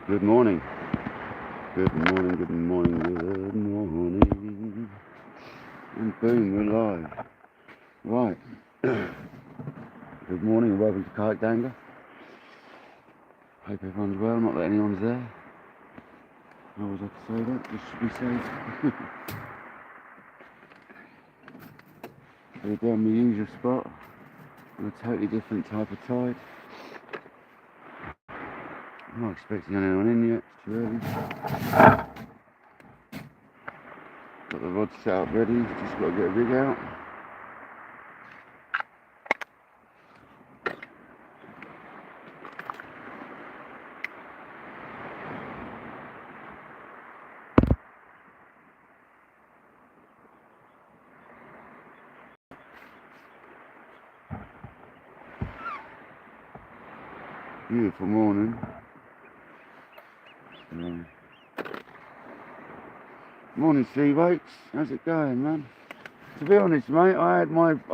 Good morning. Good morning, good morning, good morning. And boom, we're live. Right. Good morning and welcome to KayakDangleruk. Hope everyone's well, not that anyone's there. I always have to say that, just to be safe. So we're down the usual spot on a totally different type of tide. I'm not expecting anyone in yet, it's too early. Got the rod set up ready, just got to get a rig out. Beautiful morning. Morning sea weights, how's it going, man? To be honest, mate, I've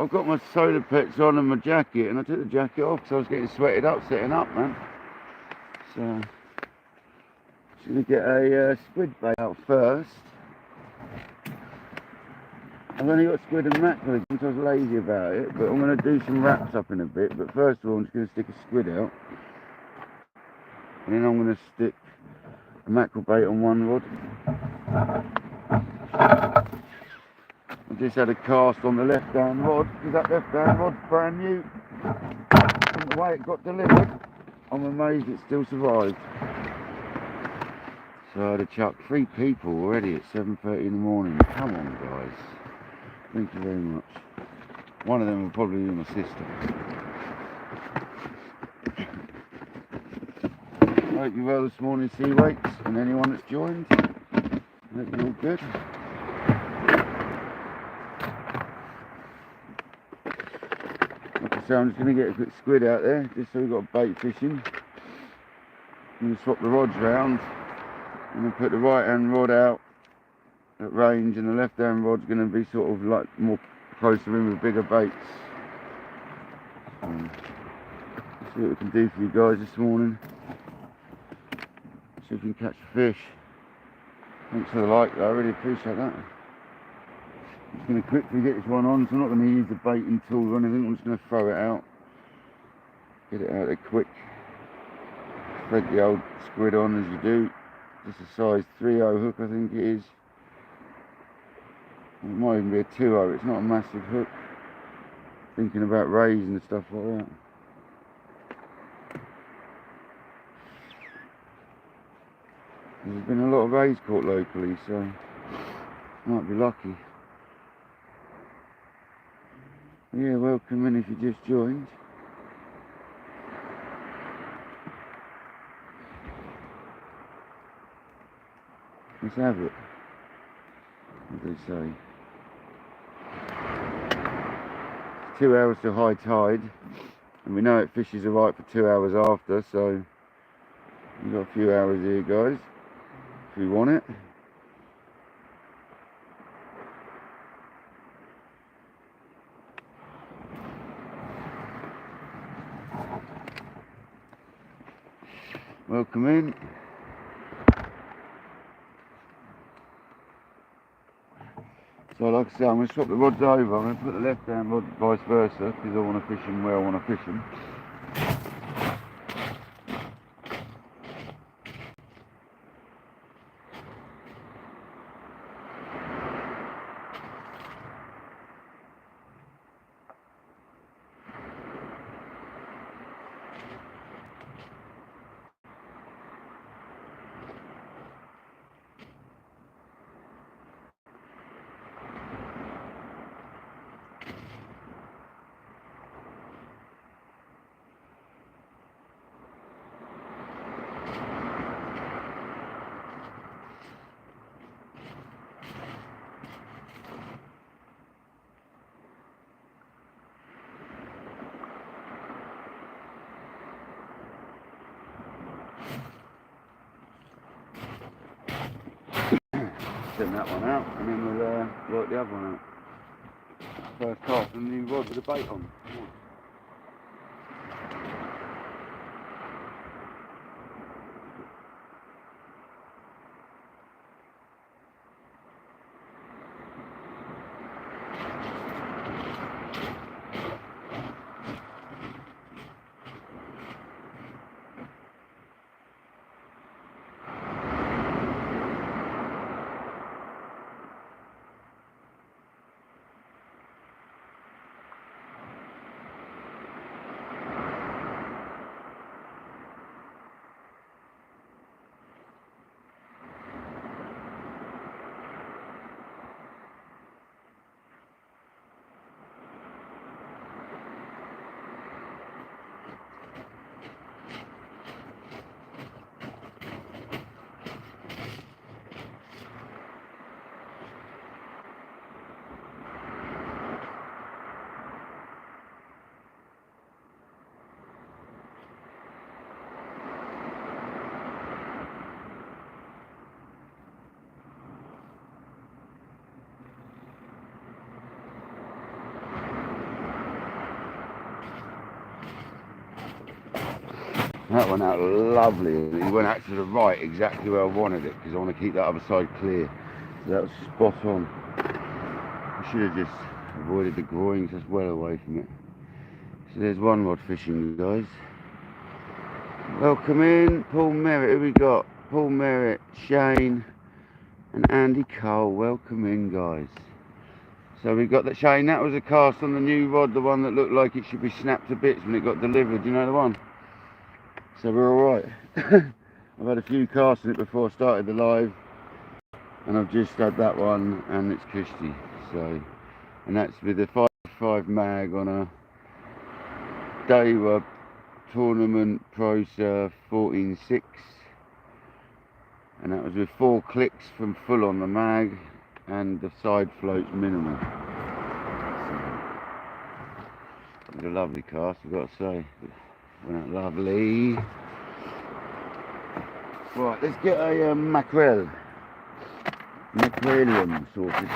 got my solar pets on and my jacket, and I took the jacket off because I was getting sweated up setting up, man. So I'm just gonna get a squid bait out first. I've only got squid and mackerel because I was lazy about it, but I'm gonna do some wraps up in a bit. But first of all, I'm just gonna stick a squid out, and then I'm gonna stick a mackerel bait on one rod. I just had a cast on the left-hand rod because that left-hand rod's brand new. And the way it got delivered, I'm amazed it still survived. So I had to chuck 3 people already at 7:30 in the morning. Come on, guys. Thank you very much. One of them will probably be my sister. I hope you're well this morning, sea weights, and anyone that's joined. I hope you're all good. So I'm just going to get a quick squid out there, just so we've got bait fishing. I'm going to swap the rods round. I'm going to put the right hand rod out at range, and the left hand rod's going to be sort of like more closer in with bigger baits. Let's see what we can do for you guys this morning. See if we can catch a fish. Thanks for the like though, I really appreciate that. I'm just going to quickly get this one on, so I'm not going to use the baiting tool or anything, I'm just going to throw it out. Get it out there quick. Thread the old squid on as you do. Just a size 3/0 hook, I think it is. It might even be a 2/0, it's not a massive hook. Thinking about rays and stuff like that. There's been a lot of rays caught locally, so might be lucky. Yeah, welcome in if you just joined. Let's have it. What do they say? 2 hours to high tide, and we know it fishes alright for 2 hours after, so we've got a few hours here, guys, if we want it. Welcome in. So like I say, I'm going to swap the rods over. I'm going to put the left hand rod vice versa because I want to fish them where I want to fish them. Send that one out, and then we'll work the other one out. First cast and the new rod with the bait on. That went out lovely. He went out to the right exactly where I wanted it because I want to keep that other side clear. So that was spot on. I should have just avoided the groins, that's well away from it. So there's one rod fishing, guys. Welcome in, Paul Merritt. Who we got? Paul Merritt, Shane, and Andy Cole. Welcome in, guys. So we got that. Shane, that was a cast on the new rod, the one that looked like it should be snapped to bits when it got delivered. You know the one? So we're all right. I've had a few casts in it before I started the live, and I've just had that one, and it's cushy. So, and that's with a 5.5 mag on a Daiwa Tournament Pro Surf 14.6, and that was with 4 clicks from full on the mag, and the side floats minimal. So, it's a lovely cast, I've got to say. Went out lovely. Right, let's get a mackerel. Mackerelium sorted.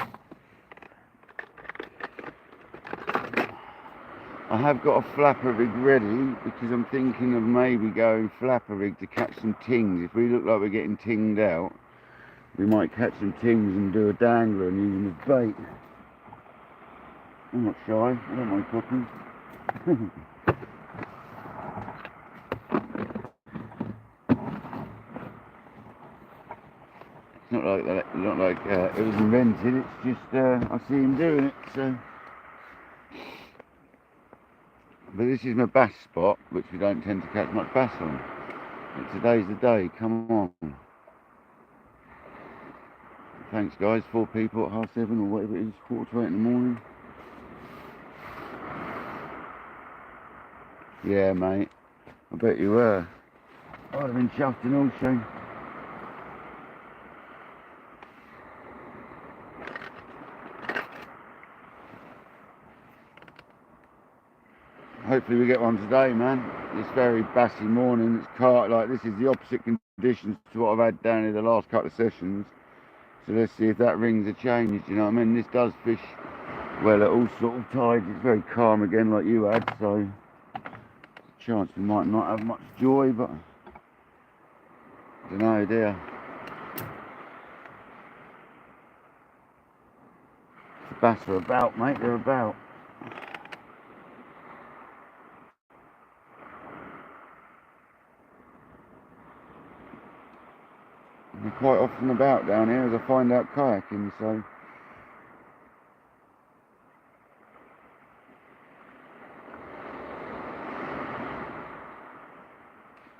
I have got a flapper rig ready because I'm thinking of maybe going flapper rig to catch some tings. If we look like we're getting tinged out, we might catch some tings and do a dangler and use them as bait. I'm not shy, I don't mind cooking. It's not like that. Not like it was invented. It's just I see him doing it. So, but this is my bass spot, which we don't tend to catch much bass on. But today's the day. Come on. Thanks, guys. 4 people at 7:30 or whatever it is, 7:45 in the morning. Yeah, mate. I bet you were. I'd have been chuffed and all, Shane. Hopefully we get one today, man. It's very bassy morning. It's like this is the opposite conditions to what I've had down here the last couple of sessions. So let's see if that rings a change. You know what I mean? This does fish well at all sort of tides. It's very calm again, like you had. So chance we might not have much joy, but I don't know, dear. The bass are about, mate. They're about. They're quite often about down here as I find out kayaking, so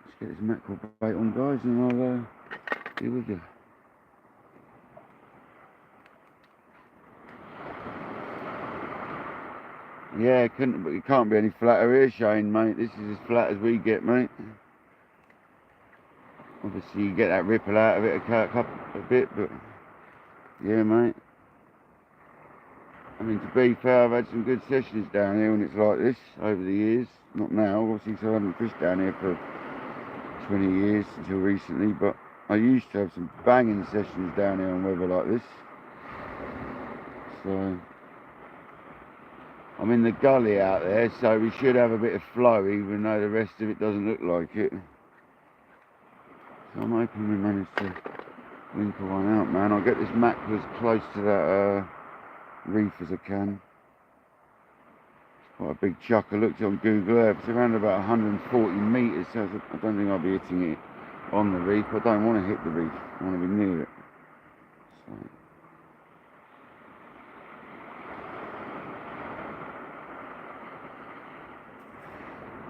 let's get this mackerel bait on, guys, and I'll be with you. Yeah, it can't be any flatter here, Shane, mate. This is as flat as we get, mate. Obviously you get that ripple out of it a bit, but yeah, mate. I mean, to be fair, I've had some good sessions down here when it's like this over the years. Not now, obviously, because I haven't fished down here for 20 years until recently, but I used to have some banging sessions down here on weather like this. So I'm in the gully out there, so we should have a bit of flow, even though the rest of it doesn't look like it. So I'm hoping we manage to winkle one out, man. I'll get this mackerel as close to that reef as I can. It's quite a big chuck. I looked on Google Earth. It's around about 140 metres, so I don't think I'll be hitting it on the reef. I don't want to hit the reef. I want to be near it. So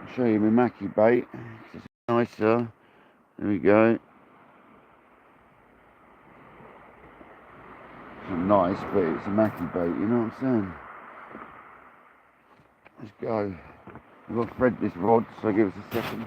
I'll show you my mackie bait. It's nicer. There we go. It's not nice, but it's a mackie bait, you know what I'm saying? Let's go. I've got to thread this rod, so give us a second.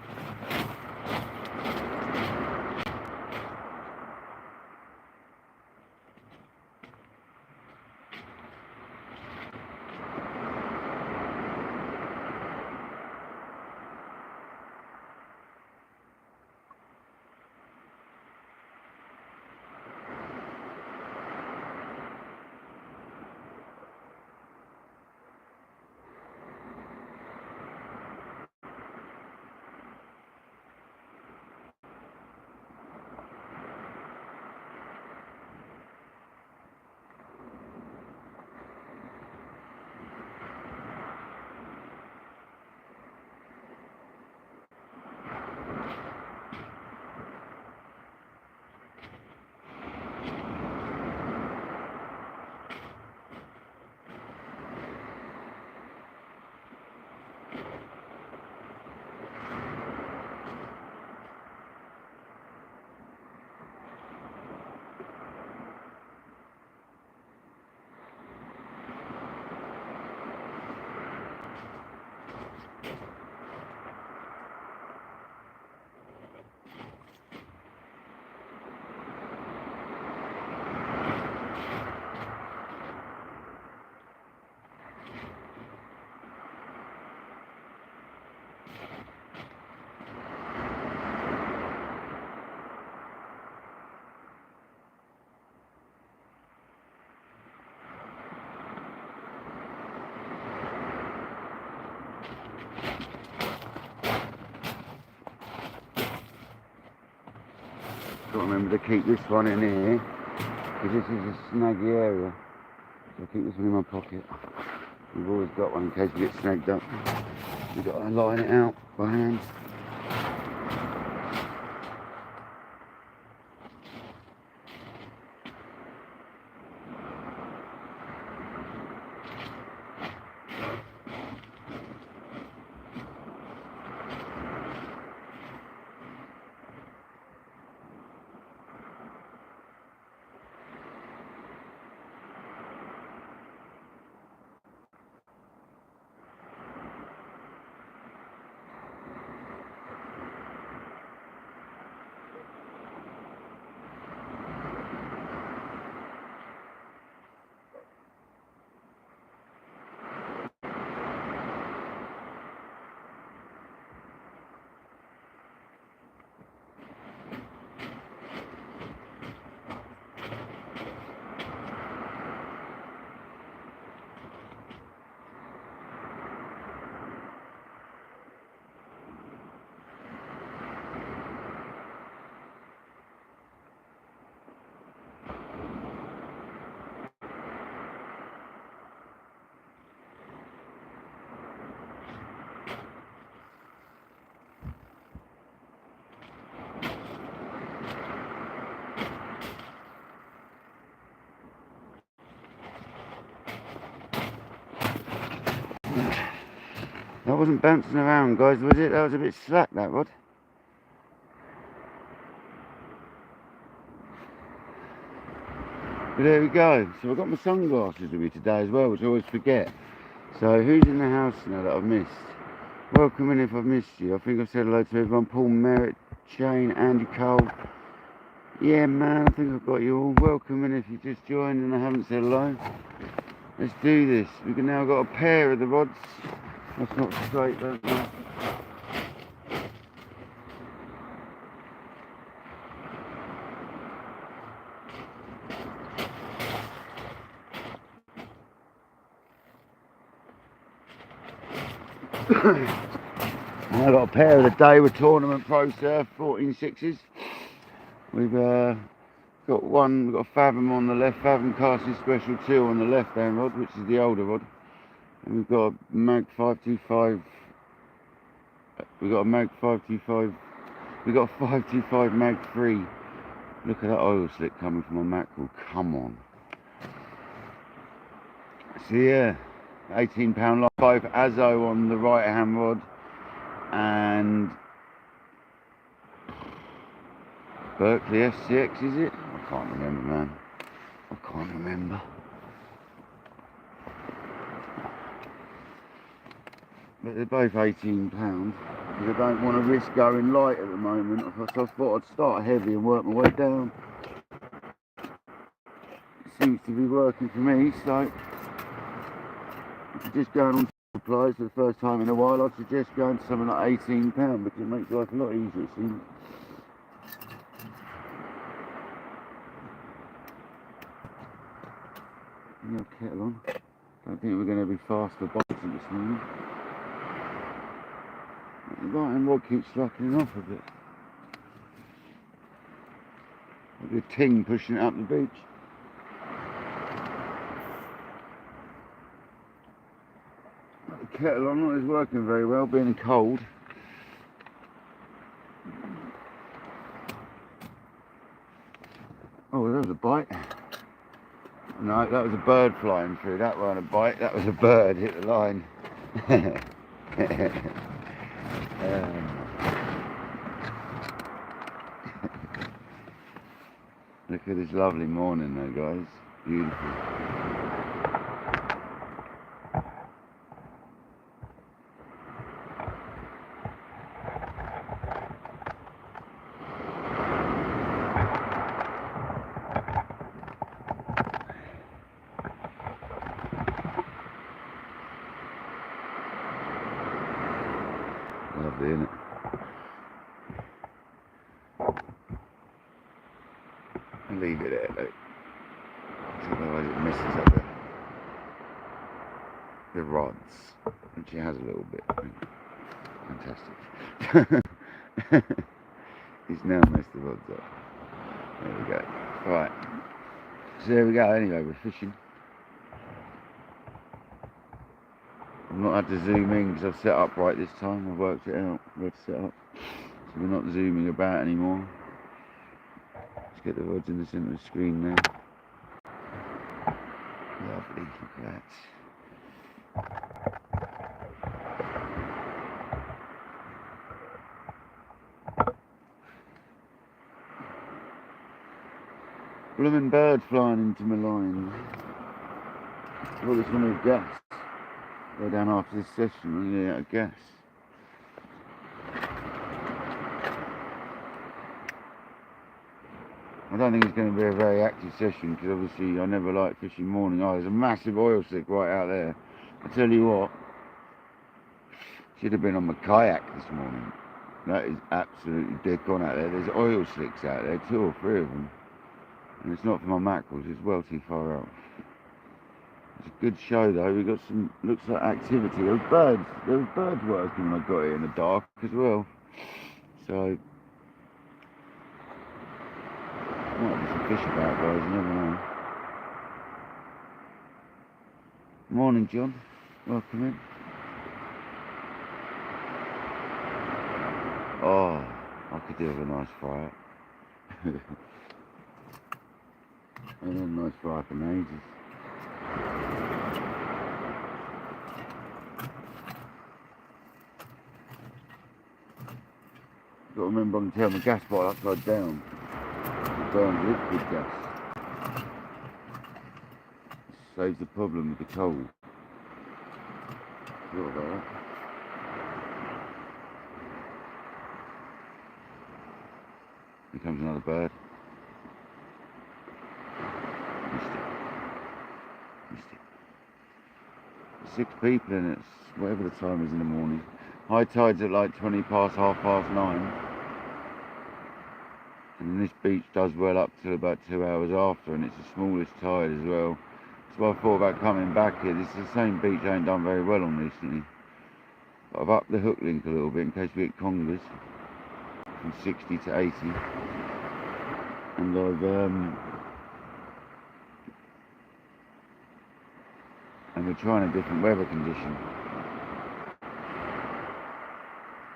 Got to remember to keep this one in here, because this is a snaggy area. So I keep this one in my pocket. We've always got one in case we get snagged up. We've got to line it out by hand. That wasn't bouncing around, guys, was it? That was a bit slack, that rod. But there we go. So I've got my sunglasses with me today as well, which I always forget. So who's in the house now that I've missed? Welcome in if I've missed you. I think I've said hello to everyone. Paul, Merritt, Shane, Andy Cole. Yeah, man, I think I've got you all. Welcome in if you just joined and I haven't said hello. Let's do this. We've now got a pair of the rods. That's not straight, don't know. I've got a pair of the day with Tournament Pro Surf 14.6s. We've got one, we've got a Fathom on the left, Fathom Casting Special 2 on the left hand rod, which is the older rod. And we've got a Mag 525, we've got a Mag 525, we've got a 525 Mag 3. Look at that oil slick coming from my mackerel, come on. So yeah, 18 pound line, both Azo on the right hand rod and Berkeley FCX, is it? I can't remember, man. I can't remember. But they're both £18 because I don't want to risk going light at the moment. So I thought I'd start heavy and work my way down. It seems to be working for me, so if you're just going on supplies for the first time in a while, I'd suggest going to something like £18 because it makes life a lot easier, it seems. No kettle on. Don't think we're going to be fast for biting this morning. The right hand rod keeps slackening off a bit. Like a ting pushing it up the beach. The kettle on not is working very well, being cold. Oh, that was a bite. No, that was a bird flying through. That wasn't a bite, that was a bird hit the line. Look at this lovely morning though, guys. Beautiful. Lovely, isn't it? I'll leave it there, though. Otherwise it messes up the rods, which it has a little bit. Fantastic. He's now messed the rods up. There we go. Right. So there we go. Anyway, we're fishing. I've not had to zoom in because I've set up right this time. I've worked it out where to set up. So we're not zooming about anymore. Let's get the rods in the centre of the screen now. Lovely, look at that. Blooming bird flying into my line. Well, this one with gas. Go down after this session and get out of gas. I don't think it's going to be a very active session because obviously I never like fishing morning. Oh, there's a massive oil slick right out there. I tell you what, should have been on my kayak this morning. That is absolutely dead on out there. There's oil slicks out there, 2 or 3 of them. And it's not for my mackerels, it's well too far out. It's a good show though, we got some, looks like activity. There was birds working when I got here in the dark as well. So, might be some fish about guys, you never know. Morning John, welcome in. Oh, I could do with a nice fry up. I had a nice fry up in ages. Got to remember I can turn my gas bottle upside down. It burns liquid gas. Saves the problem with the cold. Thought about that. Here comes another bird. Missed it. 6 people in it, whatever the time is in the morning. High tide's at like 20 past, 9:30. And this beach does well up to about 2 hours after, and it's the smallest tide as well. That's why I thought about coming back here. This is the same beach I ain't done very well on recently. But I've upped the hook link a little bit in case we get congers. From 60 to 80. And we're trying a different weather condition.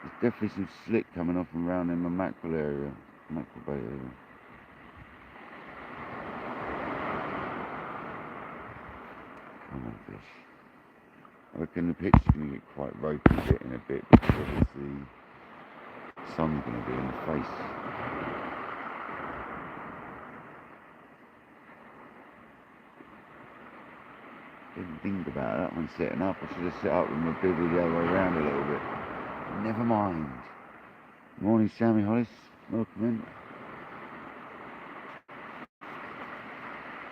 There's definitely some slick coming off and round in my mackerel area, mackerel bay area. Come on fish. I reckon the pitch is going to get quite ropey a bit in a bit because obviously the sun's going to be in the face. Didn't think about that when setting up. I should have set up with my bivvy the other way around a little bit. Never mind. Morning Sammy Hollis, welcome in.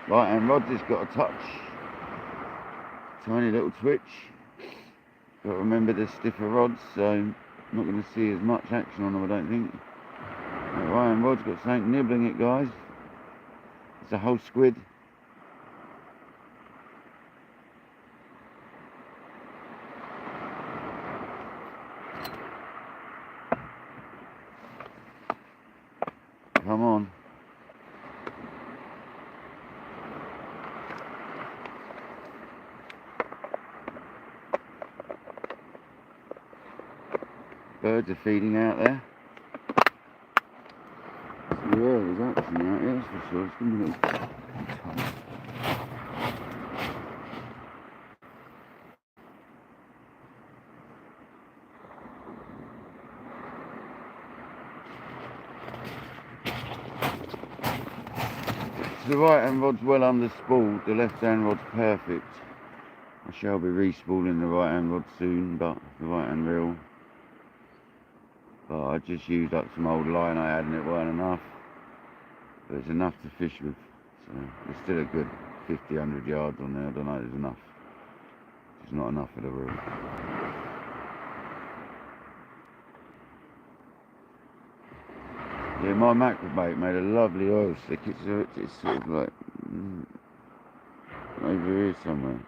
Right hand rod just got a touch. Tiny little twitch. Got to remember the stiffer rods, so I'm not going to see as much action on them I don't think. Right hand rod's got something nibbling it guys. It's a whole squid. Come on. Birds are feeding out there. Yeah, there's action out here, that's for sure. It's going to be a little time. So the right hand rod's well underspooled, the left hand rod's perfect. I shall be re-spooling the right hand rod soon, but the right hand reel. But I just used up some old line I had and it weren't enough. But it's enough to fish with. So there's still a good 50, 100 yards on there. I don't know if there's enough. It's not enough for the reel. Yeah, my mackerel bait made a lovely oil slick. It's sort of like over here somewhere.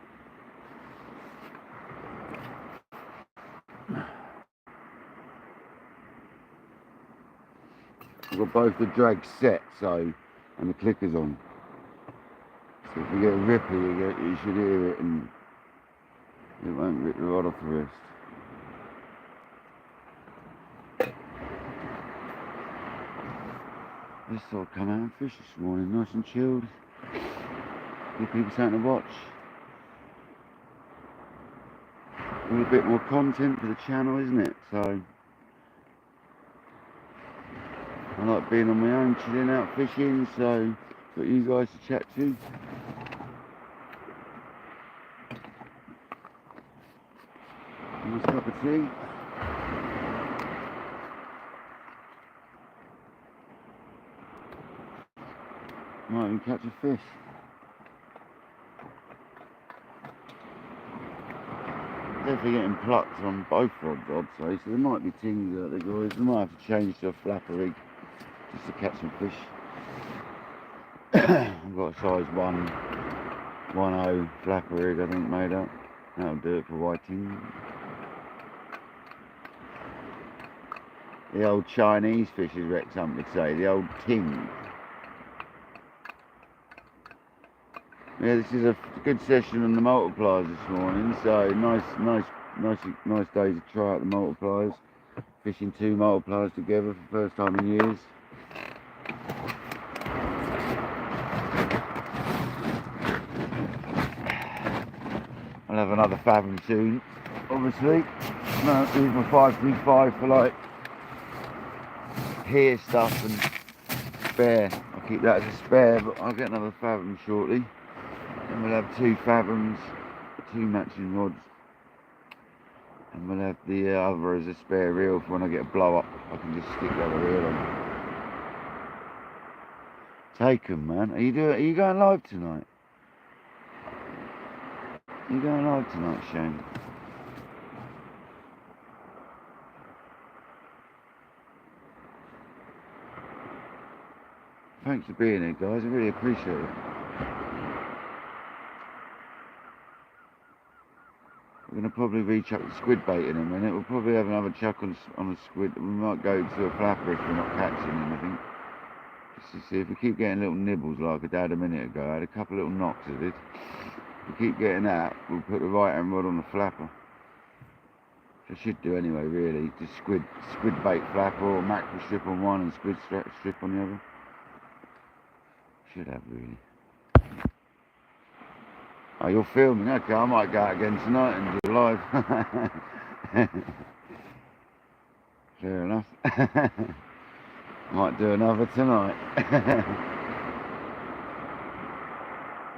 I've got both the drags set, so and the clicker's on. So if you get a ripper, you should hear it, and it won't rip the rod off the wrist. Just thought I'd come out and fish this morning, nice and chilled. Give people something to watch. All a bit more content for the channel, isn't it? So I like being on my own, chilling out fishing, so got you guys to chat to. Nice cup of tea. Might even catch a fish. Definitely getting plucked on both rods, I'd say, so there might be things out there, guys. We might have to change to a flapper rig just to catch some fish. I've got a size 1.0 flapper rig, I think, made up. That'll do it for whiting. The old Chinese fishers, Rex, some would say, the old ting. Yeah, this is a good session on the multipliers this morning, so nice day to try out the multipliers. Fishing 2 multipliers together for the first time in years. I'll have another fathom soon, obviously. No, use my 525 for like here stuff and spare. I'll keep that as a spare, but I'll get another fathom shortly. And we'll have 2 fathoms, 2 matching rods, and we'll have the other as a spare reel for when I get a blow up. I can just stick the other reel on. Take 'em, man. Are you going live tonight? Are you going live tonight, Shane? Thanks for being here, guys. I really appreciate it. We're going to probably rechuck the squid bait in a minute. We'll probably have another chuck on the squid. We might go to a flapper if we're not catching anything. Just to see if we keep getting little nibbles like I had a minute ago. I had a couple of little knocks I did. If we keep getting that, we'll put the right hand rod on the flapper. Which I should do anyway, really. Just squid bait flapper or mackerel strip on one and squid strip on the other. Should have, really. Oh, you're filming? Okay, I might go out again tonight and do live. Fair enough. Might do another tonight.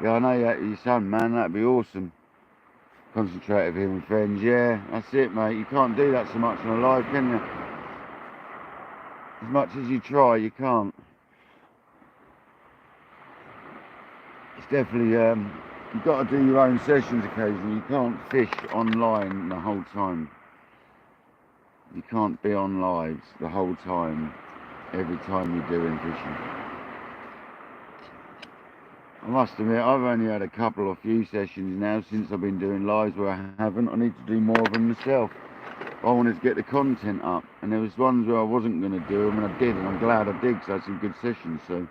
Yeah, I know you at your son, man. That'd be awesome. Concentrate with him and friends. Yeah, that's it, mate. You can't do that so much on a live, can you? As much as you try, you can't. It's definitely you've got to do your own sessions occasionally. You can't fish online the whole time. You can't be on lives the whole time, every time you're doing fishing. I must admit, I've only had a few sessions now since I've been doing lives where I haven't. I need to do more of them myself. I wanted to get the content up, and there was ones where I wasn't going to do them, and I did, and I'm glad I did, because I had some good sessions, so.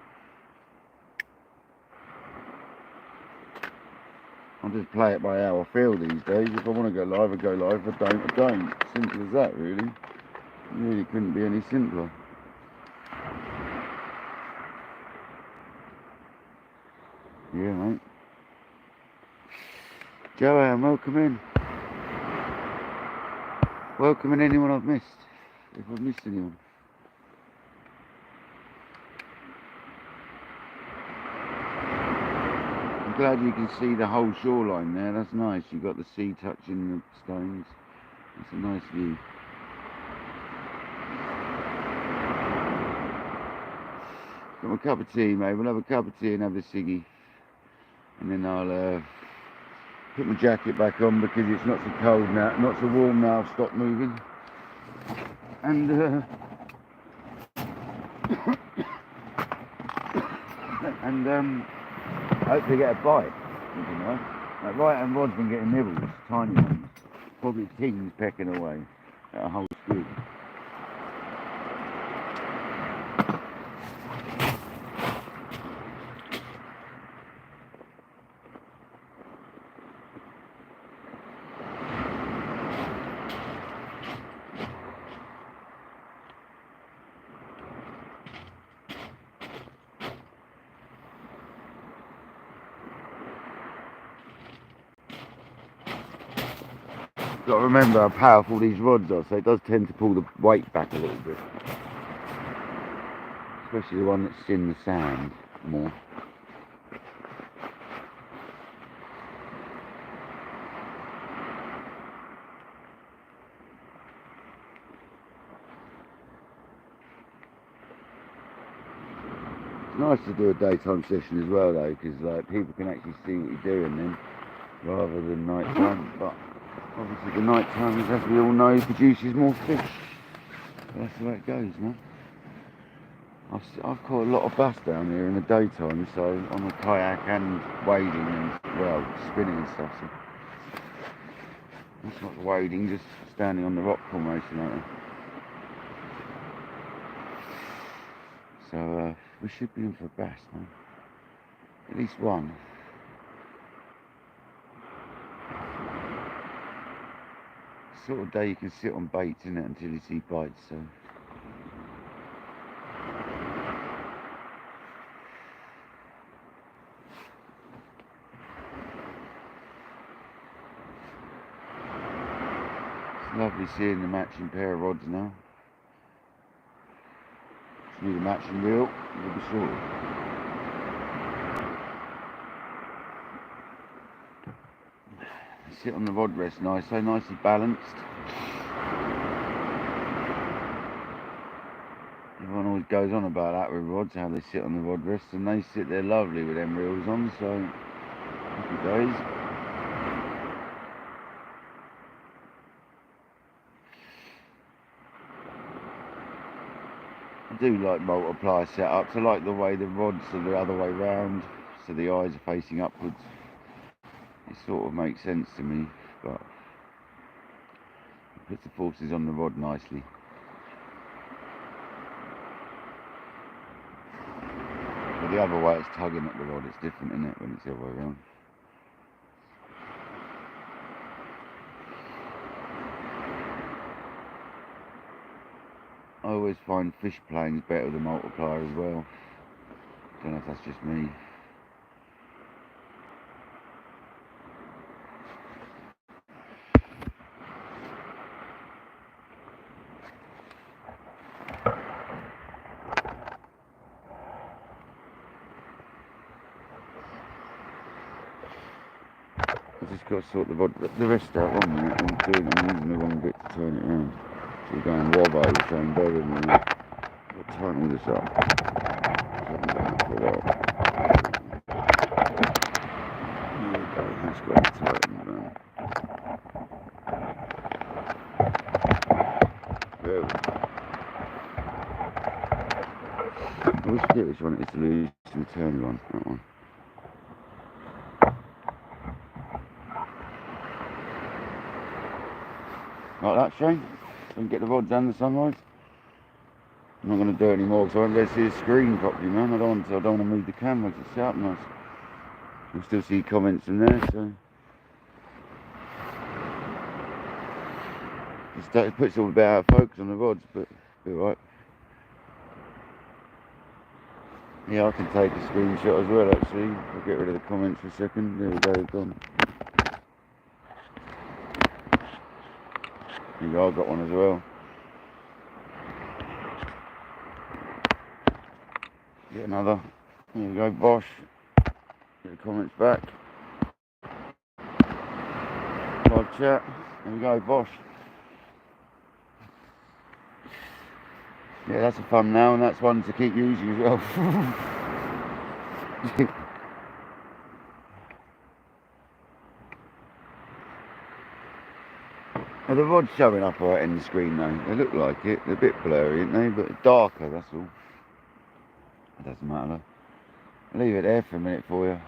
I'll just play it by how I feel these days. If I want to go live, I go live. If I don't, I don't. Simple as that, really. It really couldn't be any simpler. Yeah, mate. Joanne, welcome in. Welcome in anyone I've missed. If I've missed anyone. I'm glad you can see the whole shoreline there. That's nice. You've got the sea touching the stones. It's a nice view. Got my cup of tea, mate. We'll have a cup of tea and have a ciggy. And then I'll put my jacket back on because it's not so cold now, not so warm now. I've stopped moving. And hopefully get a bite. You know, that right hand rod's been getting nibbles, tiny ones. Probably tings pecking away at a whole squid. Got to remember how powerful these rods are, so it does tend to pull the weight back a little bit. Especially the one that's in the sand more. It's nice to do a daytime session as well though, because like people can actually see what you're doing then, rather than night time. But obviously the night time, as we all know, produces more fish. That's the way it goes, man. I've caught a lot of bass down here in the daytime, so on the kayak and wading and, well, spinning and stuff. So that's not wading, just standing on the rock formation like that. So we should be in for bass, man. At least one. Sort of day you can sit on baits, isn't it, until you see bites, so. It's lovely seeing the matching pair of rods now. Just need a matching reel, we'll be sorted. Sit on the rod rest nice, so nicely balanced. Everyone always goes on about that with rods, how they sit on the rod rest, and they sit there lovely with them reels on, so happy days. I do like multiplier setups. I like the way the rods are the other way round, so the eyes are facing upwards. It sort of makes sense to me, but it puts the forces on the rod nicely. But the other way it's tugging at the rod, it's different, isn't it, when it's the other way around. I always find fish planes better with a multiplier as well. Don't know if that's just me. I've just got to sort the rest out 1 minute. I'm using the wrong bit to turn it around. So we're going wob over saying better than that. I'll tighten all this up. I haven't done that for a while. There we go, that's got to tighten down. There we go. I always forget which one it is to lose the turny one, that one. Like that, Shane? So we can get the rods and the sunrise. I'm not going to do it anymore because I won't be able to see the screen properly, man. I don't want to move the camera to set up nice. You'll still see comments in there, so. It puts all a bit out of focus on the rods, but it'll be alright. Yeah, I can take a screenshot as well, actually. I'll get rid of the comments for a second. There we go, gone. There you go, I've got one as well. Get another. There we go, Bosch. Get the comments back. Live chat. There we go, Bosch. Yeah, that's a thumbnail, and that's one to keep using as well. Now, the rod's showing up alright in the screen though. They look like it. They're a bit blurry, aren't they? But darker, that's all. It doesn't matter. I'll leave it there for a minute for you.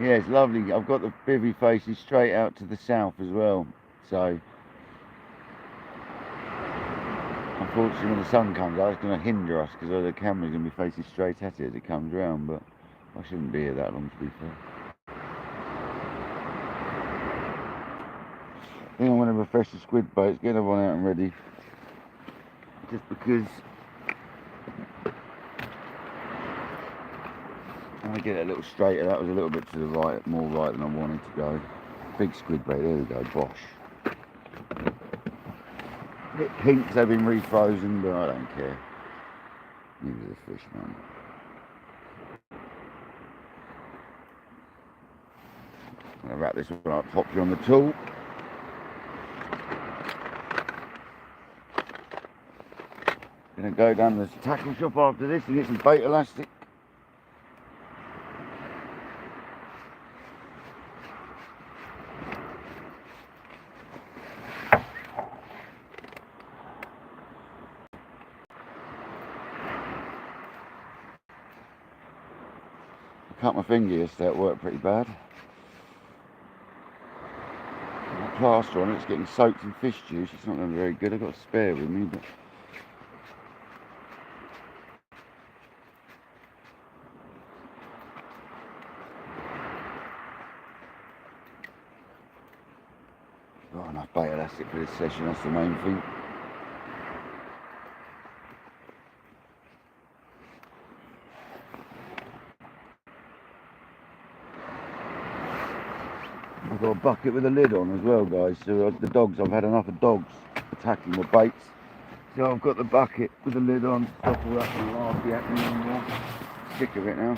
Yeah, it's lovely. I've got the bivvy facing straight out to the south as well. So, unfortunately, when the sun comes out, it's going to hinder us because the camera's going to be facing straight at it as it comes round. But I shouldn't be here that long, to be fair. I think I'm going to refresh the squid boats, get everyone out and ready. Just because I get it a little straighter. That was a little bit to the right, more right than I wanted to go. Big squid bait, there we go, Bosh. Bit pink, they've been refrozen, but I don't care. These are the fish, man. I'm gonna wrap this one up, pop you on the tool. Gonna go down the tackle shop after this and get some bait elastic. Cut my finger yesterday, it worked pretty bad. That plaster on it, it's getting soaked in fish juice, it's not going to be very good. I've got a spare with me, but got enough bait elastic for this session, that's the main thing. I've got a bucket with a lid on as well, guys, so the dogs, I've had enough of dogs attacking my baits. So I've got the bucket with the lid on to stop all that from hardly happening anymore. Sick of it now.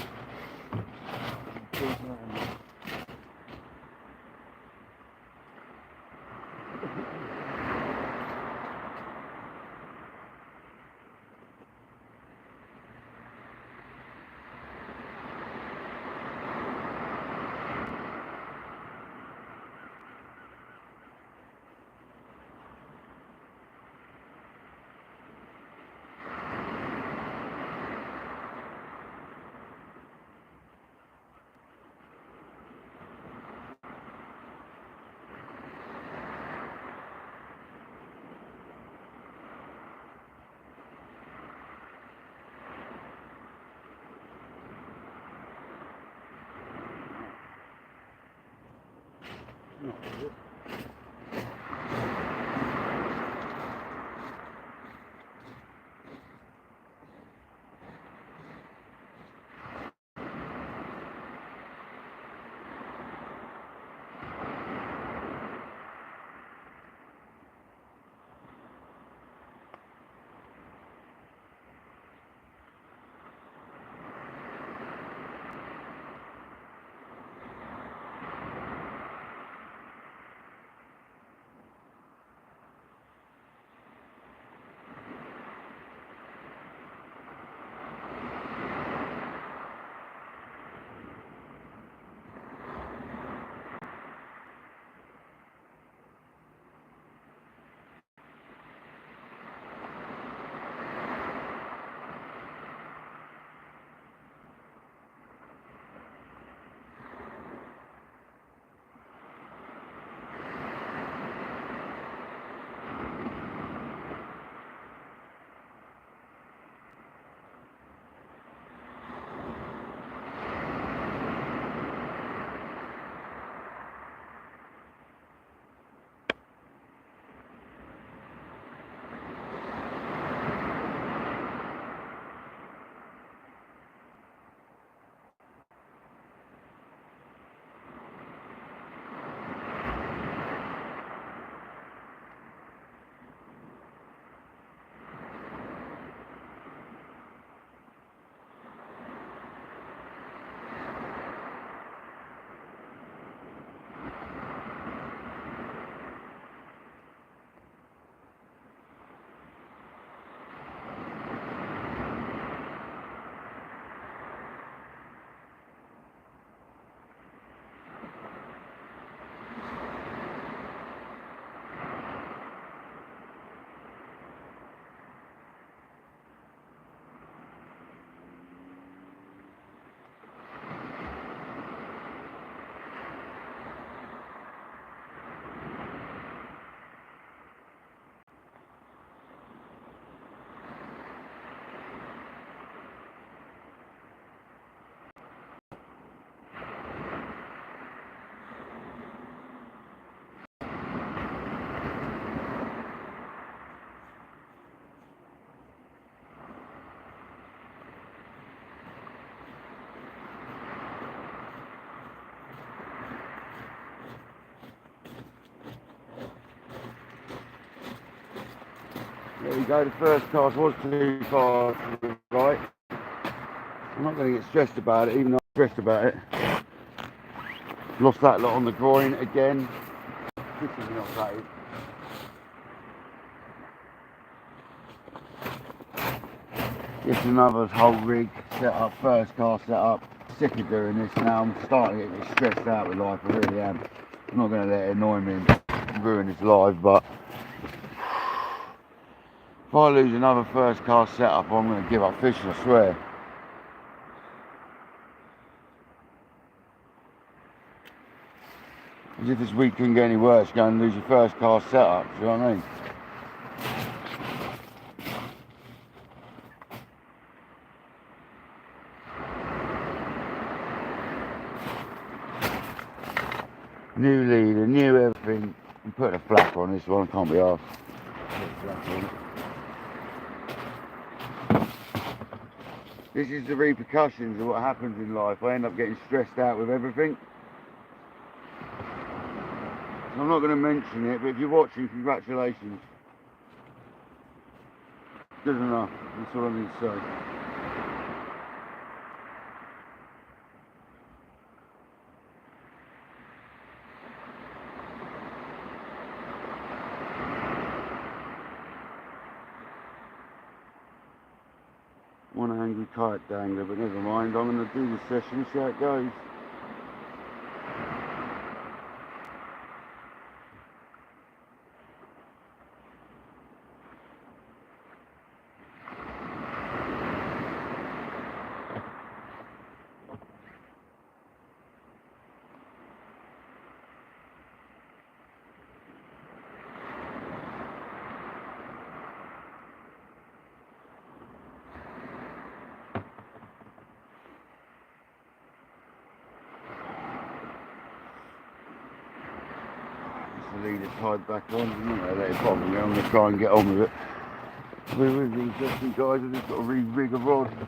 There we go, the first cast was too far to the right. I'm not going to get stressed about it, even though I'm stressed about it. Lost that lot on the groin again. Pissing me off, that is. Just another whole rig set up, first cast set up. Sick of doing this now. I'm starting to get a bit stressed out with life, I really am. I'm not going to let it annoy me and ruin this life, but if I lose another first cast set up, I'm going to give up fishing, I swear. As if this week couldn't get any worse, go and lose your first cast set up, do you know what I mean? New leader, new everything. I'm putting a flap on this one, can't be arsed. This is the repercussions of what happens in life. I end up getting stressed out with everything. I'm not going to mention it, but if you're watching, congratulations. Good enough, that's all I need to say. One angry kayak dangler, but never mind, I'm going to do this session and see how it goes. The leader tied back on, I'm not going to let it bother me, I'm going to try and get on with it. We're really interesting guys, I've just got to re-rig a rod.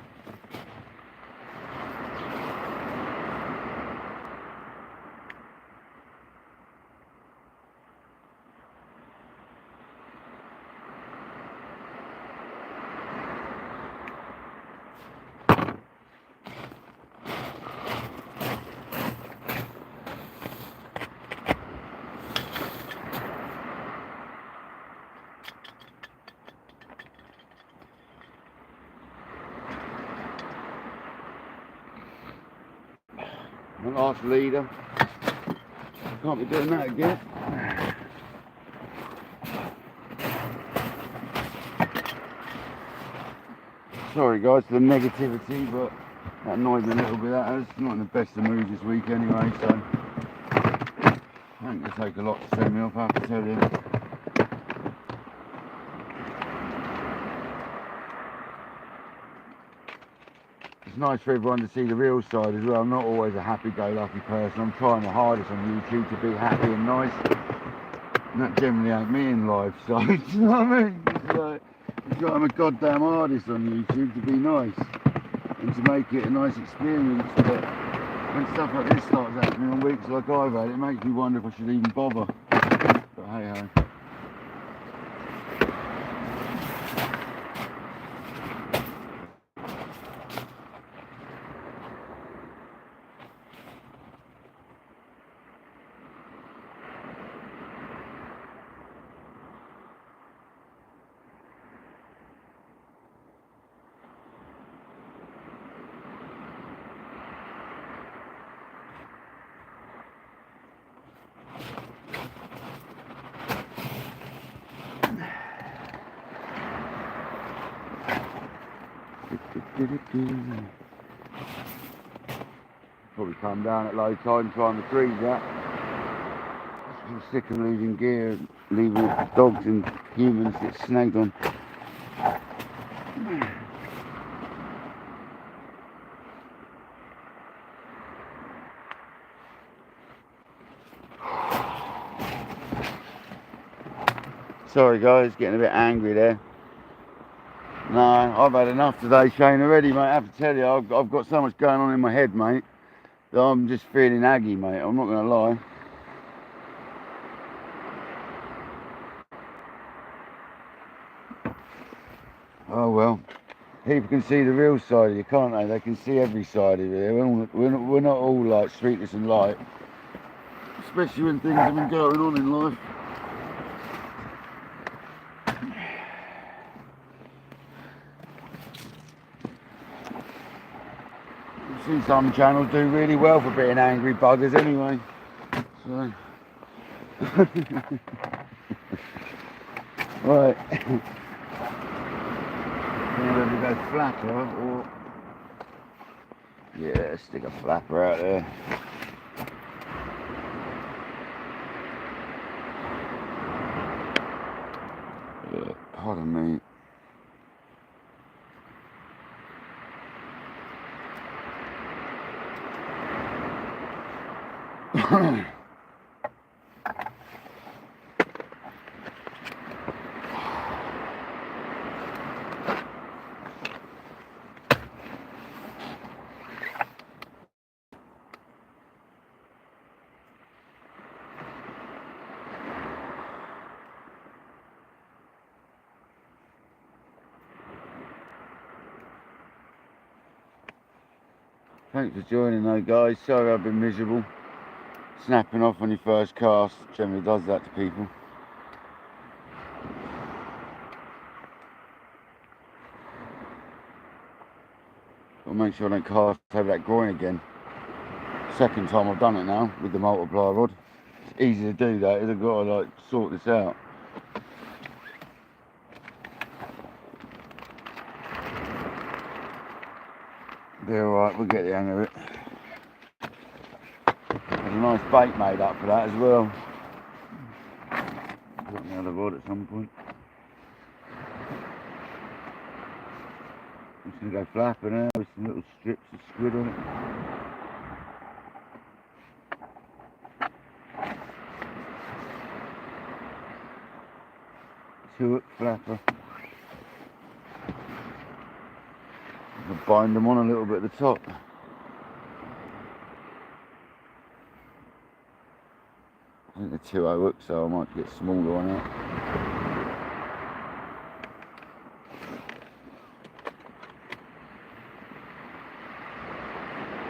My last leader. I can't be doing that again. Sorry guys for the negativity, but that annoyed me a little bit. That is not in the best of moods this week anyway, so I think it'll take a lot to send me off, I have to tell you. It's nice for everyone to see the real side as well. I'm not always a happy-go-lucky person. I'm trying the hardest on YouTube to be happy and nice. And that generally ain't me in life, so you know what I mean? It's like I'm a goddamn artist on YouTube to be nice and to make it a nice experience. But when stuff like this starts happening on weeks like I've had, it makes me wonder if I should even bother. But hey ho. Probably come down at low tide and try and retrieve that. I'm sick of losing gear, leaving dogs and humans get snagged on. Sorry guys, getting a bit angry there. No, I've had enough today, Shane, already, mate. I have to tell you, I've got so much going on in my head, mate, that I'm just feeling aggy, mate. I'm not going to lie. Oh well. People can see the real side of you, can't they? They can see every side of you. We're not all like sweetness and light. Especially when things have been going on in life. I've seen some channels do really well for being angry buggers anyway. So. Right. Whether we go flapper or... Yeah, stick a flapper out there. Pardon me. Thanks for joining though guys, sorry I've been miserable. Snapping off on your first cast generally does that to people. I'll make sure I don't cast over that groin again. Second time I've done it now with the multiplier rod. It's easy to do that, I've got to like sort this out. Be alright, we'll get the hang of it. There's a nice bait made up for that as well. Put me on the rod at some point. I'm just going to go flapping now with some little strips of squid on it. Two-hook flapper. I'll bind them on a little bit at the top. I think they're 2-0 hooks, so I might get smaller one out.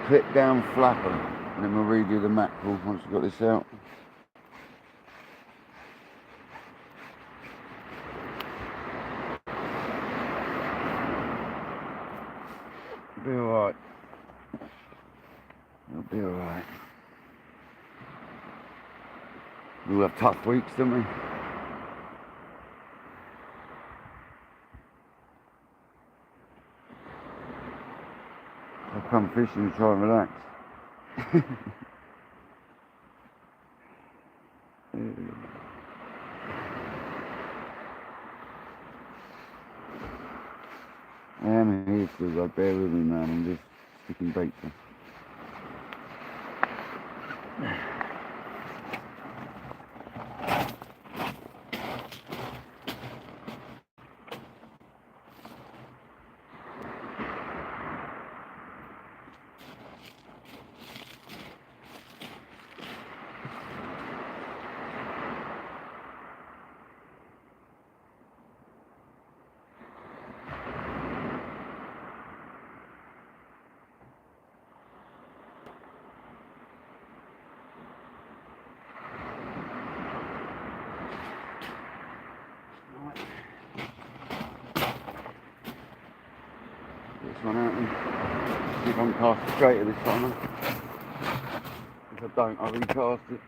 Clip down flapper, and then we'll redo the mackerel once we've got this out. It'll be alright. It'll be alright. We'll have tough weeks, don't we? I'll come fishing and try and relax. I am here still, guys. Bear with me, man. I'm just sticking baits in. This one out and see if I can cast it straighter this time. If I don't, I'll recast it.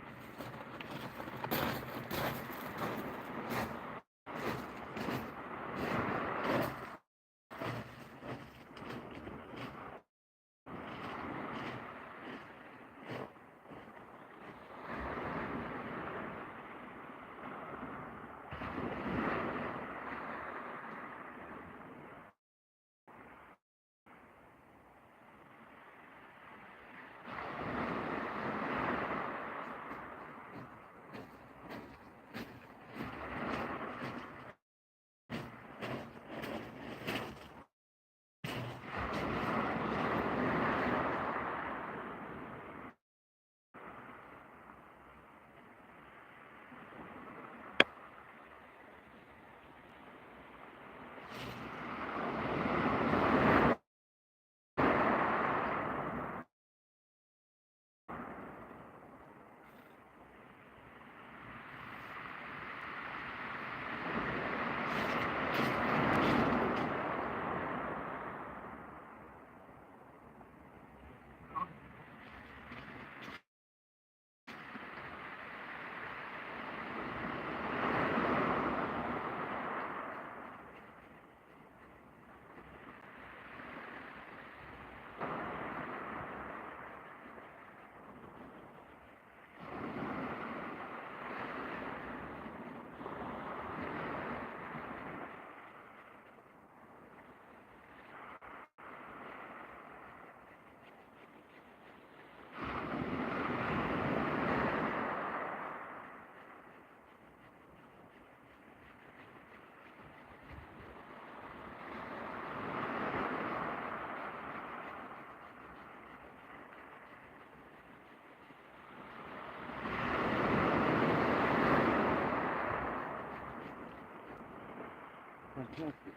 Fantastic.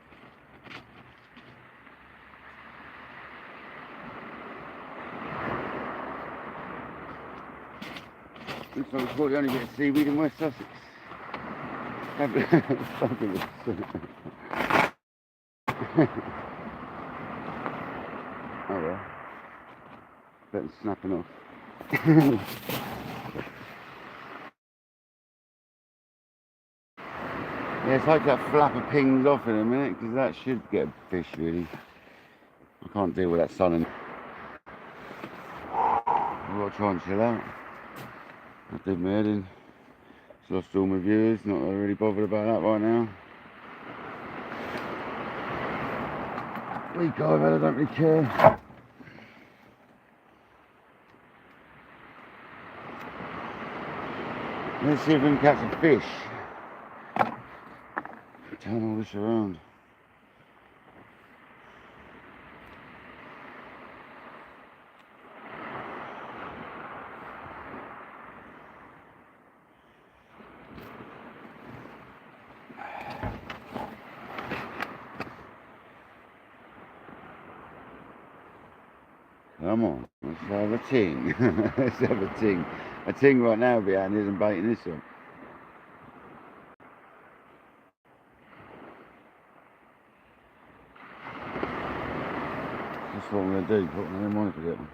Looks like we probably only get seaweed in West Sussex. Fabulous. Oh well. Better than snapping off. Yeah, it's like that flapper pings off in a minute, because that should get a fish really. I can't deal with that sun and I've got to try and chill out. I did my head in. Just lost all my viewers, not really bothered about that right now. Week I've had, I don't really care. Let's see if we can catch a fish. Turn all this around. Come on, let's have a ting. Let's have a ting. A ting right now would be out here and baiting this one. That's what I'm going to do. Put one of them on if I get one.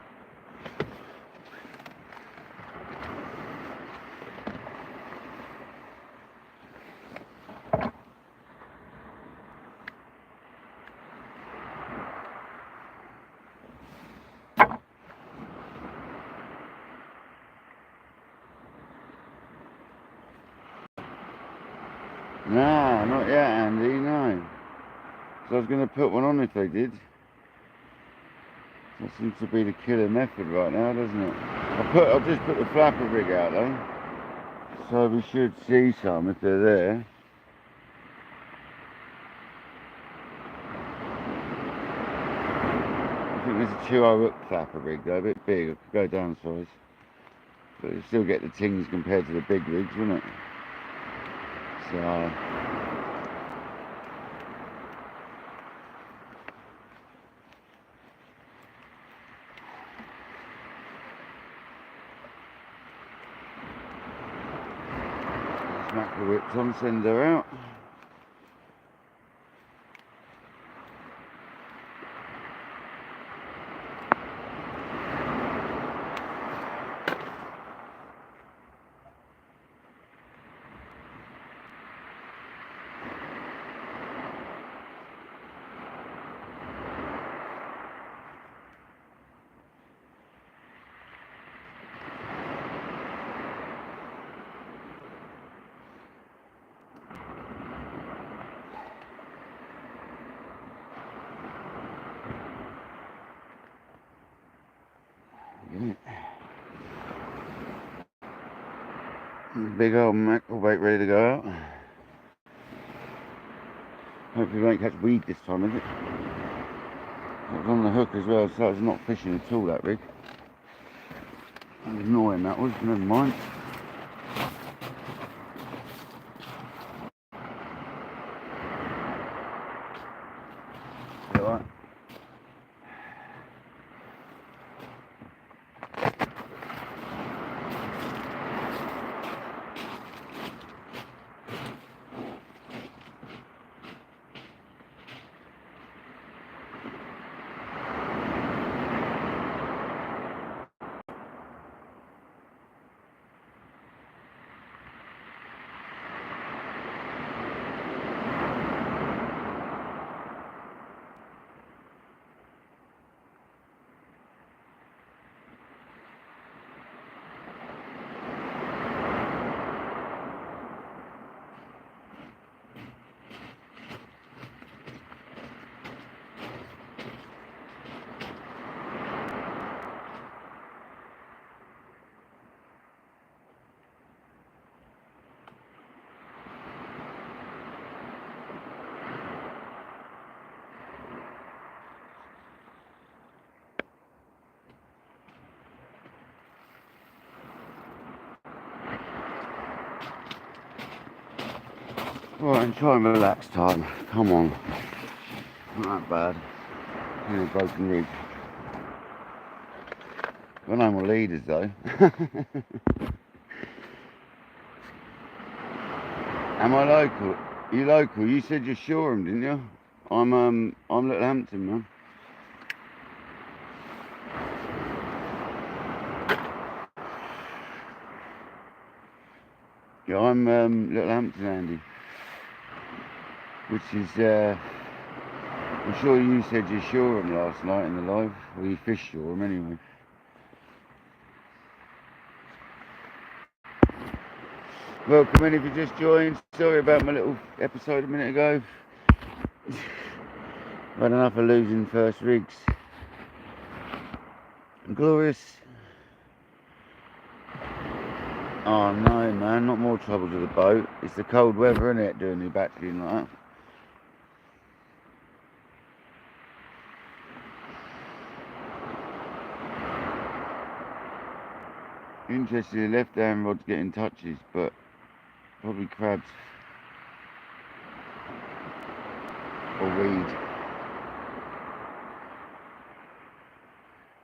Nah, not yet, Andy, no. So I was going to put one on if they did. That seems to be the killer method right now, doesn't it? I've just put the flapper rig out though. So we should see some if they're there. I think there's a 2-hour hook flapper rig though, a bit big, I could go down size. But you still get the tings compared to the big rigs, wouldn't it? So smack the whips on, send her out. Big old mackerel bait ready to go out. Hopefully we won't catch weed this time, is it? It was on the hook as well, so it's not fishing at all, that rig. I'm ignoring that was, never mind. Alright. Right, and try and relax time. Come on. Not that bad. Only a broken rib. Got no more leaders though. Am I local? You local? You said you're Shoreham, didn't you? I'm Little Hampton, man. Yeah, I'm Little Hampton, Andy. Which is, I'm sure you said you Shoreham last night in the live. Or you fished Shoreham anyway. Welcome in if you just joined. Sorry about my little episode a minute ago. I've had enough of losing first rigs. Glorious. Oh no, man, not more troubles with the boat. It's the cold weather, isn't it, doing the battery like that. Interestingly, left hand rod's getting touches, but probably crabs or weed.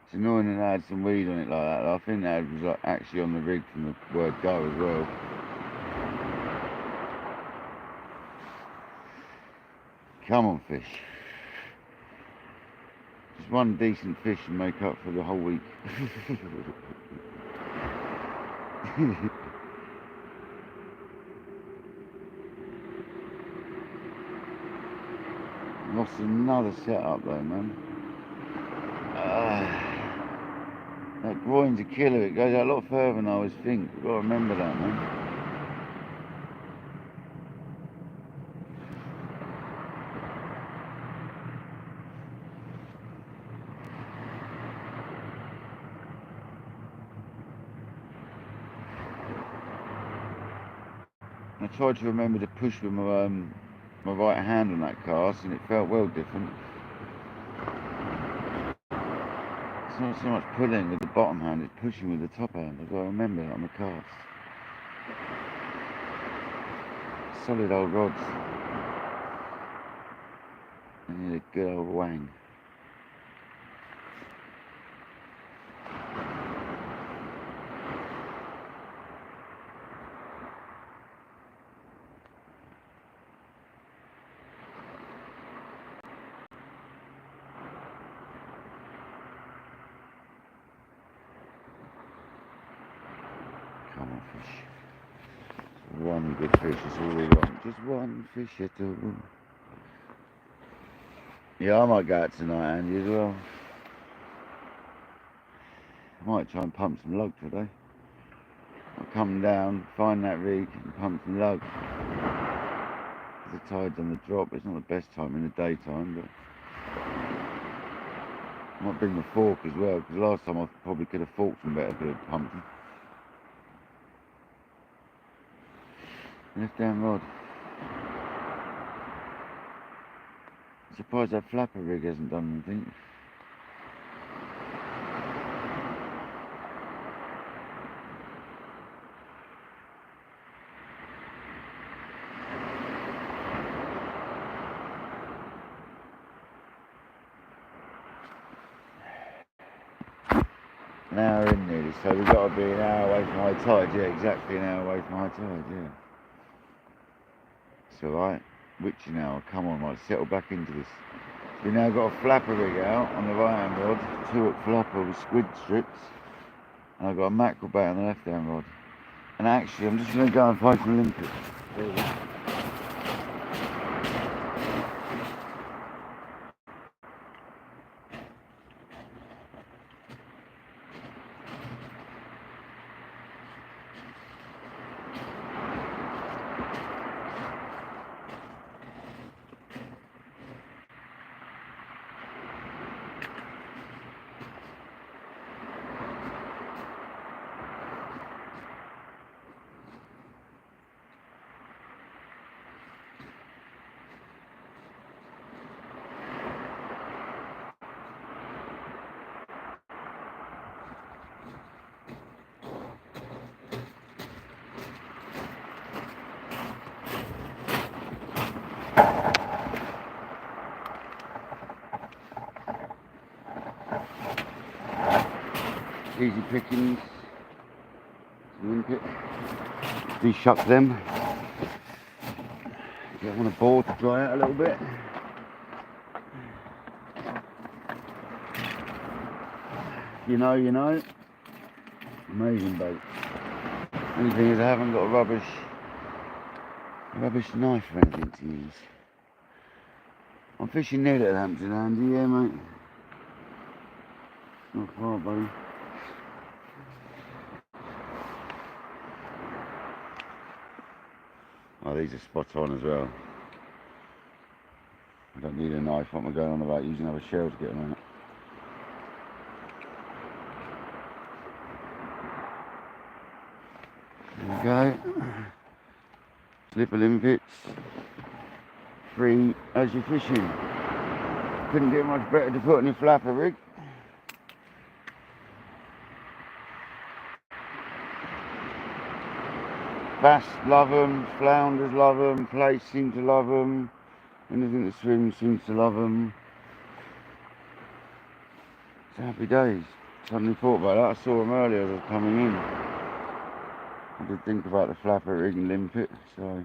It's annoying that I had some weed on it like that. I think that was actually on the rig from the word go as well. Come on, fish. Just one decent fish and make up for the whole week. Lost another setup though, man. That groin's a killer. It goes out a lot further than I always think. You've got to remember that, man. I tried to remember to push with my right hand on that cast, and it felt well different. It's not so much pulling with the bottom hand, it's pushing with the top hand. I've got to remember that on the cast. Solid old rods. I need a good old wang. Come on, fish. One good fish is all we want. Just one fish at all. Yeah, I might go out tonight, Andy, as well. I might try and pump some lug today. I'll come down, find that rig and pump some lug. The tide's on the drop. It's not the best time in the daytime, but I might bring the fork as well, because last time I probably could have forked some better good pumping. Left down rod. I'm surprised that flapper rig hasn't done anything. An hour in nearly, so we've got to be an hour away from high tide. Yeah, exactly an hour away from high tide, yeah. It's alright. Witchy now, come on, right, settle back into this. We've now got a flapper rig out on the right hand rod, 2-hook flapper with squid strips, and I've got a mackerel bait on the left hand rod. And actually, I'm just going to go and find some limpets. There we go. Easy pickings. Limpet. De-shuck them. Get them on a board to dry out a little bit. You know. Amazing bait. Only thing is I haven't got a rubbish knife or anything to use. I'm fishing near at Hampton, Andy, yeah mate. Not far, buddy. Oh, these are spot on as well. I don't need a knife. What am I going on about using other shells to get them out? There we go. Slipper limpets. Free as you're fishing. Couldn't get much better to put on your flapper rig. Bass love them, flounders love them, plaice seem to love them, anything that swims seems to love them. It's happy days. Suddenly thought about that. I saw them earlier as I was coming in. I did think about the flapper rig and limpet, so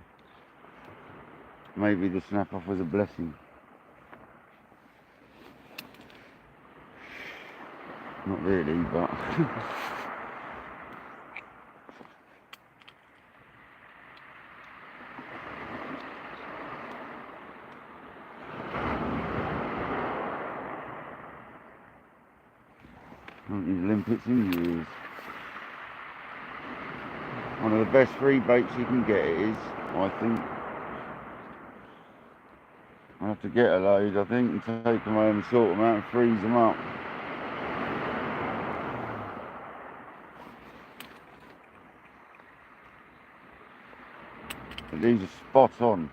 maybe the snap off was a blessing. Not really, but I haven't used limpets in years. One of the best free baits you can get is, I think. I have to get a load, I think, and take them home and sort them out and freeze them up. But these are spot on,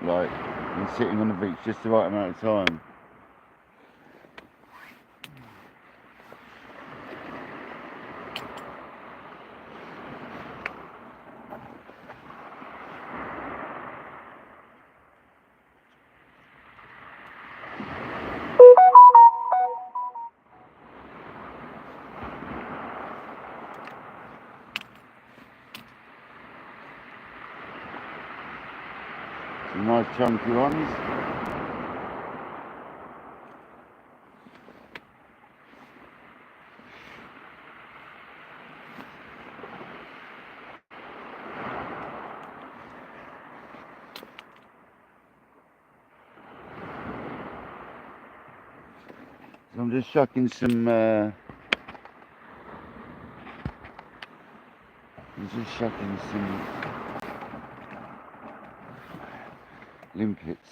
like, and sitting on the beach just the right amount of time. Some nice chunky ones. So I'm just shucking some limpets.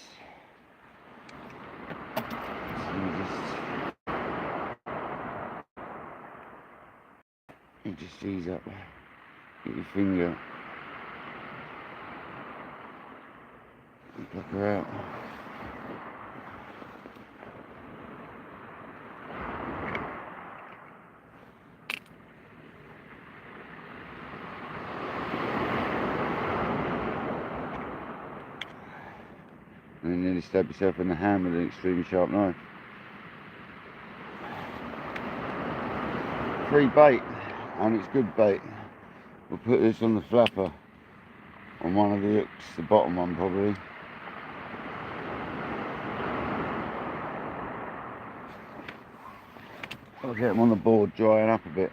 So you just ease up, get your finger, and pluck her out. And then nearly stab yourself in the hand with an extremely sharp knife. Free bait, and it's good bait. We'll put this on the flapper, on one of the hooks, the bottom one probably. I'll get them on the board drying up a bit.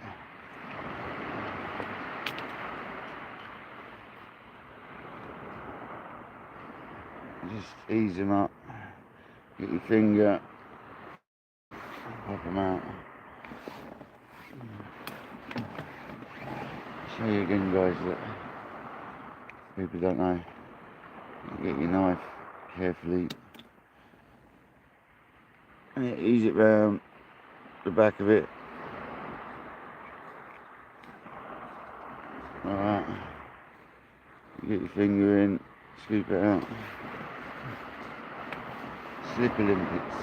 Just ease them up, get your finger, pop them out. Show you again guys that people don't know. You get your knife carefully and you ease it round the back of it. Alright, you get your finger in, scoop it out. Slipper limpets.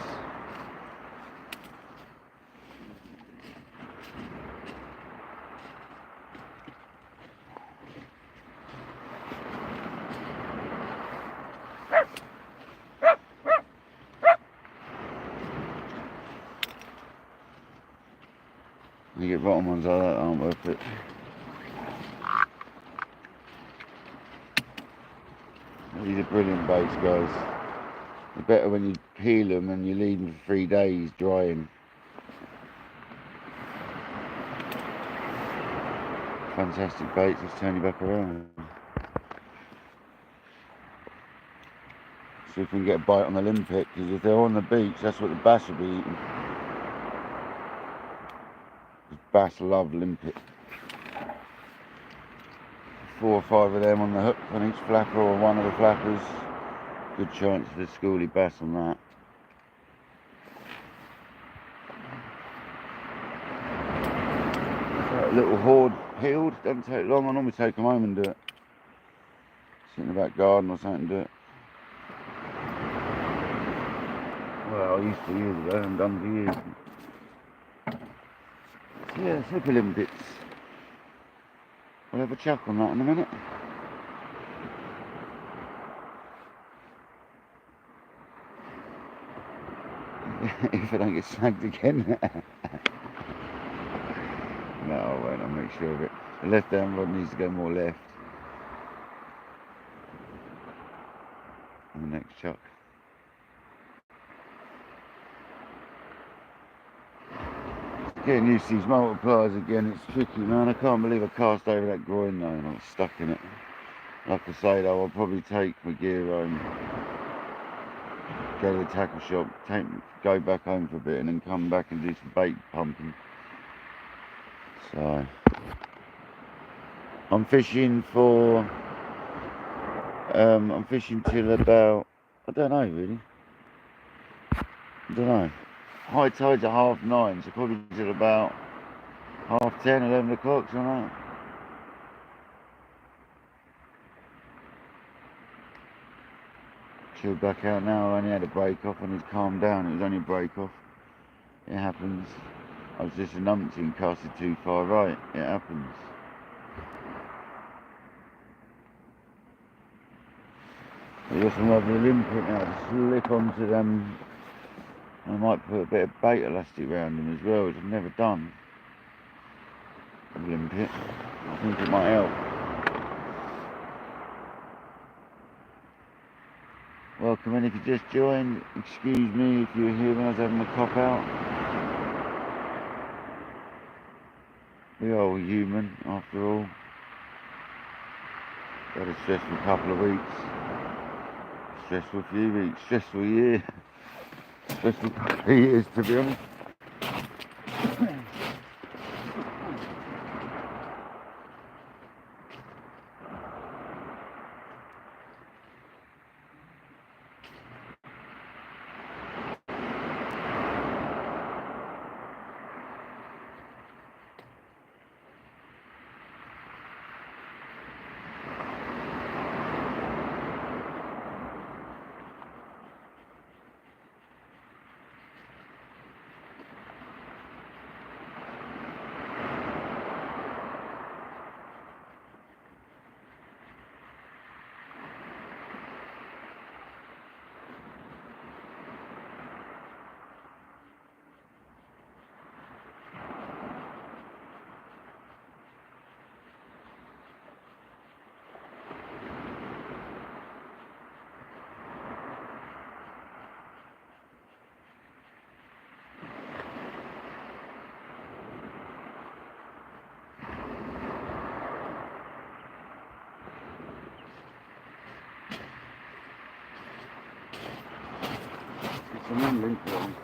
You get bottom ones like that, aren't worth it. These are brilliant baits, guys. They're better when you peel them and you leave them for 3 days drying. Fantastic baits. Let's turn you back around. See if we can get a bite on the limpet, because if they're on the beach, that's what the bass will be eating. Bass love limpet. 4 or 5 of them on the hook on each flapper, or one of the flappers. Good chance of the schoolie bass on that. A little hoard peeled, doesn't take long. I normally take them home and do it. Sit in the back garden or something and do it. Well, I used to years ago, I haven't done for years. So yeah, super limpets. We'll have a chuck on that in a minute. If I don't get snagged again. No, I won't, I'll make sure of it. The left hand rod needs to go more left. On the next chuck. Getting used to these multipliers again, it's tricky, man. I can't believe I cast over that groin though and I was stuck in it. Like I say though, I'll probably take my gear home, go to the tackle shop, go back home for a bit and then come back and do some bait pumping. So, I'm fishing for, I'm fishing till about, I don't know really. I don't know. High tide's at 9:30, so probably till about 10:30, 11 o'clock, something like that. Chilled back out now. I only had a break off and it's calmed down. It was only a break off. It happens. I was just a numpty and casted too far right. It happens. I've got some lovely limpet now to slip onto them. I might put a bit of bait elastic around them as well, which I've never done. Limpet. I think it might help. Welcome in if you just joined. Excuse me if you were here when I was having a cop out. We are all human after all. Had a stressful couple of weeks. Stressful few weeks. Stressful year. Stressful couple of years, to be honest. Some limpet on.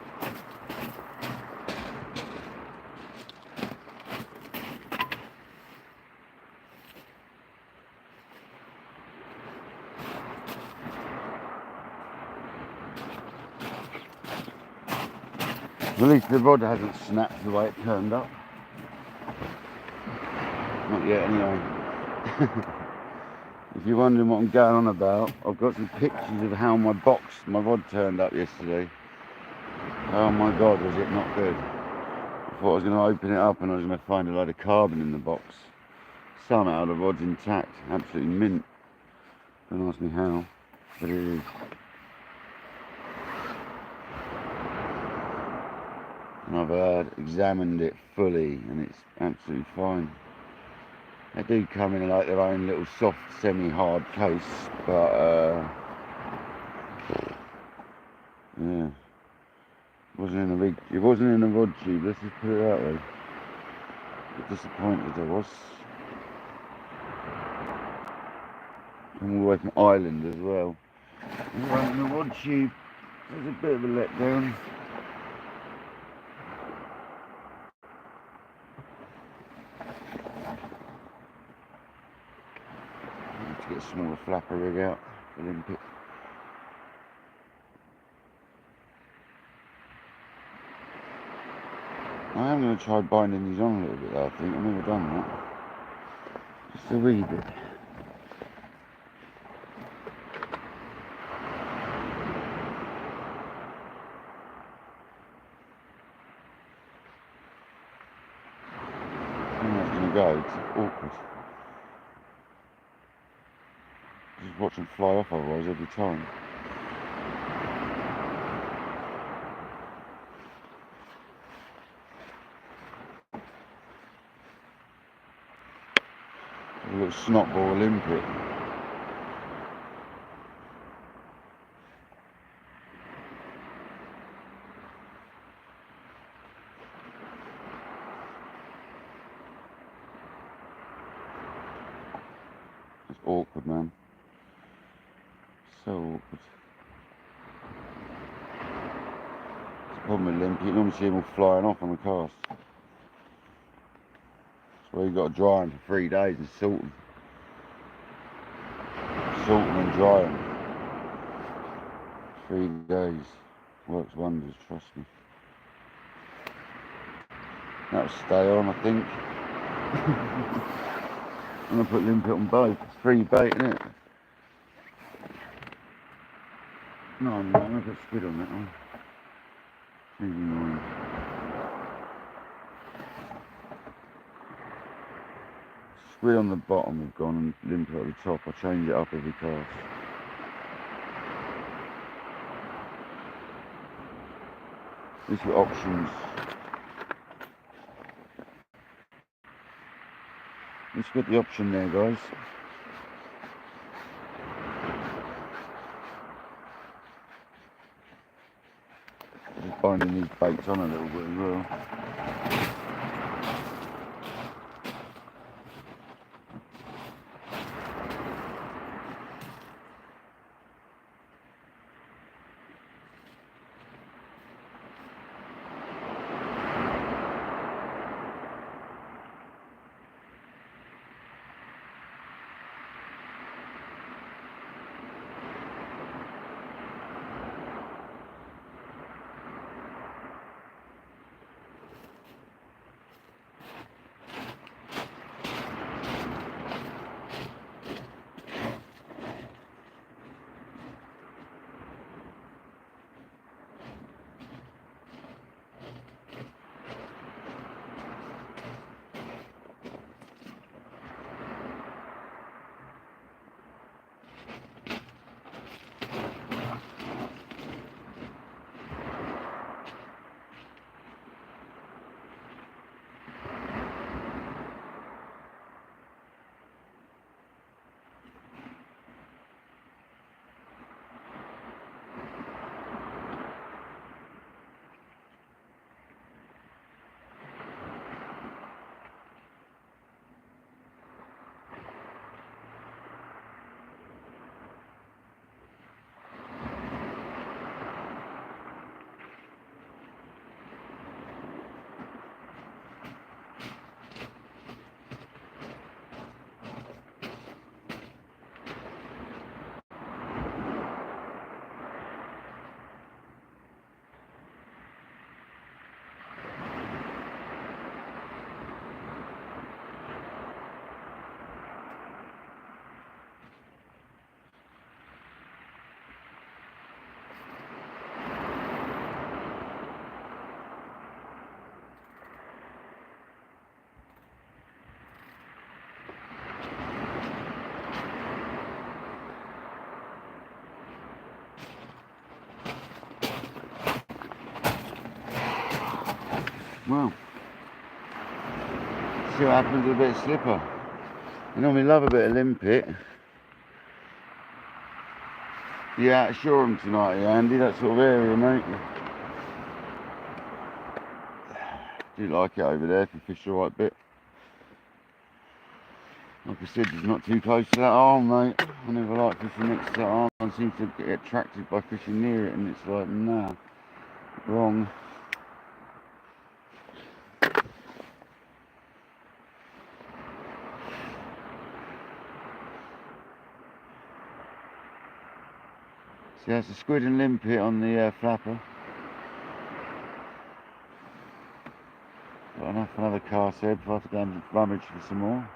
At least the rod hasn't snapped the way it turned up. Not yet anyway. If you're wondering what I'm going on about, I've got some pictures of how my rod turned up yesterday. Oh my God, was it not good. I thought I was going to open it up and I was going to find a load of carbon in the box. Somehow the rod's intact, absolutely mint. Don't ask me how, but it is. And I've examined it fully, and it's absolutely fine. They do come in like their own little soft, semi-hard case, but yeah, it wasn't in a rod tube. Let's just put it that way. A bit disappointed I was. Come all the way from Ireland as well. And running a rod tube, it was a bit of a letdown. I need to get a smaller flapper rig out for Olympic. I am going to try binding these on a little bit though, I think. I've never done that. Just a wee bit. I don't know how it's going to go, it's awkward. Just watch them fly off otherwise every time. A little snotball Olympic. It's awkward, man. So awkward. It's the problem with Olympic, you normally see them all flying off on the cast. That's why you've got to dry them for 3 days and salt them. Salt them and dry them. 3 days. Works wonders, trust me. That'll stay on, I think. I'm going to put Limpet on both. It's free bait, isn't it? No, I'm not. I'm going to put squid on that one. Maybe mine. Squid on the bottom have gone and Limpet at the top. I change it up every cast. These are options. Let's get the option there, guys. Just binding these baits on a little bit as well. Well, see what happens with a bit of slipper. You normally love a bit of limpet. Yeah, out Shoreham tonight, yeah, Andy, that sort of area, mate. Do like it over there if you fish the right bit. Like I said, it's not too close to that arm, mate. I never like fishing next to that arm. I seem to get attracted by fishing near it, and it's like, nah, wrong. See, that's a squid and limpet on the flapper. Got enough for another cast head before I have to go and rummage for some more.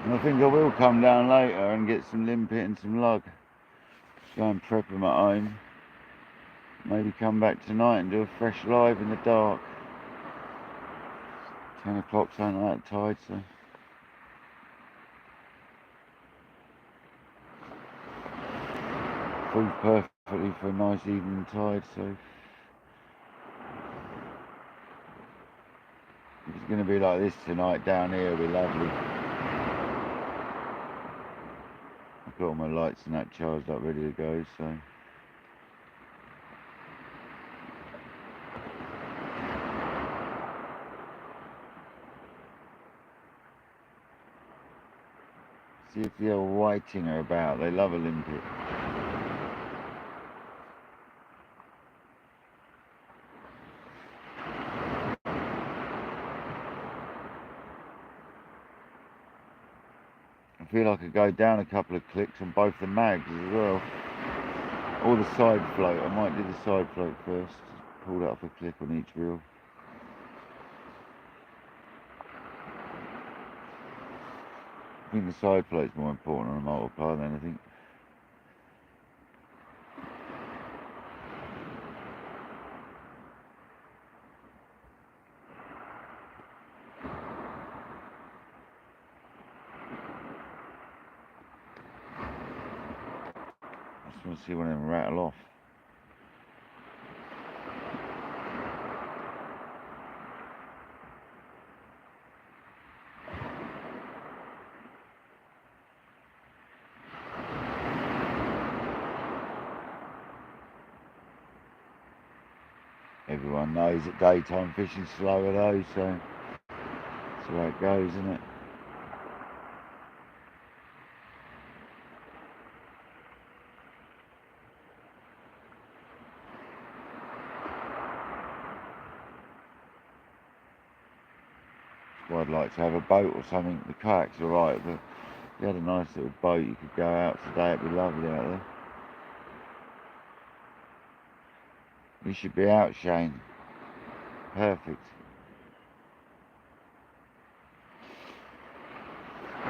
And I think I will come down later and get some limpet and some lug. Just go and prep them at home. Maybe come back tonight and do a fresh live in the dark. 10 o'clock, something like that tide, so. Falls perfectly for a nice evening tide, so. If it's going to be like this tonight down here, it'll be lovely. I've got all my lights and that charged up, ready to go, so. See if the old whiting are about, they love a limpet. I feel like I could go down a couple of clicks on both the mags as well. Or the side float, I might do the side float first. Pull that off a click on each reel. I think the side float's more important on a multiplier than anything. I just want to see one of them rattle off. Everyone knows that daytime fishing's slower though, so that's the way it goes, isn't it? That's why I'd like to have a boat or something. The kayak's alright, but if you had a nice little boat you could go out today, it'd be lovely out there. You should be out, Shane. Perfect.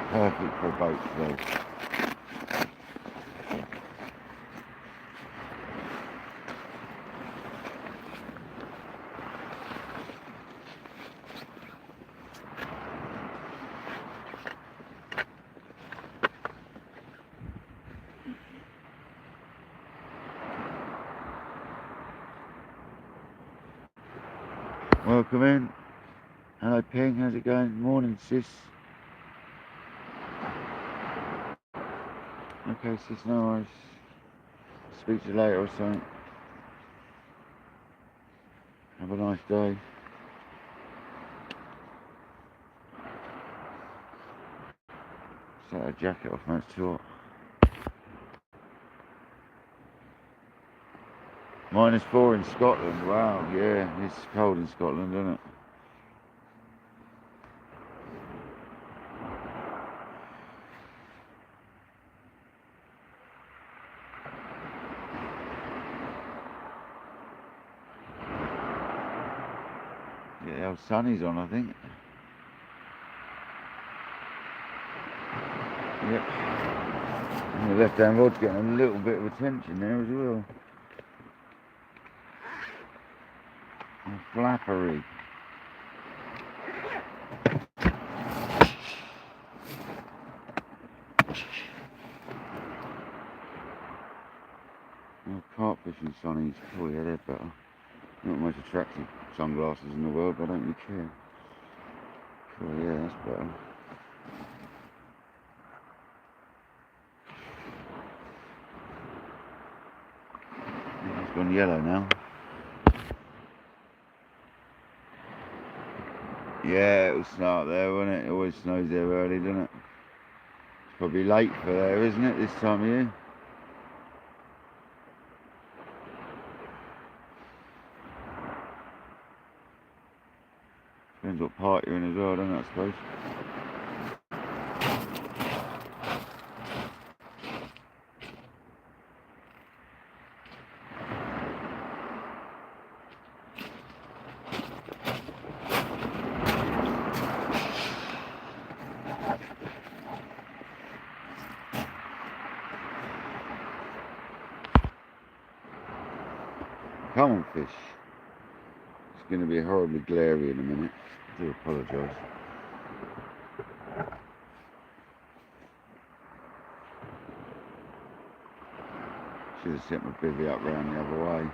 Perfect for a boat today. Welcome in. Hello Ping, how's it going? Morning sis. Okay sis, no worries. Speak to you later or something. Have a nice day. Set a jacket off, man, it's too hot. -4 in Scotland, wow, yeah, it's cold in Scotland, isn't it? Yeah, the old sunny's on, I think. Yep. And the left-hand rod's getting a little bit of attention there as well. Flappery. Well, carp fishing sunnies, oh yeah, they're better. Not the most attractive sunglasses in the world, but I don't really care. Oh yeah, that's better. It's gone yellow now. Yeah, it'll snow up there, won't it? It always snows there early, doesn't it? It's probably late for there, isn't it, this time of year? Depends what part you're in as well, doesn't it, I suppose? Come on, fish. It's going to be horribly glary in a minute. I do apologise. Should have set my bivvy up round the other way.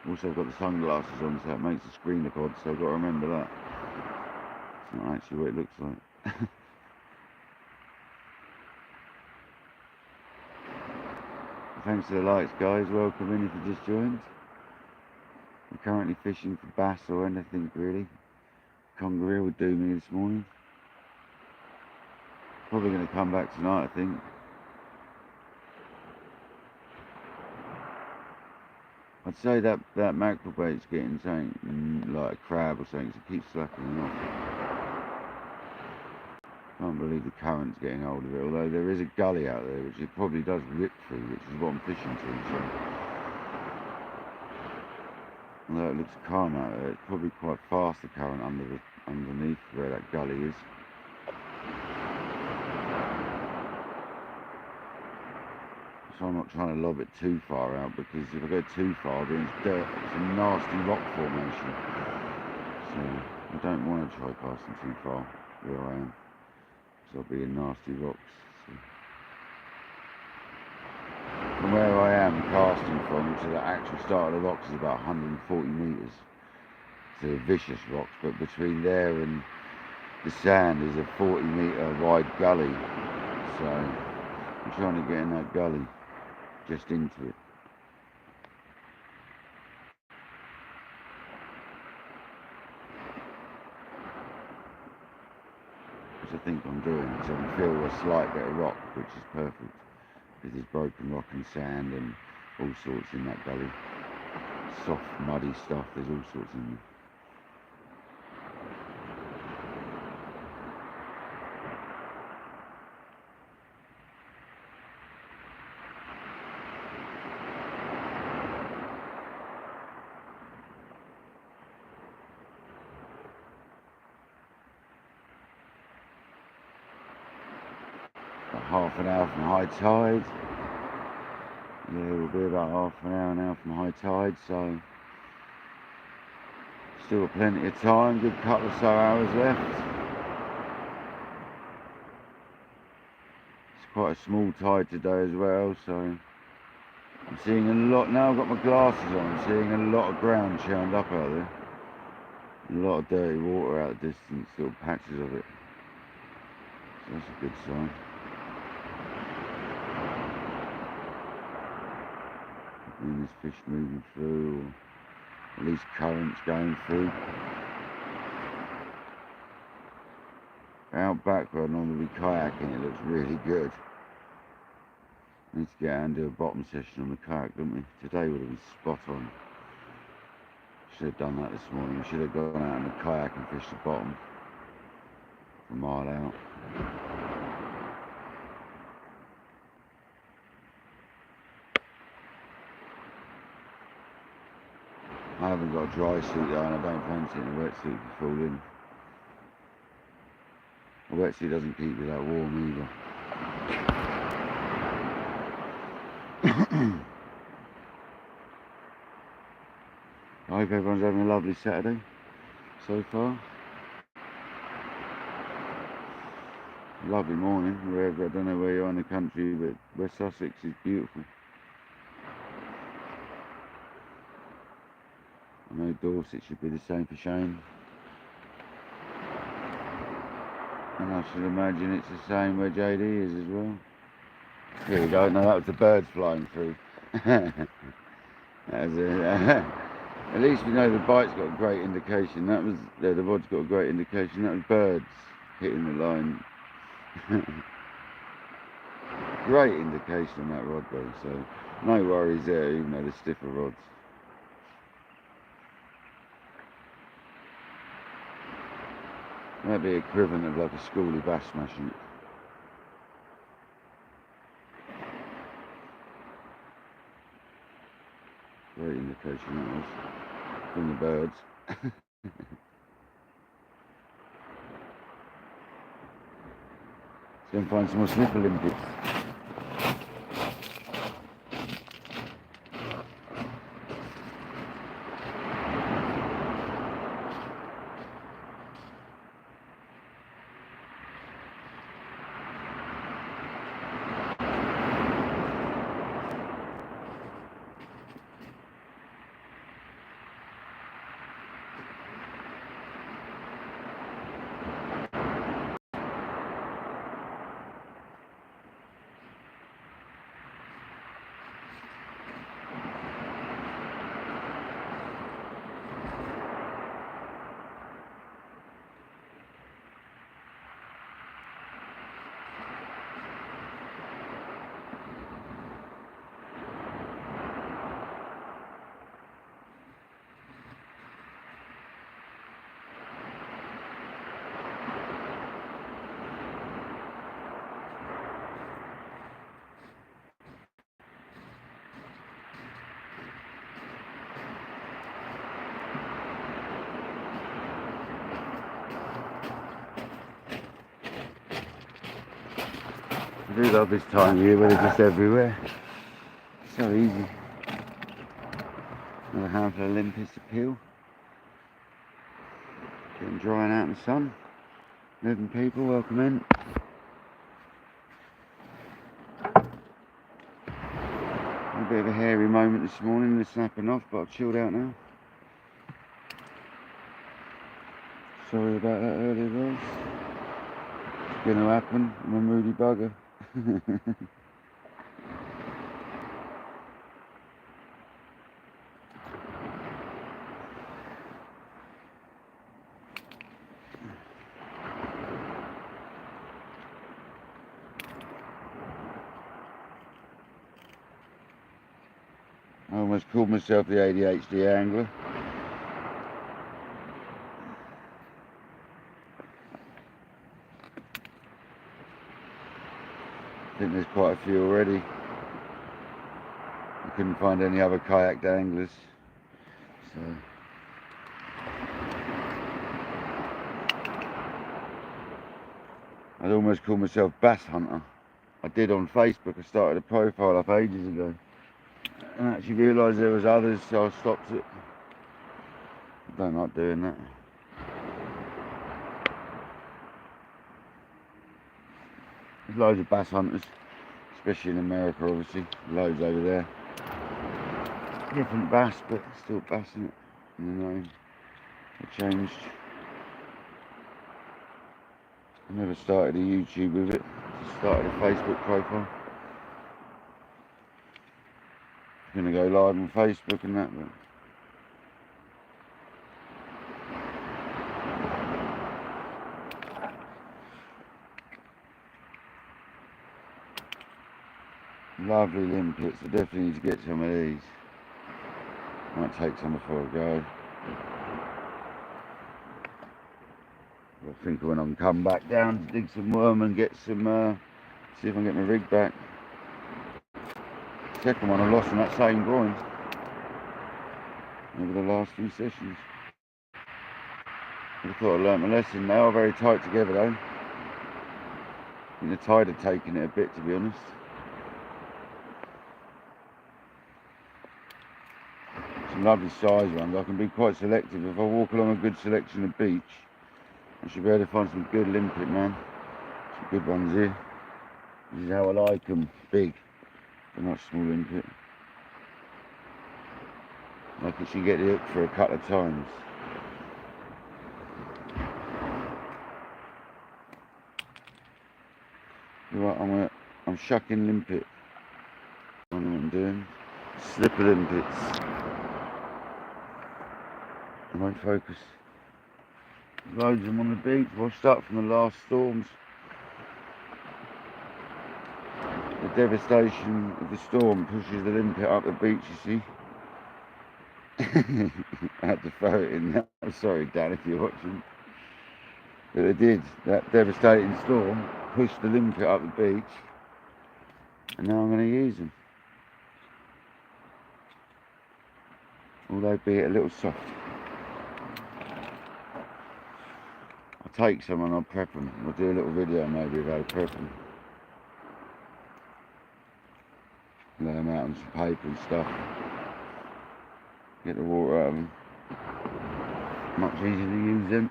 Also, I've got the sunglasses on, so it makes the screen look odd, so I've got to remember that. It's not actually what it looks like. Thanks for the likes, guys. Welcome in if you just joined. I'm currently fishing for bass or anything really. Congaree would do me this morning. Probably going to come back tonight, I think. I'd say that mackerel bait's getting something like a crab or something, so it keeps slackening off. Can't believe the current's getting hold of it, although there is a gully out there which it probably does rip through, which is what I'm fishing to. So. Although it looks calm out there, it's probably quite fast, the current underneath where that gully is. So I'm not trying to lob it too far out, because if I go too far then it's dirt, it's a nasty rock formation. So I don't want to try casting too far where I am, because I'll be in nasty rocks. So. From where I am casting from to the actual start of the rocks is about 140 metres. To vicious rocks, but between there and the sand is a 40-metre wide gully. So I'm trying to get in that gully. Just into it. Which I think I'm doing, so I feel a slight bit of rock, which is perfect. Because there's broken rock and sand and all sorts in that gully. Soft, muddy stuff, there's all sorts in there. Half an hour from high tide. Yeah, we'll be about half an hour now from high tide, so still plenty of time, good couple of so hours left. It's quite a small tide today as well, so I'm seeing a lot, now I've got my glasses on, I'm seeing a lot of ground churned up out there. A lot of dirty water out of the distance, little patches of it. So that's a good sign. And this fish moving through, or at least currents going through. Out back where I normally be kayaking, it looks really good. Need to get out and do a bottom session on the kayak, don't we? Today would have been spot on. Should have done that this morning. I should have gone out in the kayak and fished the bottom a mile out. I haven't got a dry suit though, and I don't fancy it in a wetsuit to fall in. A wetsuit doesn't keep you that warm either. I hope everyone's having a lovely Saturday so far. Lovely morning, wherever, I don't know where you are in the country, but West Sussex is beautiful. I know Dorset should be the same for Shane. And I should imagine it's the same where JD is as well. Here we go, no, that was the birds flying through. That was at least we know the bite's got a great indication. That was, the rod's got a great indication. That was birds hitting the line. Great indication on that rod though, so no worries there, even though they're stiffer rods. That'd be equivalent of like a schoolie bass smashing it. Great indication that was from the birds. Let's go and find some more snipper limpets. I do love this time of year where they're just everywhere. So easy. Another handful of limpets to peel. Getting drying out in the sun. 11 people, welcome in. A bit of a hairy moment this morning, they're snapping off, but I've chilled out now. Sorry about that earlier, guys. It's going to happen, I'm a moody bugger. I almost called myself the ADHD angler. I think there's quite a few already. I couldn't find any other kayak danglers, so I'd almost call myself bass hunter. I did on Facebook. I started a profile up ages ago and actually realised there was others, so I stopped it. I don't like doing that. There's loads of bass hunters, especially in America, obviously. Loads over there. Different bass, but still bass in it. And the name changed. I never started a YouTube with it. Just started a Facebook profile. I'm gonna go live on Facebook and that, but lovely limpets. I definitely need to get some of these. Might take some before I go. I think when I can come back down to dig some worm and get some, see if I can get my rig back. Second one I lost on that same groin over the last few sessions. I thought I learnt my lesson. They are very tight together though. I think the tide had taken it a bit, to be honest. some lovely size ones. I can be quite selective. If I walk along a good selection of beach, I should be able to find some good limpet, man. Some good ones here. This is how I like them, big, but not small limpet. Like it should get the hook for a couple of times. Right, I'm shucking limpet. I know what I'm doing. Slipper limpets. I won't focus. Loads of them on the beach, washed up from the last storms. The devastation of the storm pushes the limpet up the beach, you see. I had to throw it in there. I'm sorry, Dan, if you're watching. But it did. That devastating storm pushed the limpet up the beach. And now I'm going to use them. Although be it a little soft. I'll take some and I'll prep them. We'll do a little video maybe of how to prep them. Lay them out on some paper and stuff. Get the water out of them. Much easier to use them.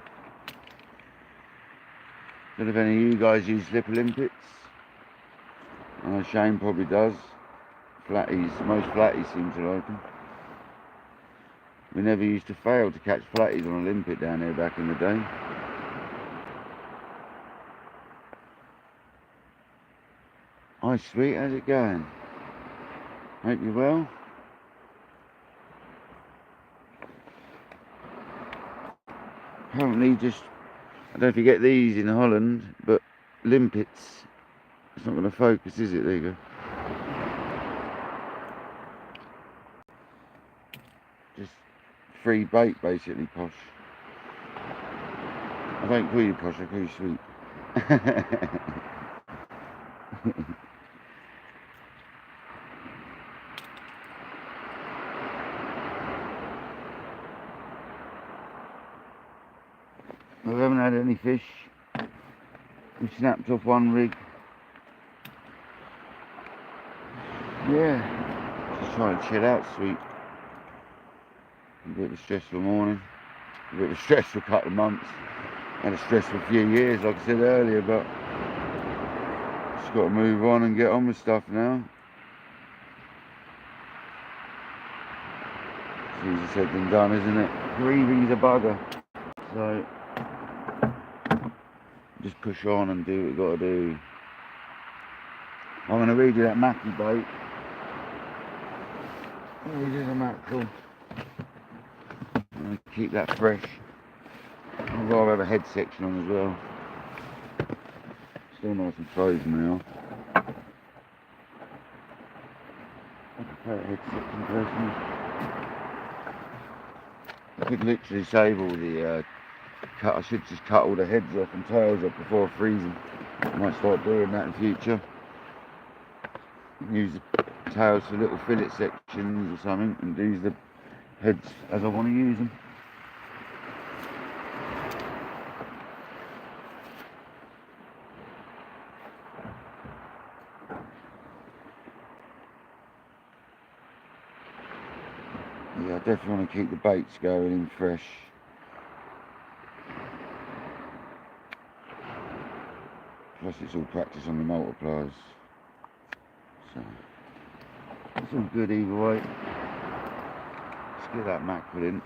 Don't know if any of you guys use slipper limpets. I know Shane probably does. Flatties, most flatties seem to like them. We never used to fail to catch flatties on a limpet down there back in the day. Hi sweet, how's it going? Hope you're well. Apparently just, I don't know if you get these in Holland, but limpets, it's not going to focus, is it? There you go. Just free bait basically, Posh. I don't call you Posh, I call you Sweet. We haven't had any fish. We snapped off one rig. Yeah, just trying to chill out, Sweet. A bit of a stressful morning. A bit of a stressful couple of months. Had a stressful few years, like I said earlier, but just got to move on and get on with stuff now. It's easier said than done, isn't it? Grieving's a bugger. So just push on and do what you've got to do. I'm going to read you that mackie bait. Read you the mackerel. I'm going to keep that fresh. I'd rather have a head section on as well. Still nice and frozen now. I prefer a head section personally. I could literally save all the I should just cut all the heads off and tails off before freezing. I might start doing that in future. Use the tails for little fillet sections or something and use the heads as I want to use them. Yeah, I definitely want to keep the baits going in fresh. Plus it's all practice on the multipliers. So it's all good either way. Let's get that mackerel in.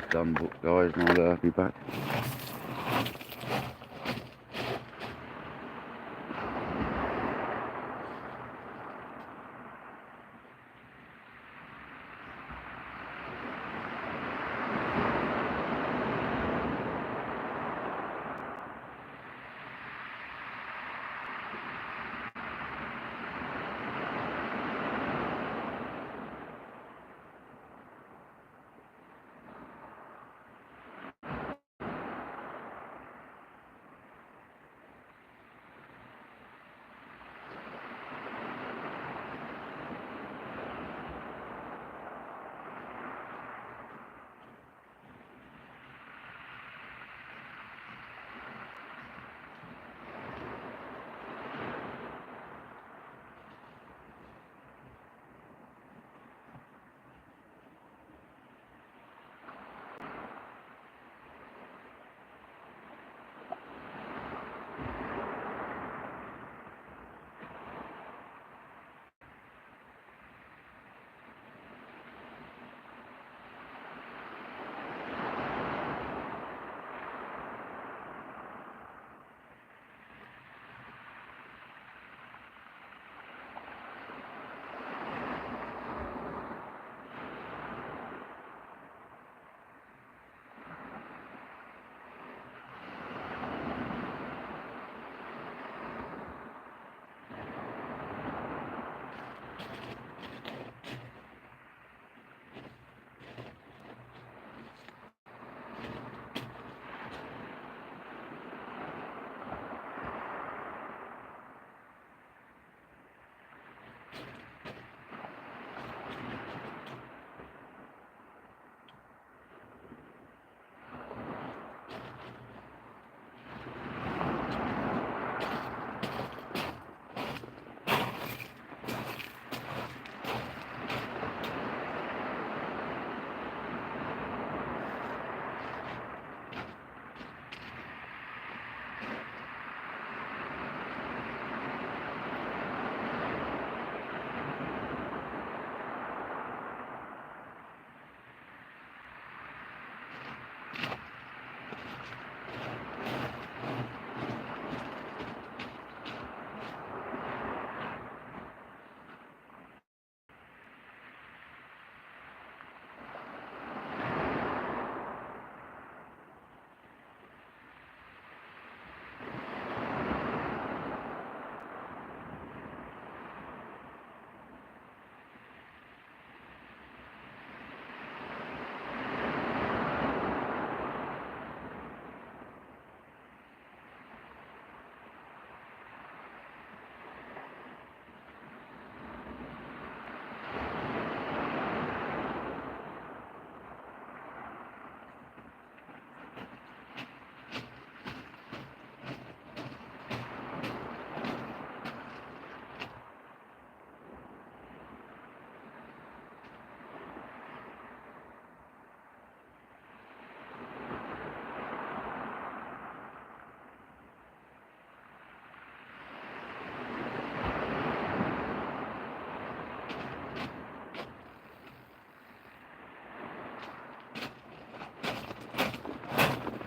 done, guys, and I'll be back.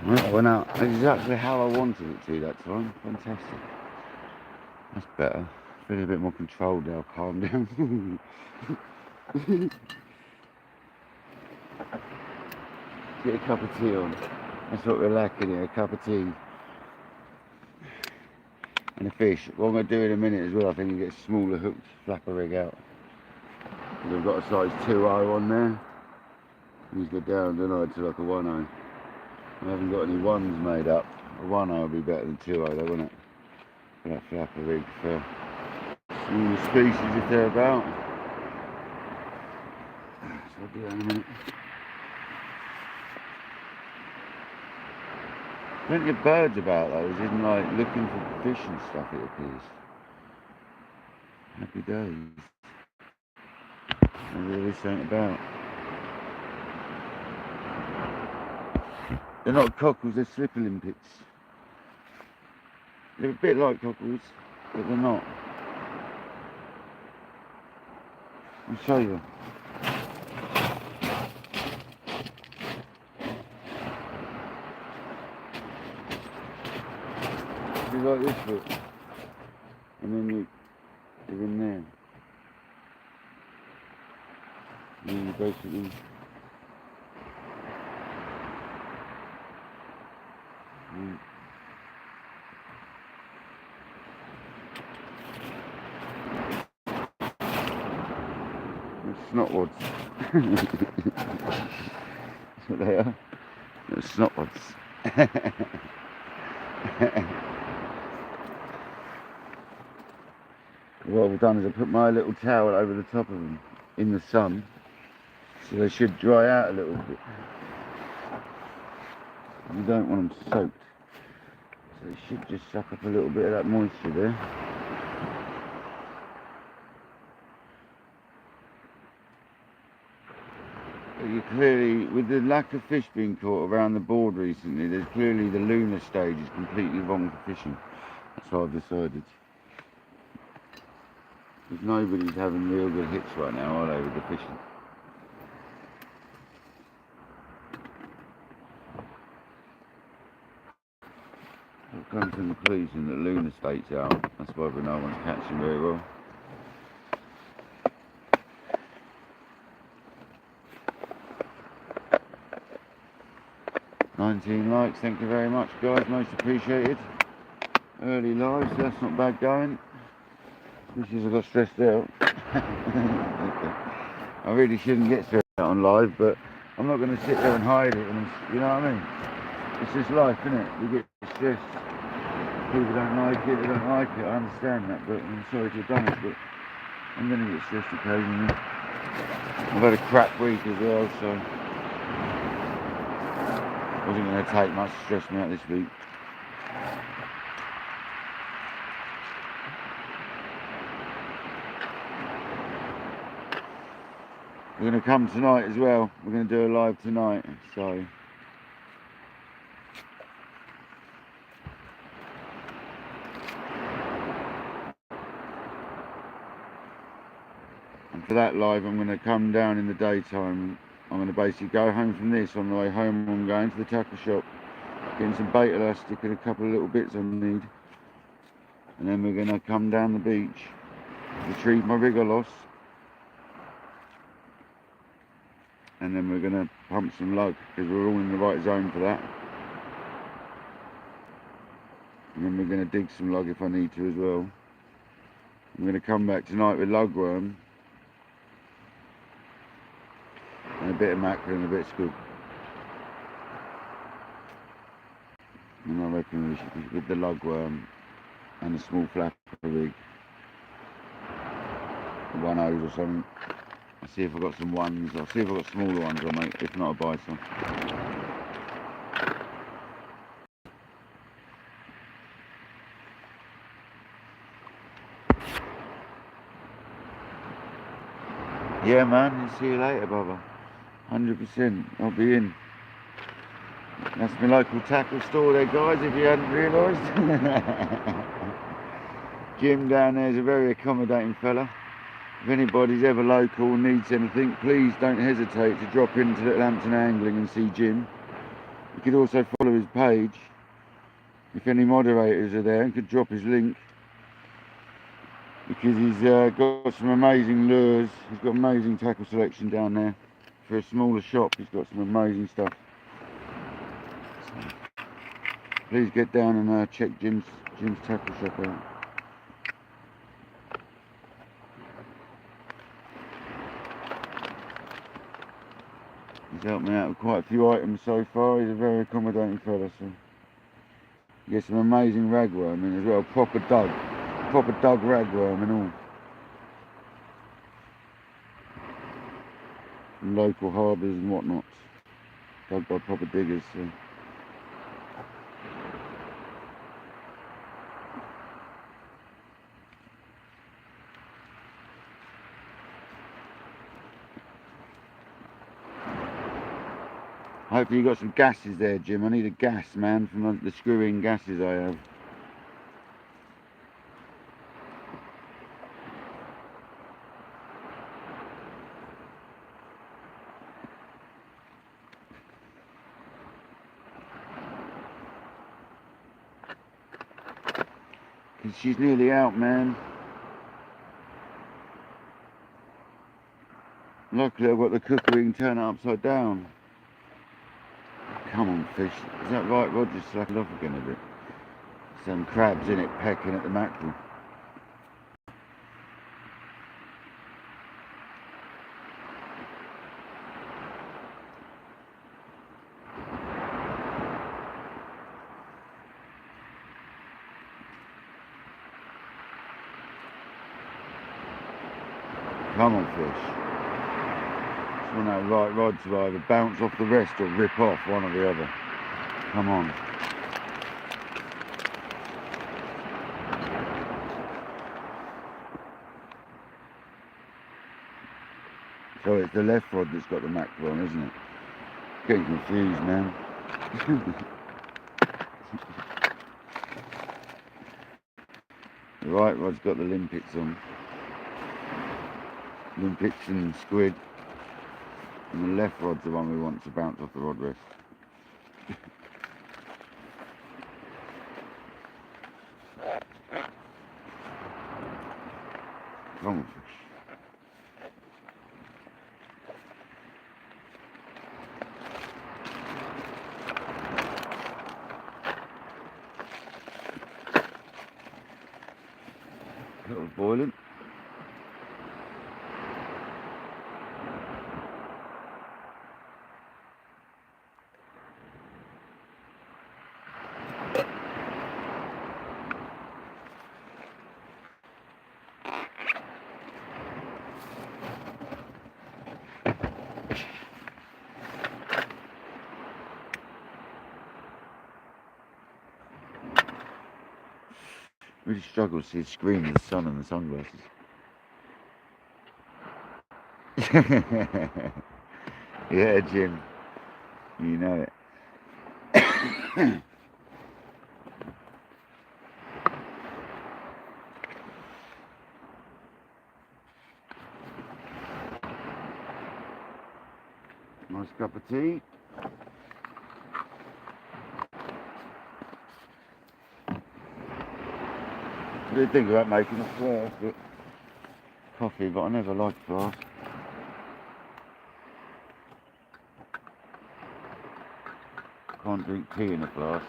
That went out exactly how I wanted it to that time. Fantastic. That's better. Feeling a bit more controlled now. Calm down. Get a cup of tea on. That's what we're lacking here. A cup of tea. And a fish. What I'm going to do in a minute as well, I think, is get a smaller hooked flapper rig out. We've got a size 2.0 on there. Needs to go down, don't I, to like a 1.0. I haven't got any ones made up. A 1.0 would be better than 2.0 though, wouldn't it? For that flapper rig for smaller species if they're about. So I'll do that in a minute. Plenty of birds about though, as in like looking for fish and stuff, it appears. Happy days. Maybe this ain't about. They're not cockles, they're slipper limpets. They're a bit like cockles, but they're not. I'll show you. like this bit, and then you're in there. And then you basically snotwods. That's what they are. They're snotwods. What I've done is I put my little towel over the top of them in the sun, so they should dry out a little bit. You don't want them soaked, so they should just suck up a little bit of that moisture there. You clearly, with the lack of fish being caught around the board recently, there's clearly the lunar stage is completely wrong for fishing. That's what I've decided. Because nobody's having real good hits right now, are they, with the fishing? I've come to the conclusion that lunar state's out. That's why no one's catching very well. $19 likes, thank you very much guys, most appreciated. Early live, so that's not bad going. Especially as I got stressed out. I really shouldn't get stressed out on live, but I'm not going to sit there and hide it, and you know what I mean? It's just life, isn't it? You get stressed, people don't like it, they don't like it, I understand that, but I'm sorry to have done it, but I'm going to get stressed occasionally. I've had a crap week as well, so it wasn't going to take much to stress me out this week. We're going to come tonight as well. We're going to do a live tonight, so and for that live I'm going to come down in the daytime. I'm going to basically go home from this. On the way home I'm going to the tackle shop, getting some bait elastic and a couple of little bits I need, and then we're going to come down the beach, retrieve my rig I lost, and then we're going to pump some lug because we're all in the right zone for that, and then we're going to dig some lug if I need to as well. I'm going to come back tonight with lugworm and a bit of mackerel and a bit of squid, and I reckon we should be with the lugworm and a small flapper rig, one hose or something. I'll see if I've got some ones. I'll see if I've got smaller ones, I'll make, if not I'll buy some. Yeah man, see you later brother. 100%, I'll be in. That's my local tackle store there guys, if you hadn't realised. Jim down there is a very accommodating fella. If anybody's ever local and needs anything, please don't hesitate to drop into Little Hampton Angling and see Jim. You could also follow his page. If any moderators are there, you could drop his link, because he's got some amazing lures. He's got amazing tackle selection down there. For a smaller shop, he's got some amazing stuff. So, please get down and check Jim's tackle shop out. He's helped me out with quite a few items so far. He's a very accommodating fella, so you get some amazing ragworm in as well, proper dug ragworm and all. From local harbours and whatnot, dug by proper diggers. So. Hopefully you got some gases there, Jim. I need a gas, man, from the screw-in gases I have. Because she's nearly out, man. Luckily I've got the cooker, we can turn it upside down. Come on, fish. Is that right, Rod? Just slack it off again a bit. Some crabs in it pecking at the mackerel. Come on, fish. Just want that right rod to either bounce off the rest or rip off, one or the other. Come on. So it's the left rod that's got the mackerel on, isn't it? Getting confused, man. The right rod's got the limpets on. Limpets and squid. And the left rod's the one we want to bounce off the rod rest. Come on, fish. That was boiling. Really struggle to see the screen of the sun and the sunglasses. Yeah, Jim. You know it. Nice cup of tea. I did think about making a flask, but coffee, but I never liked flask. Can't drink tea in a flask.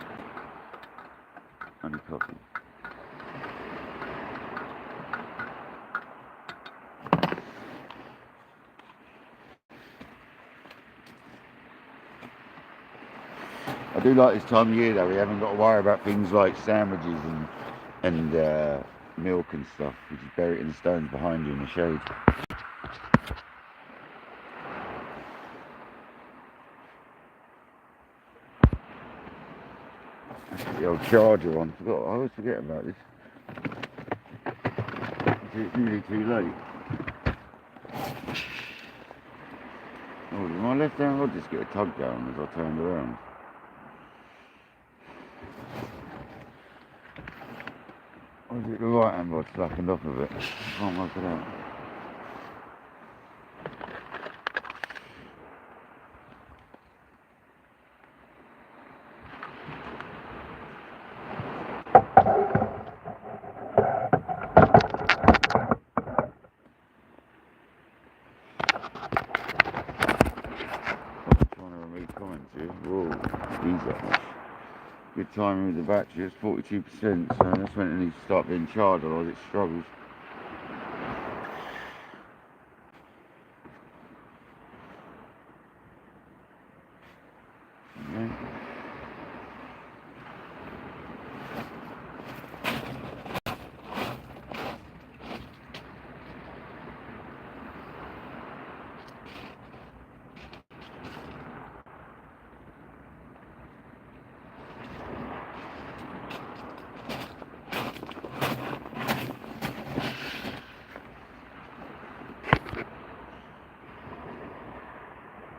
Only coffee. I do like this time of year though, we haven't got to worry about things like sandwiches and milk and stuff. You just bury it in the stones behind you in the shade. The old charger on. I always forget about this. It's nearly too late. Oh, did my left hand rod just get a tug down as I turned around? Or is it the right hand rod slackened off a bit? I can't work it out. Good timing with the battery, it's 42%, so that's when it needs to start being charged, otherwise it struggles. Okay.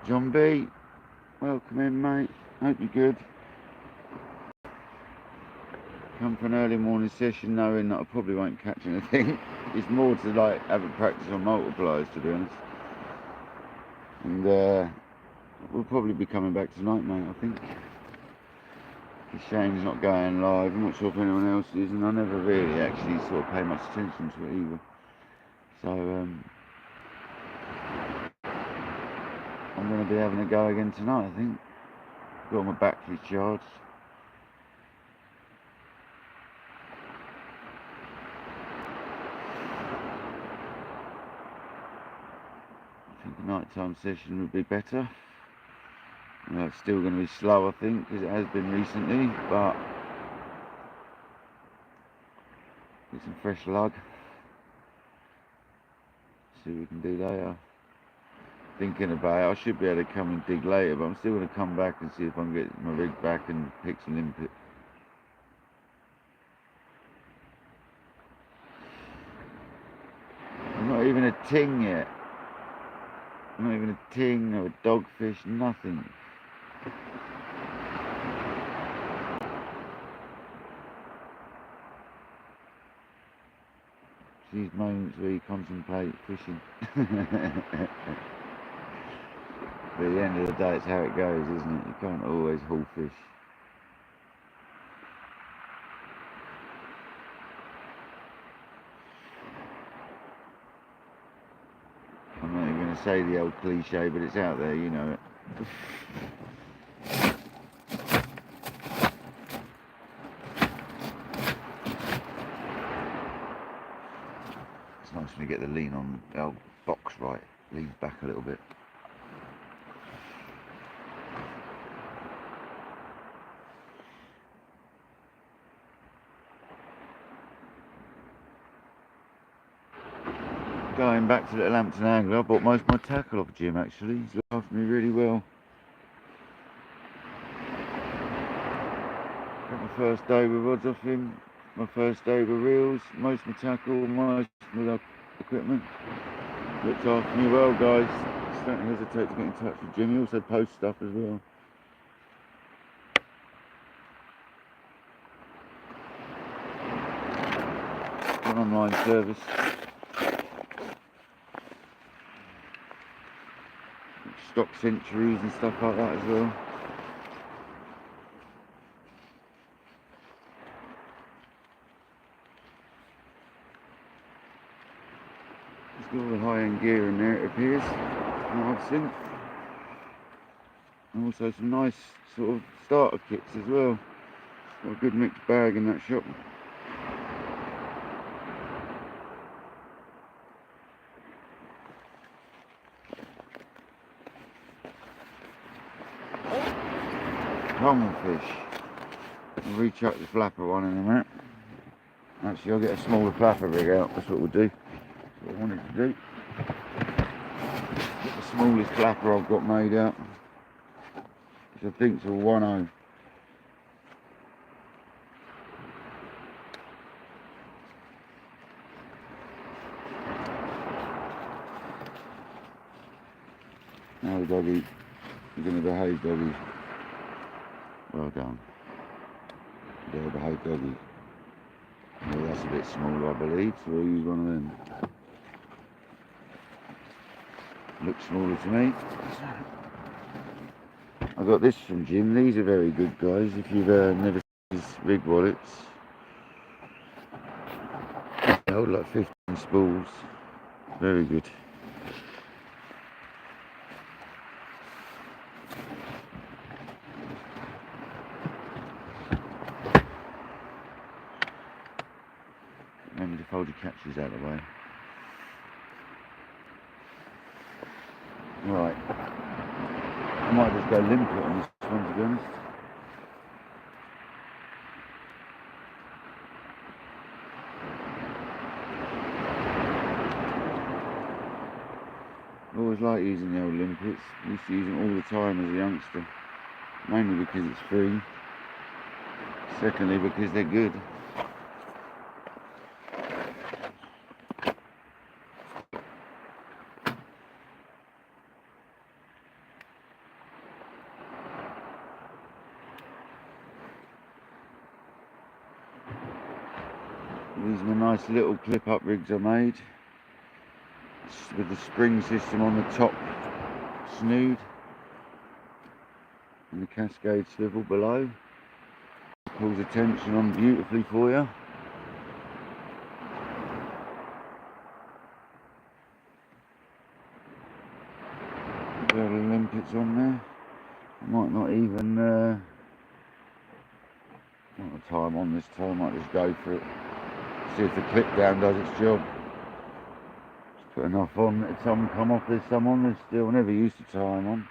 John B, welcome in, mate. Hope you're good. Come for an early morning session knowing that I probably won't catch anything. It's more to like have a practice on multipliers, to be honest. And we'll probably be coming back tonight, mate, I think. It's a shame he's not going live. I'm not sure if anyone else is, and I never really actually sort of pay much attention to it either. So I'm going to be having a go again tonight, I think. Got my battery charged. I think a nighttime session would be better. It's still going to be slow, I think, because it has been recently, but get some fresh lug. See what we can do later. Thinking about it, I should be able to come and dig later, but I'm still going to come back and see if I can get my rig back and pick some limpet. I'm not even a ting yet. Not even a ting or a dogfish, nothing. These moments where you contemplate fishing. But at the end of the day, it's how it goes, isn't it? You can't always haul fish. I'm not even going to say the old cliche, but it's out there, you know it. It's nice when you get the lean on the old box right, leans back a little bit. Going back to Little Hampton Angler, I bought most of my tackle off Jim actually. He's looked after me really well. Got my first day with rods off him, my first day with reels, most of my tackle, most of my equipment. Looked after me well, guys. Just don't hesitate to get in touch with Jim. He also posts stuff as well. An online service. Stock centuries and stuff like that as well. It's got all the high-end gear in there, it appears, from what I've seen. And also some nice sort of starter kits as well. Got a good mixed bag in that shop. Common fish. I'll rechuck the flapper one in a minute. Actually, I'll get a smaller flapper rig out. That's what we'll do. That's what I wanted to do. Get the smallest flapper I've got made out, which I think's a 1.0. Now, doggy, you're going to behave, doggy. Well done. Well behaved, doggy. Well, that's a bit smaller, I believe, so we'll use one of them. Looks smaller to me. I got this from Jim. These are very good, guys. If you've never seen his rig wallets, they hold like 15 spools. Very good. Remember to fold your catches out of the way. Right. I might just go limpet on this one, to be honest. I always like using the old limpets. I used to use them all the time as a youngster. Mainly because it's free. Secondly, because they're good. These are the nice little clip-up rigs I made with the spring system on the top snood and the cascade swivel below. pulls the tension on beautifully for you. There are the limpets on there. I might not even want the time on this time, I might just go for it. See if the clip down does its job. Just put enough on, let some come off, there's some on, there's still never used to tie them on.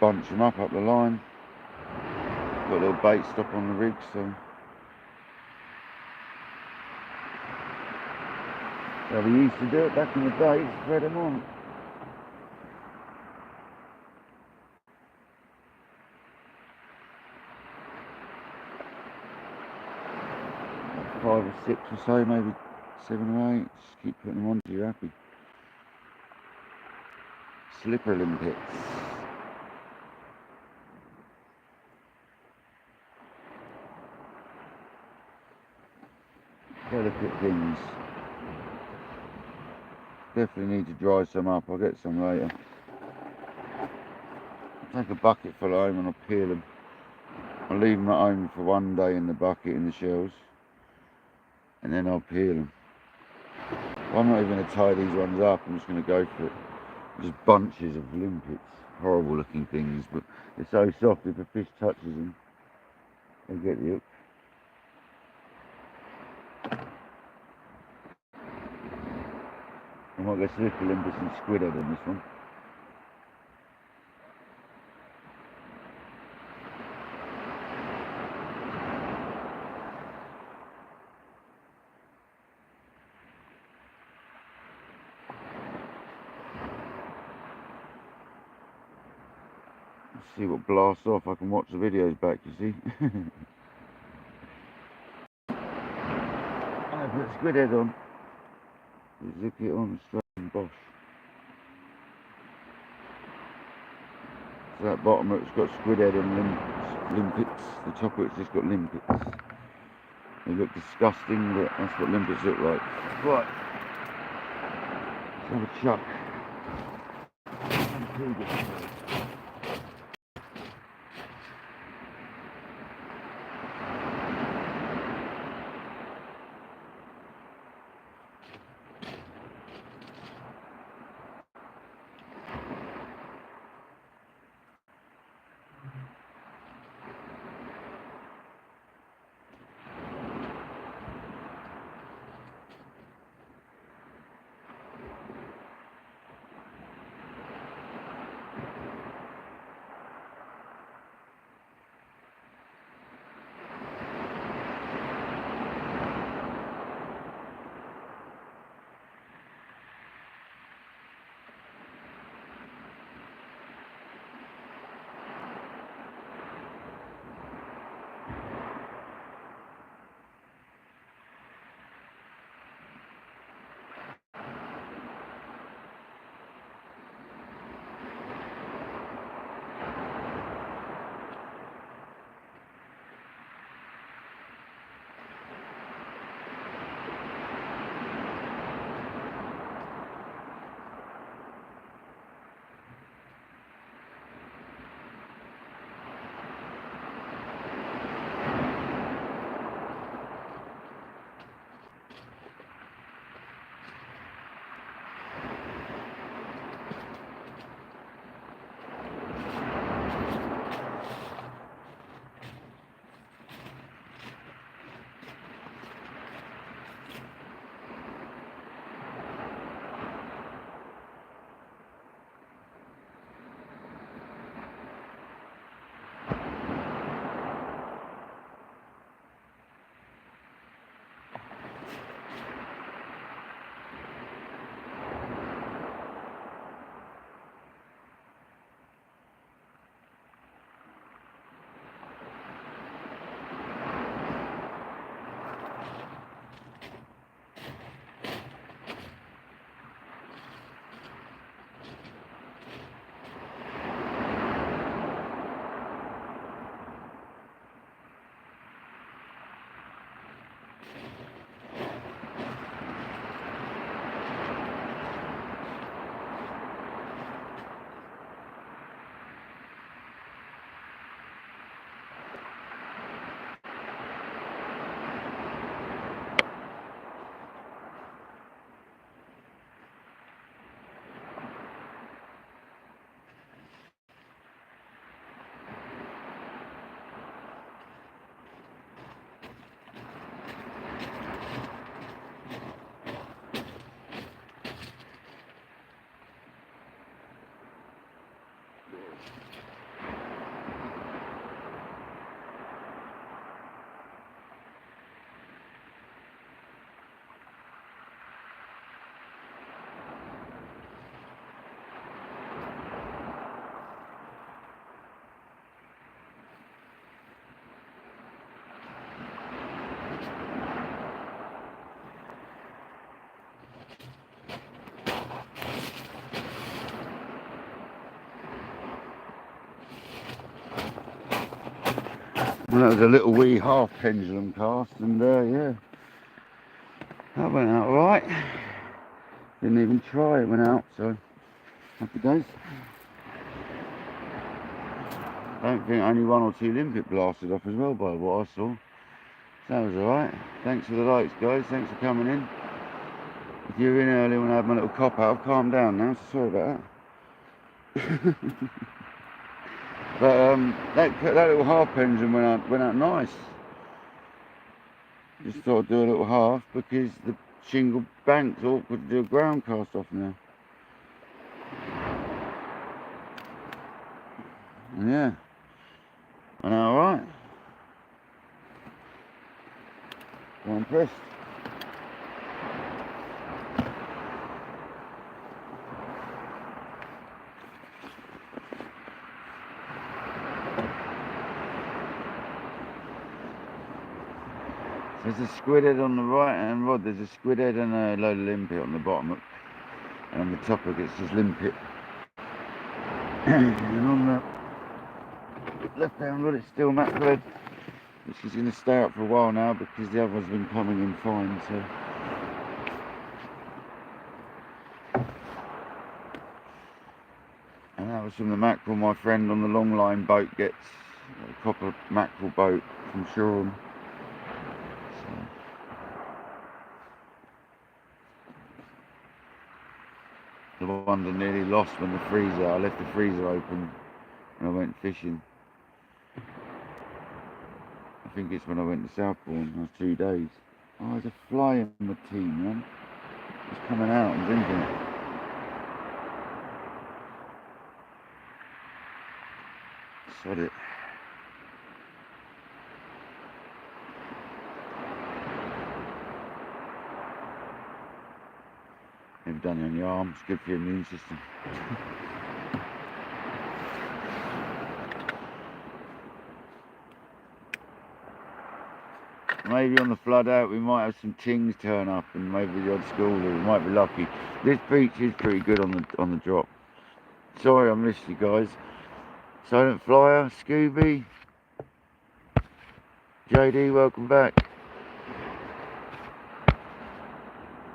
Bunch them up the line. Got a little bait stop on the rig, so how we used to do it back in the day, spread them on. Like 5 or 6 or so, maybe 7 or 8. Just keep putting them on till you're happy. Slipper limpets. Delicate things. Definitely need to dry some up, I'll get some later. I'll take a bucket full home and I'll peel them. I'll leave them at home for one day in the bucket in the shells, and then I'll peel them. I'm not even going to tie these ones up, I'm just going to go for it. Just bunches of limpets. Horrible looking things, but they're so soft if a fish touches them, they get the hook. I might go slipper limpets and squid head on this one. Let's see what blasts off. I can watch the videos back, you see. I put squid head on. Zip it on straight and bosh. So that bottom hook's got squid head and limpets. The top hook's just got limpets. They look disgusting, but that's what limpets look like. Right. Let's have a chuck. And that was a little wee half pendulum cast, and yeah, that went out alright. Didn't even try, it went out, so happy days. I don't think only 1 or 2 limpet blasted off as well by what I saw. So that was alright. Thanks for the likes, guys, thanks for coming in. If you're in early when I had my little cop out, I've calmed down now, so sorry about that. But that little half pendulum went out nice. Just thought I'd do a little half because the shingle bank's awkward to do a ground cast off now. Yeah, I know, alright. I'm impressed. There's a squid head on the right hand rod, there's a squid head and a load of limpet on the bottom hook. And on the top hook it's just limpet. And on the left hand rod it's still mackerel, which is going to stay up for a while now because the other one's been coming in fine, so. And that was from the mackerel my friend on the long line boat gets, a copper mackerel boat from Shoreham. The one I nearly lost when the freezer, I left the freezer open and I went fishing. I think it's when I went to Southbourne, I was 2 days. Oh, there's a fly in the team, man. It's coming out and drinking it. Sod it. Never done it on your arm, it's good for your immune system. Maybe on the flood out we might have some tings turn up and maybe the odd schooler, we might be lucky. This beach is pretty good on the drop. Sorry I missed you guys. Silent Flyer, Scooby, JD, welcome back.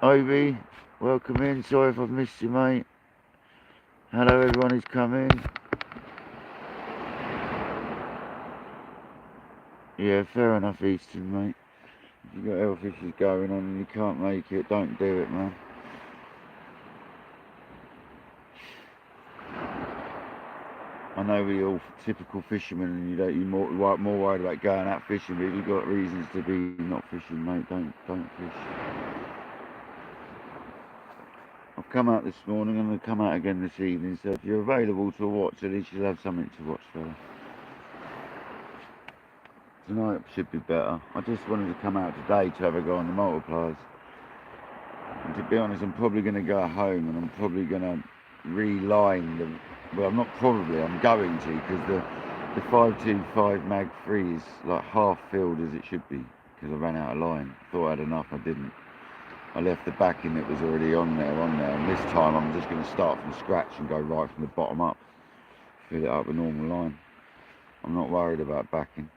Obi, welcome in. Sorry if I've missed you, mate. Hello everyone who's come in. Yeah, fair enough, Easton, mate. If you've got health issues going on and you can't make it, don't do it, man. I know we're all typical fishermen and you're more worried about going out fishing, but if you've got reasons to be not fishing, mate, don't fish. I've come out this morning, I'm going to come out again this evening, so if you're available to watch, at least you'll have something to watch, fella. Tonight should be better. I just wanted to come out today to have a go on the multipliers. And to be honest, I'm probably going to go home and I'm probably going to reline them. Well, I'm going to, because the 525 mag 3 is like half filled as it should be, because I ran out of line. Thought I had enough, I didn't. I left the backing that was already on there, and this time I'm just going to start from scratch and go right from the bottom up, fill it up with normal line. I'm not worried about backing.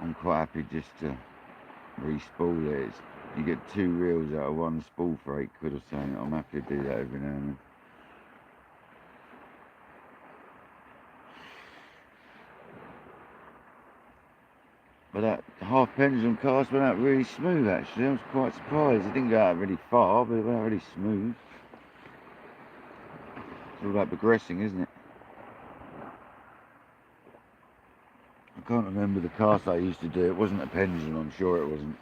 I'm quite happy just to re-spool it. You get 2 reels out of 1 spool for 8 quid or something. I'm happy to do that every now and then. But that half pendulum cast went out really smooth actually. I was quite surprised. It didn't go out really far, but it went out really smooth. It's all about progressing, isn't it? I can't remember the cast I used to do. It wasn't a pendulum, I'm sure it wasn't.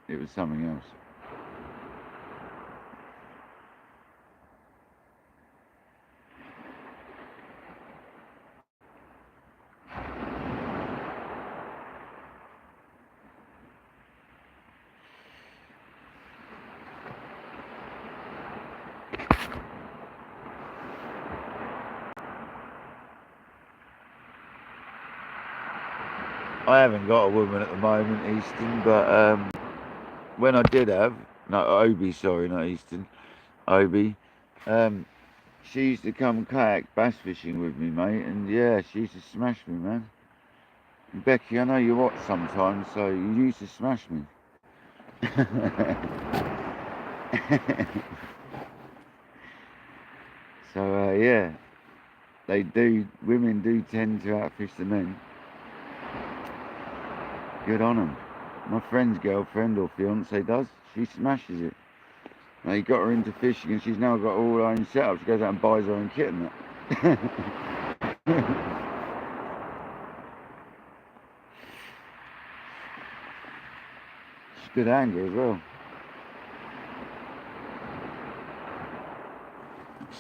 It was something else. I haven't got a woman at the moment, Easton, but when I did have, no, Obi, sorry, not Easton, Obi, she used to come kayak bass fishing with me, mate, and yeah, she used to smash me, man. Becky, I know you watch sometimes, so you used to smash me. So yeah, women do tend to outfish the men. Good on them. My friend's girlfriend or fiance does. She smashes it. Now he got her into fishing and she's now got all her own setup. She goes out and buys her own kit and that. She's a good angler as well.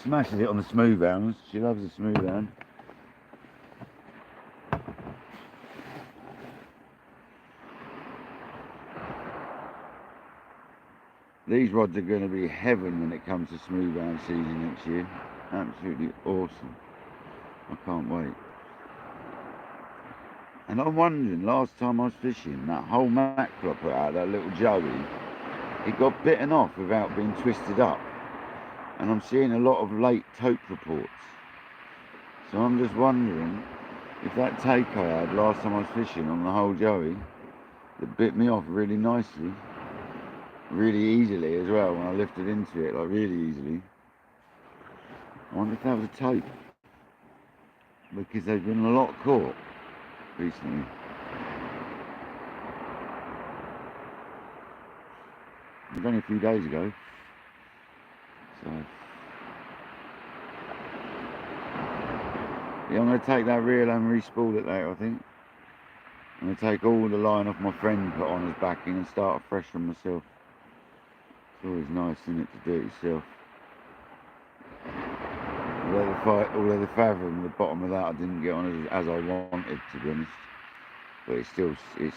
Smashes it on the smooth hounds. She loves the smooth hound. These rods are going to be heaven when it comes to smooth hound season next year. Absolutely awesome. I can't wait. And I'm wondering, last time I was fishing, that whole mackerel I put out, that little joey, it got bitten off without being twisted up. And I'm seeing a lot of late tope reports. So I'm just wondering if that take I had last time I was fishing on the whole joey, that bit me off really nicely, really easily as well when I lifted into it, like really easily. I wonder if that was a tope, because they've been a lot caught recently. It was only a few days ago. So yeah, I'm going to take that reel and re-spool it later, I think. I'm going to take all the line off my friend put on his backing and start fresh from myself. It's always nice, isn't it, to do it yourself. Although the fathom, the bottom of that I didn't get on as I wanted, to be honest. But it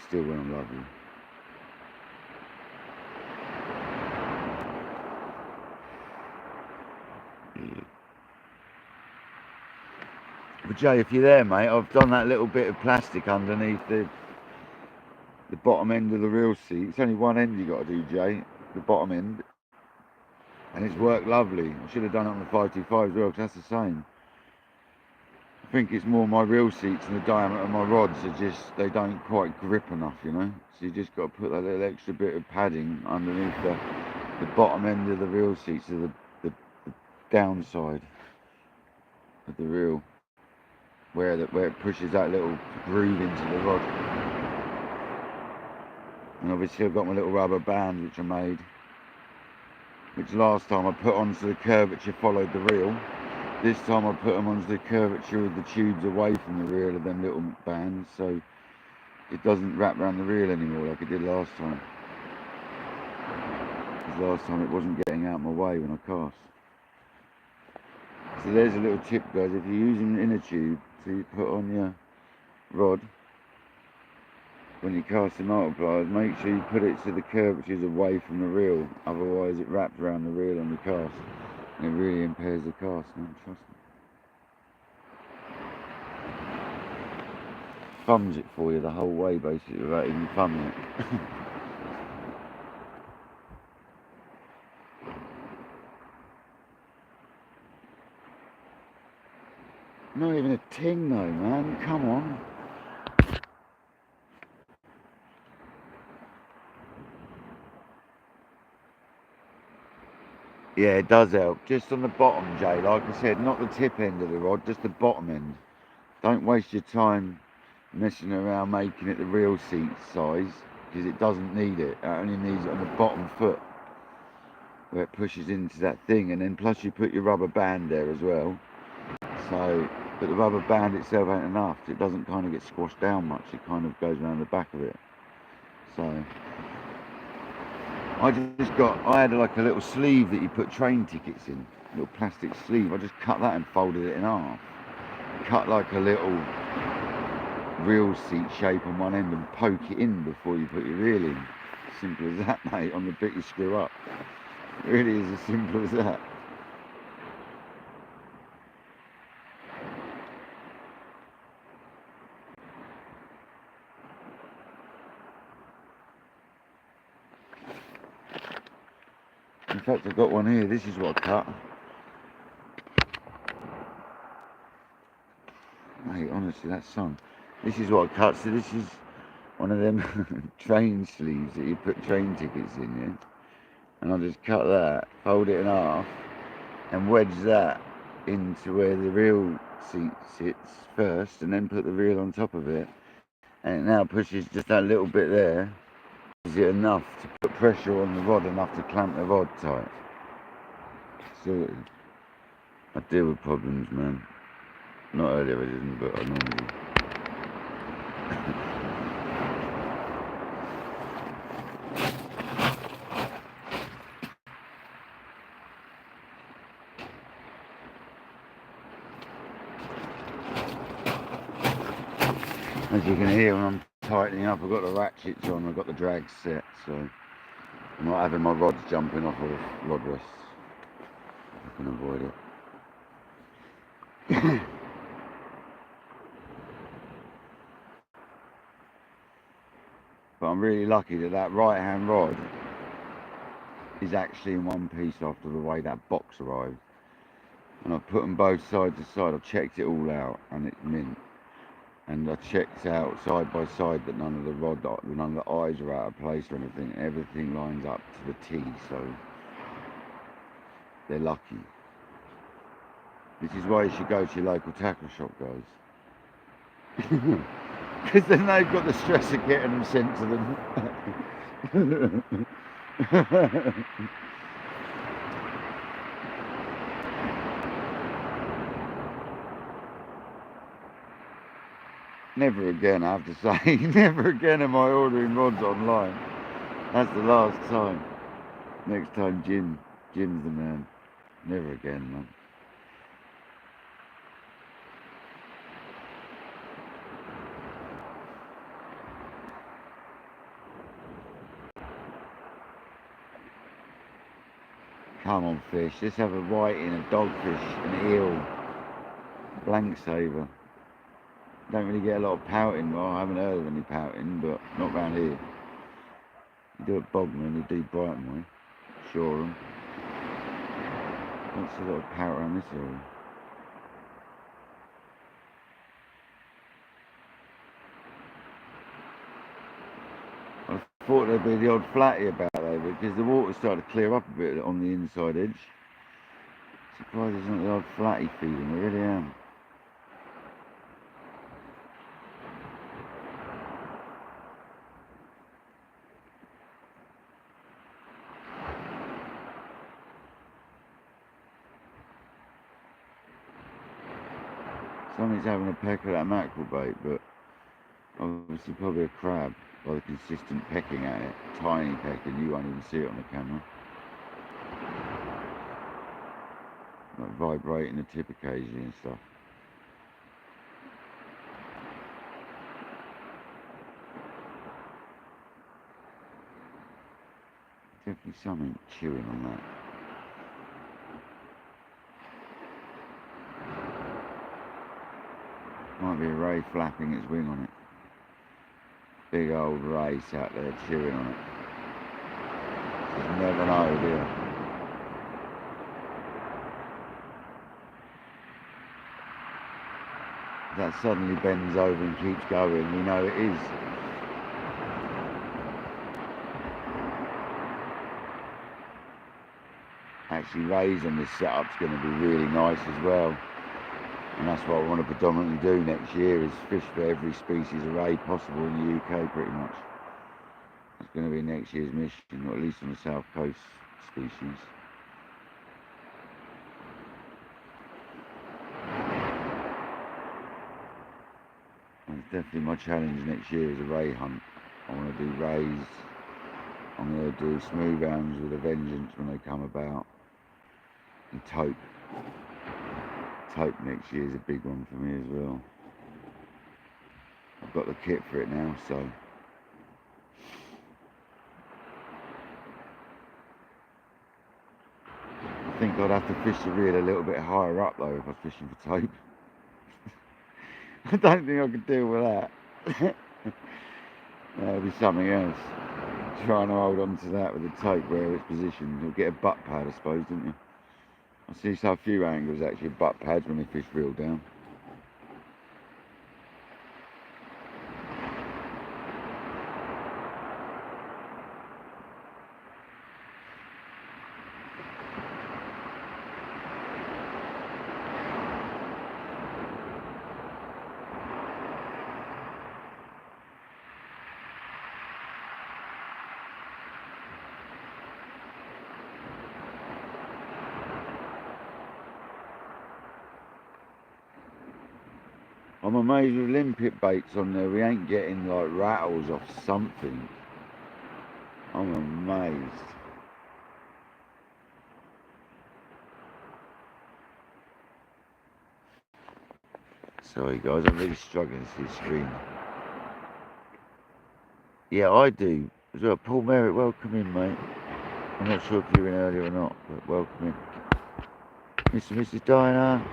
still went lovely. But Jay, if you're there, mate, I've done that little bit of plastic underneath the bottom end of the reel seat. It's only one end you got to do, Jay, the bottom end. And it's worked lovely. I should have done it on the 525 as well, because that's the same. I think it's more my reel seats and the diameter of my rods are just, they don't quite grip enough, you know. So you just got to put that little extra bit of padding underneath the bottom end of the reel seats, to the downside of the reel, where it pushes that little groove into the rod. And obviously I've got my little rubber band which I made, which last time I put onto the curvature followed the reel. This time I put them onto the curvature of the tubes away from the reel of them little bands, so it doesn't wrap around the reel anymore like it did last time. Because last time it wasn't getting out of my way when I cast. So there's a little tip, guys. If you're using an inner tube to put on your rod when you cast the multipliers, make sure you put it so the curvatures away from the reel, otherwise it wraps around the reel on the cast and it really impairs the cast, man, trust me. Thumbs it for you the whole way basically without even thumbing it. Not even a ting though, man, come on. Yeah, it does help. Just on the bottom, Jay, like I said, not the tip end of the rod, just the bottom end. Don't waste your time messing around making it the reel seat size, because it doesn't need it. It only needs it on the bottom foot, where it pushes into that thing, and then plus you put your rubber band there as well. So, but the rubber band itself ain't enough. It doesn't kind of get squashed down much. It kind of goes around the back of it. So I had like a little sleeve that you put train tickets in, a little plastic sleeve. I just cut that and folded it in half. Cut like a little reel seat shape on one end and poke it in before you put your reel in. Simple as that, mate, on the bit you screw up. It really is as simple as that. In fact, I've got one here. This is what I cut. Mate, honestly, that sun. This is what I cut. So this is one of them train sleeves that you put train tickets in, yeah? And I'll just cut that, fold it in half, and wedge that into where the real seat sits first, and then put the reel on top of it. And it now pushes just that little bit there. Is it enough to put pressure on the rod, enough to clamp the rod tight? So I deal with problems, man. Not earlier I didn't, but I normally do. As you can hear when I'm tightening up, I've got the ratchets on, I've got the drag set, so I'm not having my rods jumping off of rod rests. I can avoid it. But I'm really lucky that that right hand rod is actually in one piece after the way that box arrived. And I've put them both side to side, I've checked it all out and it's mint. And I checked out side by side that none of the eyes are out of place or anything. Everything lines up to the T, so they're lucky. This is why you should go to your local tackle shop, guys. Because then they've got the stress of getting them sent to them. Never again, I have to say. Never again am I ordering rods online. That's the last time. Next time, Jim's the man. Never again, man. Come on, fish. Let's have a whiting, a dogfish, an eel, blank saver. Don't really get a lot of pouting. Well, I haven't heard of any pouting, but not round here. You do it Bogman, you do Brighton way. Shoreham. Don't see a lot of pout around this area. I thought there'd be the odd flatty about there, because the water started to clear up a bit on the inside edge. Surprised there's not the odd flatty feeding, I really am. Somebody's having a peck of that mackerel bait, but obviously probably a crab by the consistent pecking at it. Tiny pecking, you won't even see it on the camera. Like vibrating the tip occasionally and stuff. Definitely something chewing on that. Might be a ray flapping its wing on it. Big old ray sat there chewing on it. You never know, do you? If that suddenly bends over and keeps going, we know it is. Actually, rays on this setup's going to be really nice as well. And that's what I want to predominantly do next year, is fish for every species of ray possible in the UK, pretty much. That's going to be next year's mission, or at least on the south coast species. And it's definitely my challenge next year is a ray hunt. I want to do rays. I'm going to do smooth hounds with a vengeance when they come about. And taupe. Taupe next year is a big one for me as well. I've got the kit for it now, so I think I'd have to fish the reel a little bit higher up though if I was fishing for taupe. I don't think I could deal with that. That'll be something else. Trying to hold on to that with the taupe where it's positioned. You'll get a butt pad, I suppose, don't you? I see so few anglers actually butt pads when they fish reel down. I'm amazed with limpet baits on there, we ain't getting like rattles off something. I'm amazed. Sorry guys, I'm really struggling to see the screen. Yeah, I do. As well, Paul Merritt, welcome in, mate. I'm not sure if you're in earlier or not, but welcome in. Mr. and Mrs. Diner,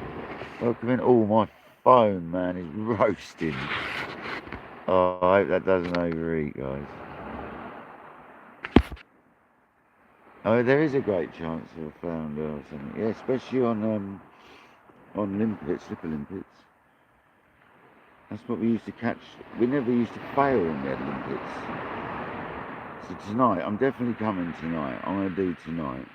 welcome in. Oh, my phone, man, is roasting. Oh, I hope that doesn't overheat, guys. Oh, there is a great chance of a flounder or something. Yeah, especially on limpets, slipper limpets. That's what we used to catch. We never used to fail when we had limpets. So tonight, I'm definitely coming tonight. I'm going to do tonight.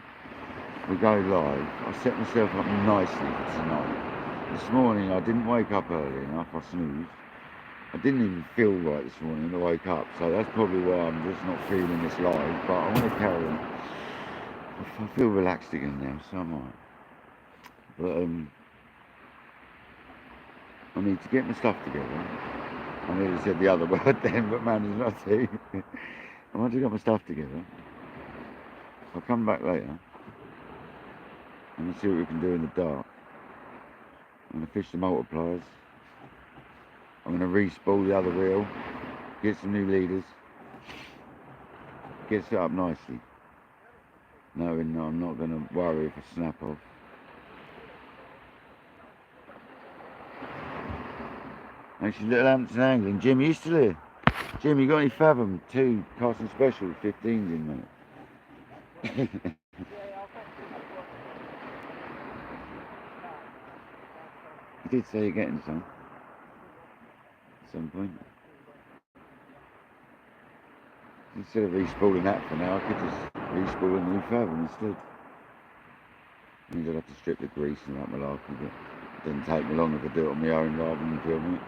We go live. I set myself up nicely for tonight. This morning, I didn't wake up early enough. I snoozed. I didn't even feel right this morning when I woke up. So that's probably why I'm just not feeling this live. But I want to carry on. I feel relaxed again now, so am I. But I need to get my stuff together. I nearly said the other word then, but managed not to. I want to get my stuff together. I'll come back later and we'll see what we can do in the dark. I'm going to fish the multipliers. I'm going to re-spool the other reel, get some new leaders, get set up nicely, knowing that I'm not going to worry if I snap off. Actually, Little Hampton Angling. Jim, you still here? Jim, you got any Fathom 2 casting special 15s in, mate? You did say you're getting some at some point. Instead of respooling that for now, I could just respool a new Fathom instead. Means I'd have to strip the grease and that malarkey, but it doesn't take me long if I do it on my own rather than filming it.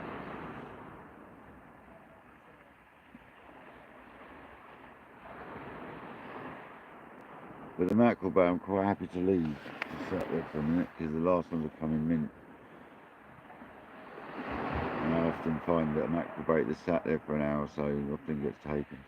With the mackerel bait, I'm quite happy to leave. Just sat there for a minute because the last ones have come in mint. And I often find that a mackerel bait that's sat there for an hour or so often gets taken.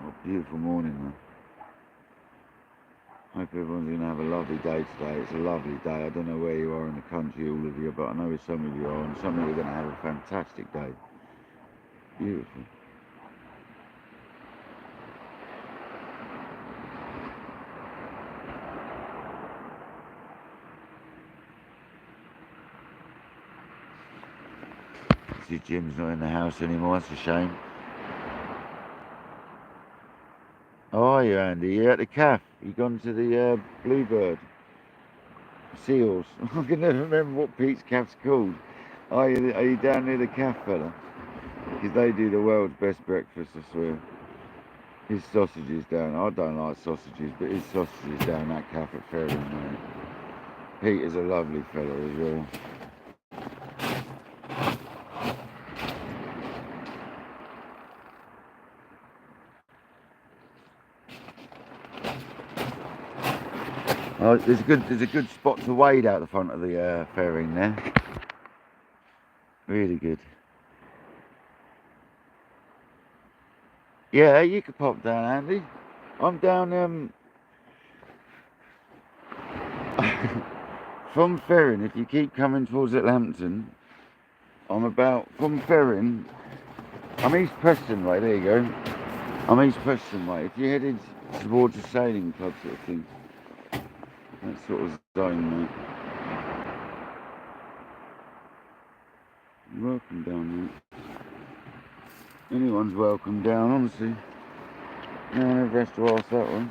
What a beautiful morning though. Hope everyone's going to have a lovely day today. It's a lovely day. I don't know where you are in the country, all of you, but I know where some of you are, and some of you are going to have a fantastic day. Beautiful. See, Jim's not in the house anymore. That's a shame. How are you, Andy? You're at the calf. You've gone to the Bluebird. Seals. I can never remember what Pete's calf's called. Are you down near the calf, fella? Because they do the world's best breakfast, I swear. His sausages down. I don't like sausages, but his sausages down that calf at Ferry, mate. Pete is a lovely fella as well. Oh, there's a good spot to wade out the front of the fairing there. Really good. Yeah, you could pop down, Andy. I'm down from Ferring. If you keep coming towards Atlampton, I'm about from Ferring. I'm East Preston way. There you go. I'm East Preston way. If you're headed towards the sailing club sort of thing, that sort of zone, mate. You're welcome down, mate. Anyone's welcome down, honestly. No one ever has to ask that one.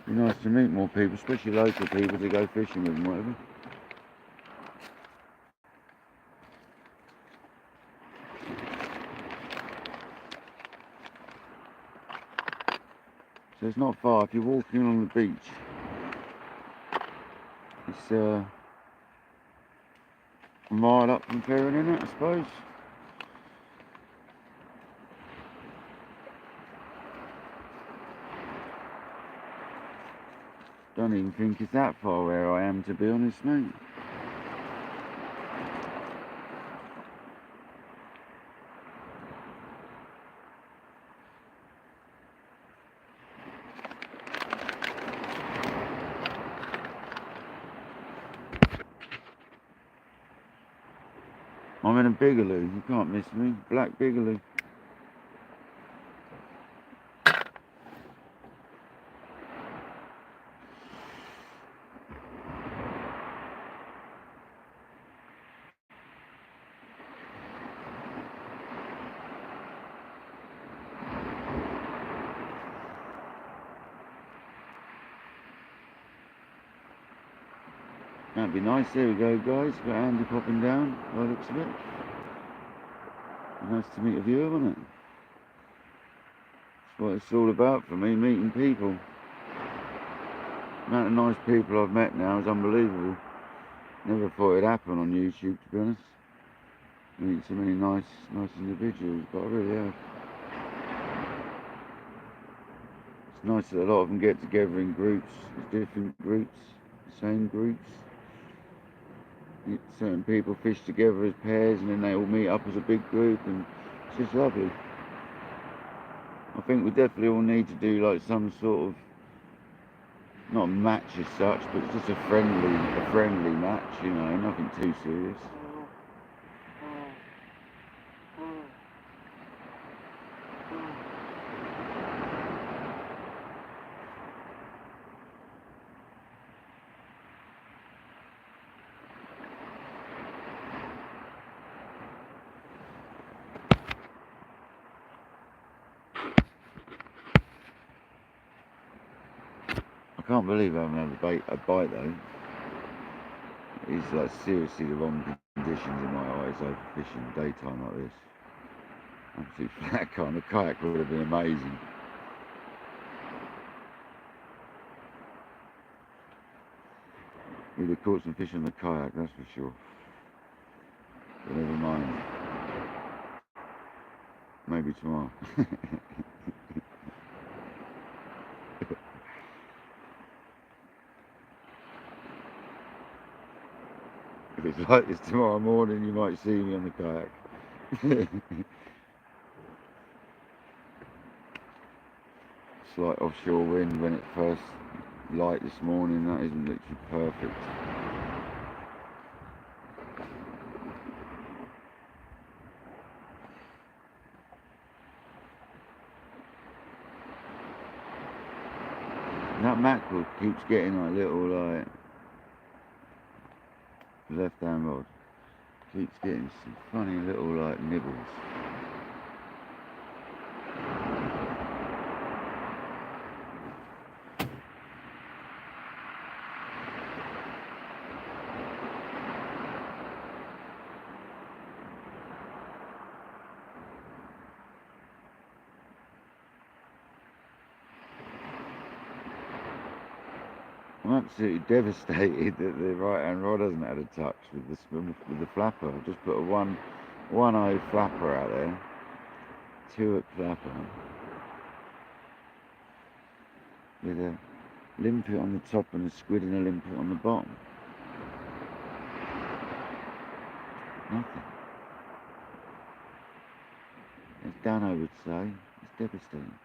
Be nice to meet more people, especially local people to go fishing with and whatever. So it's not far. If you're walking on the beach, it's a mile up from Ferring, isn't it, I suppose? Don't even think it's that far where I am, to be honest, mate. I'm in a Bigaloo, you can't miss me. Black Bigaloo. That'd be nice. There we go, guys. Got Andy popping down by the looks of it. Nice to meet a viewer, wasn't it? That's what it's all about for me, meeting people. The amount of nice people I've met now is unbelievable. Never thought it'd happen on YouTube, to be honest. Meet so many nice individuals, but I really have. It's nice that a lot of them get together in groups, different groups, the same groups. Certain people fish together as pairs and then they all meet up as a big group, and it's just lovely. I think we definitely all need to do like some sort of, not a match as such, but it's just a friendly match, you know, nothing too serious. I can't believe I haven't had a bite though. It's like seriously the wrong conditions in my eyes over fishing daytime like this. Absolute flat kind of kayak would have been amazing. We'd have caught some fish on the kayak, that's for sure. But never mind. Maybe tomorrow. If it's like this tomorrow morning, you might see me on the kayak. Slight offshore wind when it first light this morning, that isn't literally perfect. And that mackerel keeps getting like little like left hand rod. Keeps getting some funny little like nibbles. I'm absolutely devastated that the right hand rod hasn't had a touch with the flapper. I've just put a 1-0 flapper out there, 2-hook flapper, with a limpet on the top and a squid and a limpet on the bottom. Nothing. As Dano would say, it's devastating.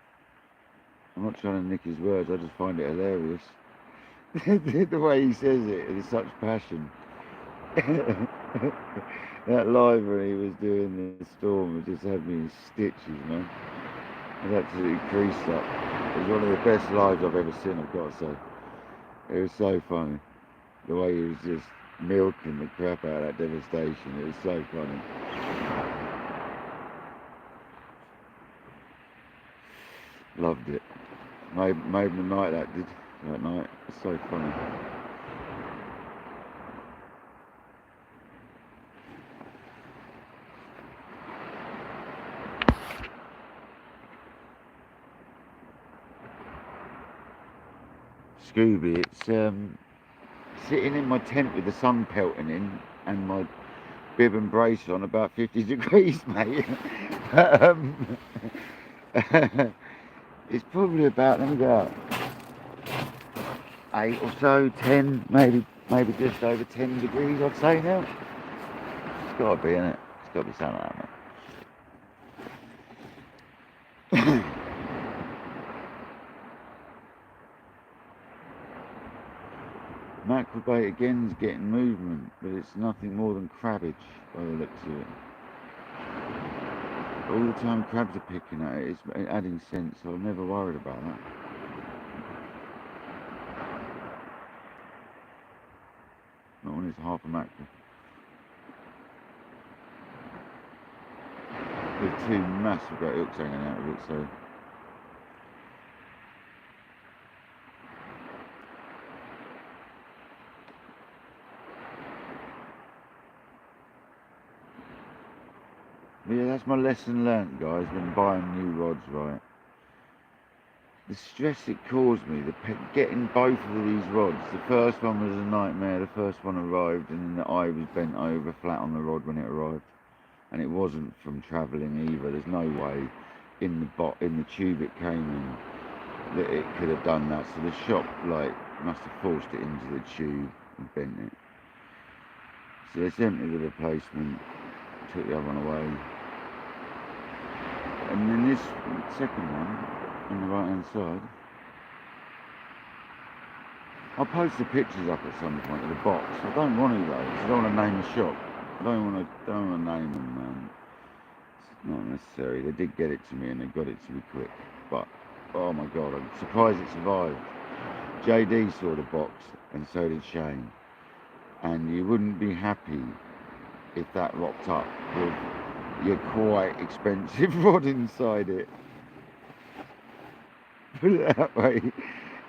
I'm not trying to nick his words, I just find it hilarious. The way he says it with such passion. That live when he was doing the storm, it just had me in stitches, man. I was absolutely creased up. It was one of the best lives I've ever seen, I've got to say. It was so funny. The way he was just milking the crap out of that devastation. It was so funny. Loved it. Made my night, that did. That night. It's so funny. Scooby, it's sitting in my tent with the sun pelting in and my bib and brace on about 50 degrees, mate. It's probably about, let me go out. 8 or so, 10, maybe just over 10 degrees, I'd say now. It's got to be, innit? It's got to be something like that. Mackerel bait again is getting movement, but it's nothing more than crabbage by the looks of it. All the time crabs are picking at it, it's adding sense, so I'm never worried about that. Not when it's half a mackerel. There's two massive great hooks hanging out of it, so. But yeah, that's my lesson learnt, guys, when buying new rods, right? The stress it caused me, getting both of these rods. The first one was a nightmare. The first one arrived, and then I was bent over flat on the rod when it arrived, and it wasn't from travelling either. There's no way in the tube it came in that it could have done that. So the shop must have forced it into the tube and bent it. So they sent me the replacement, took the other one away, and then this second one on the right hand side, I'll post the pictures up at some point of the box. I don't want to though, I don't want to name the shop. I don't want to name them, man. It's not necessary. They did get it to me and they got it to me quick, but oh my god, I'm surprised it survived. JD saw the box and so did Shane, and you wouldn't be happy if that rocked up with your quite expensive rod inside it. Put it that way.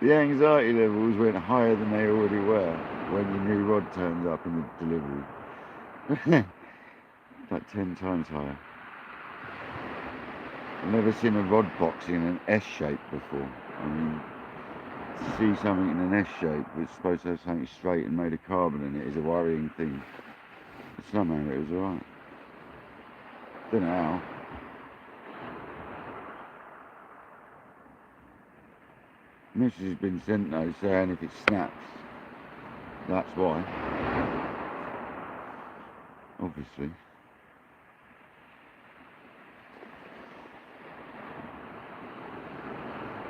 The anxiety levels went higher than they already were when your new rod turns up in the delivery. Like 10 times higher. I've never seen a rod box in an S shape before. I mean, to see something in an S shape that's supposed to have something straight and made of carbon in it is a worrying thing. But somehow it was alright. Don't know how. Message has been sent though saying if it snaps, that's why. Obviously.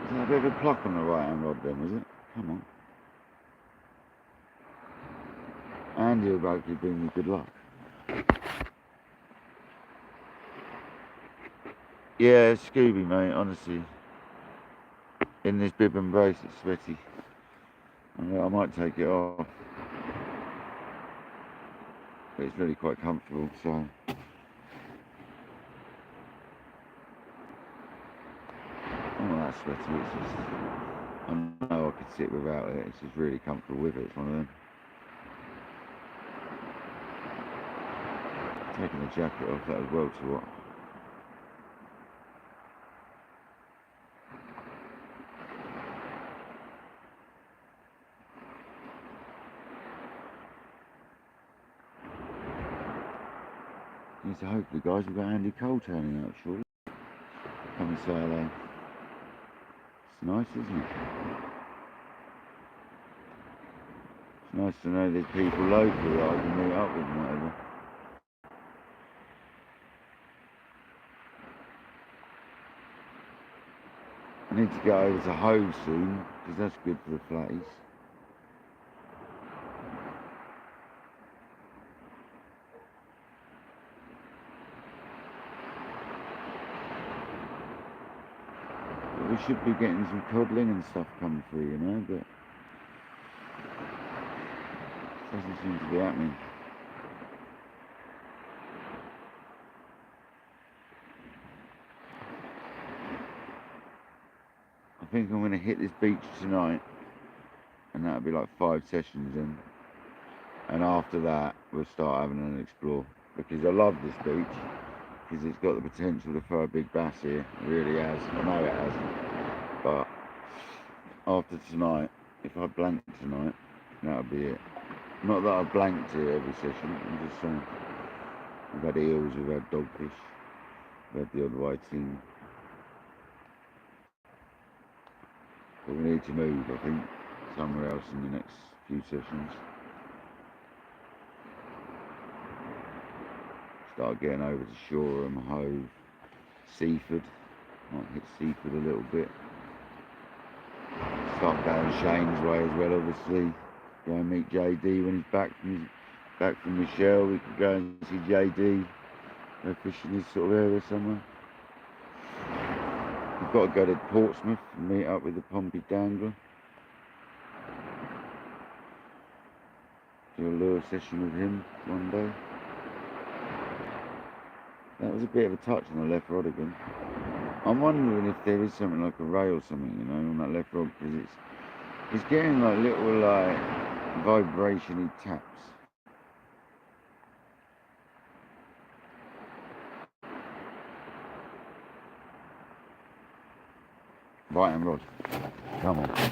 Is that a bit of a pluck on the right hand rod then, was it? Come on. Andy will hopefully bring me good luck. Yeah, Scooby mate, honestly. In this bib and brace, it's sweaty. I might take it off. But it's really quite comfortable, so. I'm not that sweaty, it's just. I know I could sit without it, it's just really comfortable with it, it's one of them. Taking the jacket off, that was well too hot. So hopefully guys we've got Andy Cole turning out shortly. Come and say hello. It's nice, isn't it? It's nice to know there's people local that I can meet up with and whatever. I need to go over to Hove soon, because that's good for the flatties. We should be getting some cuddling and stuff coming through, you know, but it doesn't seem to be happening. I think I'm going to hit this beach tonight, and that'll be like 5 sessions in, and after that we'll start having an explore, because I love this beach, because it's got the potential to throw a big bass here. It really has. I know it has. But after tonight, if I blank tonight, that'll be it. Not that I've blanked here every session, I'm just saying. We've had eels, we've had dogfish, we've had the odd whiting. But we need to move, I think. somewhere else in the next few sessions. Start getting over to Shoreham, Hove, Seaford. Might hit Seaford a little bit. Start going Shane's way as well, obviously. Go and meet JD when he's back from Michelle. We could go and see JD. Go fishing this sort of area somewhere. We've got to go to Portsmouth and meet up with the Pompey Dangler. Do a lure session with him one day. That was a bit of a touch on the left rod again. I'm wondering if there is something like a ray or something, you know, on that left rod, because it's getting like little like vibration-y taps. Right hand rod. Come on.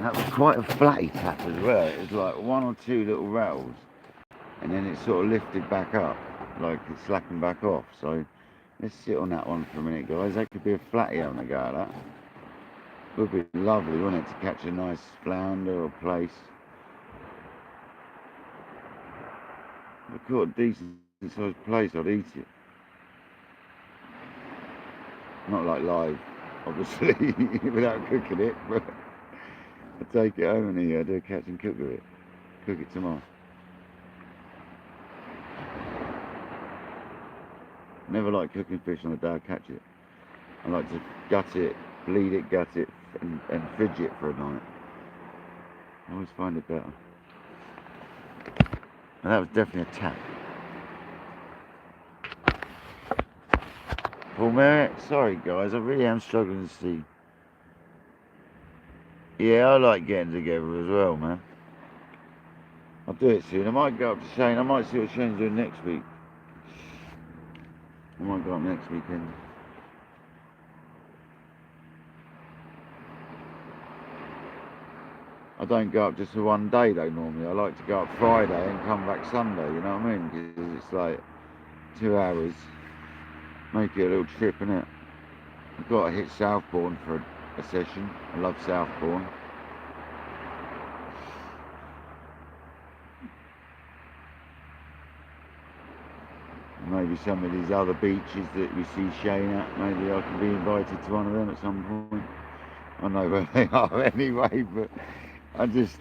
That was quite a flatty tap as well. It was like one or two little rattles, and then it sort of lifted back up, like it slackened back off. So let's sit on that one for a minute, guys. That could be a flatty having a go at that. Would be lovely, wouldn't it, to catch a nice flounder or place. If I caught a decent sized place, I'd eat it. Not like live, obviously, without cooking it, but I'd take it home and I'd do a catch and cook with it. Cook it tomorrow. Never like cooking fish on the day I catch it. I like to gut it, bleed it, gut it, and fridge it for a night. I always find it better. And that was definitely a tap. Paul Merritt, sorry guys, I really am struggling to see. Yeah, I like getting together as well, man. I'll do it soon. I might go up to Shane. I might see what Shane's doing next week. I might go up next weekend. I don't go up just for one day though normally. I like to go up Friday and come back Sunday, you know what I mean? Because it's like 2 hours. Make it a little trip, innit? I've got to hit Southbourne for a session. I love Southbourne. Maybe some of these other beaches that we see Shane at, maybe I can be invited to one of them at some point. I know where they are anyway, but I just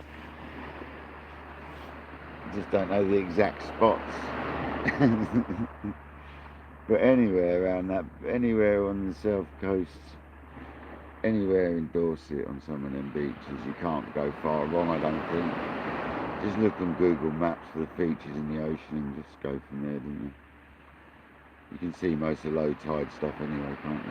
don't know the exact spots. But anywhere around that, anywhere on the south coast, anywhere in Dorset on some of them beaches, you can't go far wrong, I don't think. Just look on Google Maps for the features in the ocean and just go from there, don't you? You can see most of the low tide stuff anyway, can't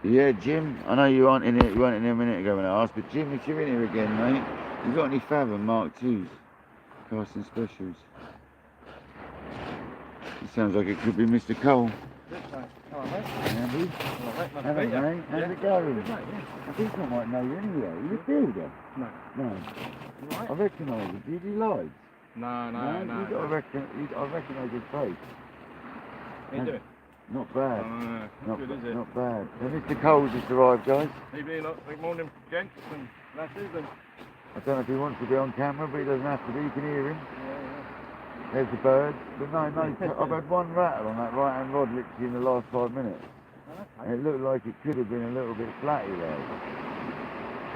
you? Yeah, Jim, I know you aren't in here, you weren't in here a minute ago when I asked, but Jim, if you're in here again, mate, you got any Fathom Mark IIs, casting specials? It sounds like it could be Mr. Cole. Yes, mate. Hello, mate. Andy? Hello, mate. Hello, mate. How's it going? Good, mate, yeah. I think I might know you anyway. Are you a builder? No. No. You right? I recognise you. Do you do lives? No. I recognise your face. How you doing? Not bad. Not good, is it? Not bad. So Mr. Cole's just arrived, guys. Evening, good morning, gents and lasses. And I don't know if he wants to be on camera, but he doesn't have to be. You can hear him. yeah. There's the birds. But no, I've had one rattle on that right-hand rod literally in the last 5 minutes. And it looked like it could have been a little bit flatty there.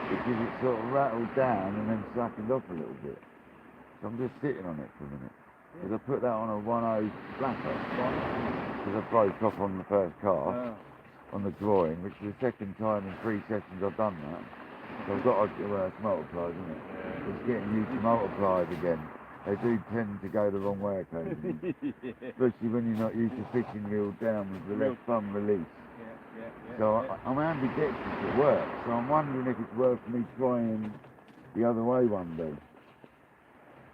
Because it sort of rattled down and then slackened off a little bit. So I'm just sitting on it for a minute. Because I put that on a 1.0 flatter. Because I broke off on the first car, on the groin, which is the second time in 3 sessions I've done that. So I've got to, well, it's multiplied, isn't it? It's getting used to multiplied again. They do tend to go the wrong way occasionally. Especially when you're not used to fishing reeled down with the left thumb release. So I'm ambidextrous at work, so I'm wondering if it's worth me trying the other way one day.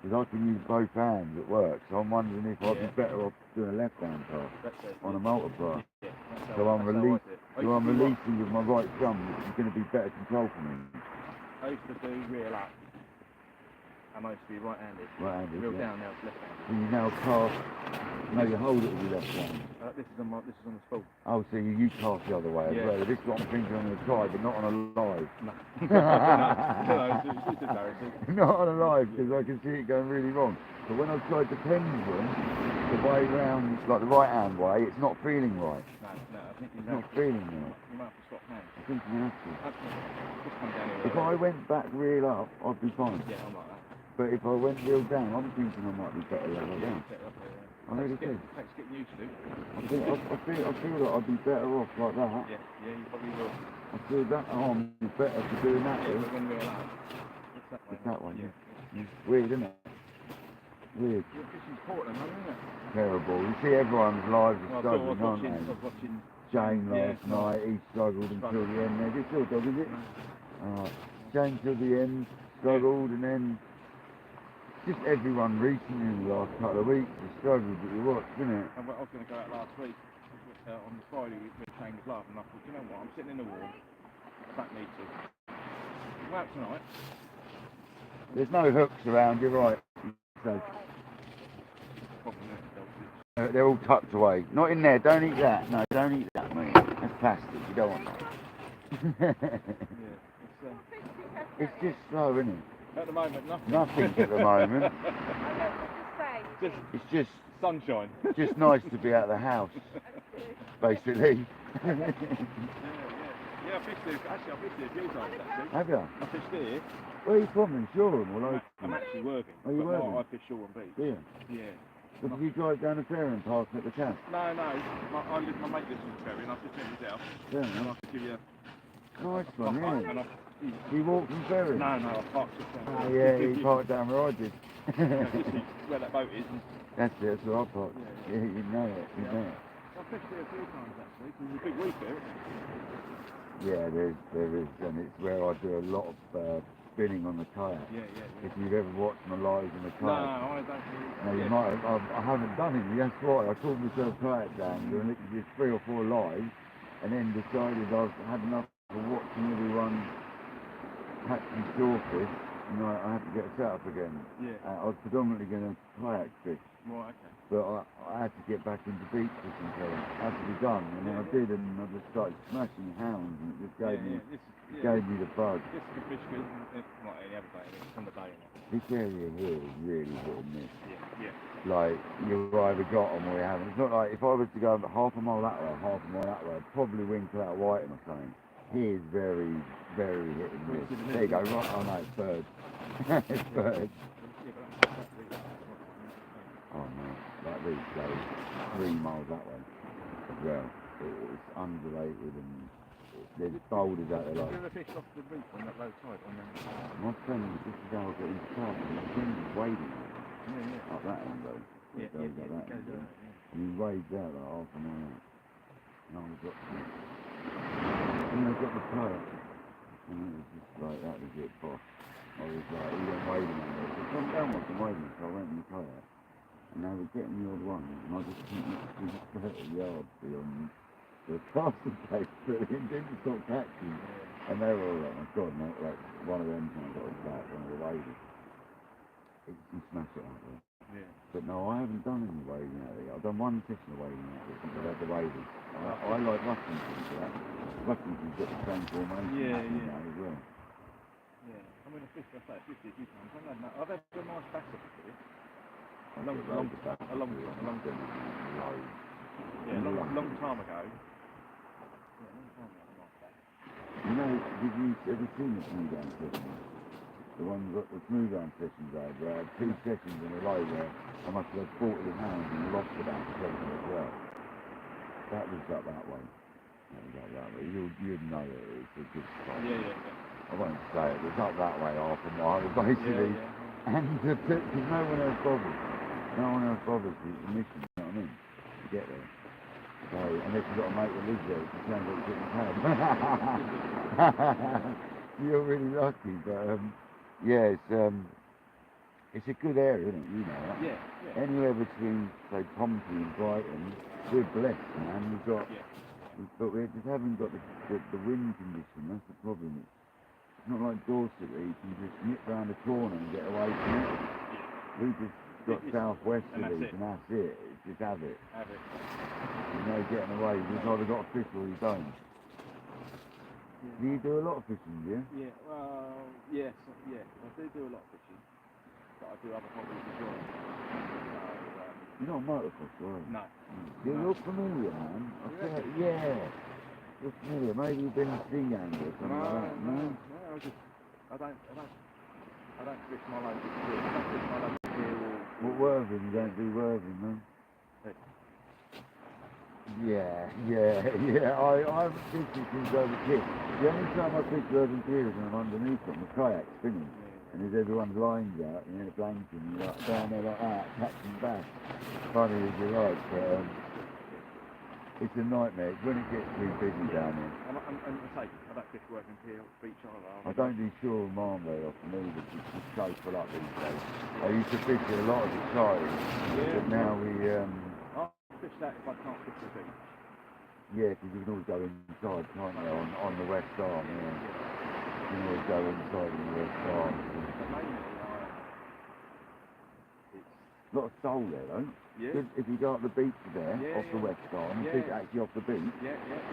Because I can use both hands at work, so I'm wondering if I'd be better off doing a left-hand pass on a multiplier. So I'm releasing with my right thumb, which is going to be better control for me. I used to do reel up, and I used to be right-handed. Right-handed, Reel yeah. down, now it's left-handed. So you now cast, no, you hold it with your left hand. This is on the spool. Oh, so you cast the other way as well. This is what I'm thinking I'm going to try, but not on a live. No. It's embarrassing. Not on a live, because I can see it going really wrong. But when I've tried the pendulum, the way round, like the right-hand way, it's not feeling right. No, I think It's not feeling right. You might have to stop now. I think you have to. Just come down here. If I went back reel up, I'd be fine. Yeah, I'm like that. But if I went reel down, I'm thinking I might be better level down. I really do. Thanks getting used to. I feel like I'd be better off like that. Yeah, you probably will. I feel that arm is better for doing that. Yeah, but when we're out, It's that way. Yeah. Weird, isn't it? Weird. Your fishing's Portland, isn't it? Terrible. You see everyone's lives are I struggling, was aren't they? watching Jane last night, he struggled until the end. Now, just your dog, is it? Jane till the end, struggled, and then just everyone recently in the last couple of weeks has struggled that you watched, isn't it? I was going to go out last week, on the Friday when Shane was laughing, and I thought, you know what, I'm sitting in the warm, I don't need to. Go out tonight. There's no hooks around, you're right. So, they're all tucked away. Not in there, don't eat that. No, don't eat that, mate. That's plastic, you don't want that. It's just slow, isn't it? At the moment, nothing. Nothing at the moment. It's just sunshine. Just nice to be out of the house, basically. Yeah, I fished here. Actually, I fished here a few times, actually. Have you? I fished here. Where are you from in Shoreham or local? I'm actually working. Are you working? I fish Shoreham Beach. Yeah. Yeah. So did you drive down the ferry and park at the camp? No. My mate lives on the ferry, and I've just been his house. Yeah. And I could give you Nice one, yeah. And you walked from ferry? No, I parked just down. Oh, yeah, you parked down where I did. Where that boat is. That's it, that's where I parked. Yeah, you know it, you know it. I fished here a few times, actually. There's a big reef there. Yeah, there is, and it's where I do a lot of spinning on the kayak. Yeah. If you've ever watched my lives in the kayak. No, I don't. No, you might have. I haven't done any, that's why. I called myself KayakDangleruk and literally did 3 or 4 lives, and then decided I've had enough of watching everyone catching shellfish, and I had to get set up again. Yeah. I was predominantly going to kayak fish. Right, okay. But I had to get back into beach fishing, so it had to be done, and then I did, and I just started smashing hounds, and it just gave me the bug. This is a fish good, not any other day, it's on the day. This area here is really hit and miss. Yeah. Like, you've either got them or you haven't. It's not like, if I was to go half a mile that way, half a mile that way, I'd probably winkle out whiting or something. He is very, very hit and miss. There you go, right, oh no, it's birds. It's birds. Oh no, like these go 3 miles that way as well. It's undulated and there's boulders out there like. Have you ever fished off the reef on that low tide? My friend, this is how I got into town, and my friend was wading up that end though. It goes up that end. And he wades out like half an hour. And I got the kayak. And it was just like, that was it, boss. I was like, he went wading on there. So come down with the wading, so I went in the kayak. And they were getting the odd one, and I just couldn't see 30 yards beyond the casting place, but it didn't stop catching. And they were all like, my God, mate, like one of them kind of got his back, one of the ladies. It can smash it out there. Yeah. But no, I haven't done any wading out there. I've done one session of wading out there since I've had the wading. I like Rushington for that. Rushington's got the same formation now as well. Yeah. I mean, I say 50 a few times. I've had a nice bass up here. A long time ago. Yeah, long time ago. You know, did you ever see the smooth down sessions? The one that the smooth down sessions over, I had 2 sessions in a row where I must have had 40 pounds and lost about 7 as well. That was up that way. You'd know it, it's a good spot. Yeah. I won't say it, it's up that way half a mile, basically. And because no one else bothers. No one else bothers with the mission, you know what I mean? To get there. So, unless you've got a mate that lives there, it sounds like you're getting paid. You're really lucky, but yeah, it's a good area, isn't it? You know that. Yeah. Anywhere between, say, Pompey and Brighton, we're blessed, man. But we just haven't got the wind condition. That's the problem. It's not like Dorset where you can just nip round the corner and get away from it. We just got southwesterlies and that's it. It's just have it. There's no getting away. You've either got a fish or you don't. Do you do a lot of fishing, do you? Yeah, well, yes, I do a lot of fishing, but I do other hobbies as well. You're not a motocross, are you? No. You're familiar, man. You're familiar. Maybe you've been a sea angler or something like that, no? I don't fish my local pier. I don't fish my local pier or... What, Worthing? You don't do Worthing, no? Yeah. I haven't fished it since I was a kid. The only time I fished Worthing Pier is when I'm underneath on the kayak spinning. And there's everyone's lines out, and you're in a blanket, and you're like down there like that, catching bass. Funny as you like, but it's a nightmare. It's when it gets too busy down there. And I don't fish Worthing Pier or beach either. I don't do Shore and Marne very often either, it's just so full up these days. I used to fish it a lot as a child, but now we... I'll fish that if I can't fish the beach. Yeah, because you can always go inside, can't you, on the west arm, yeah. You can always go inside on the west arm. A lot of soul there, though. Yeah. If you go up the beach there, off the west arm, you fish actually off the beach,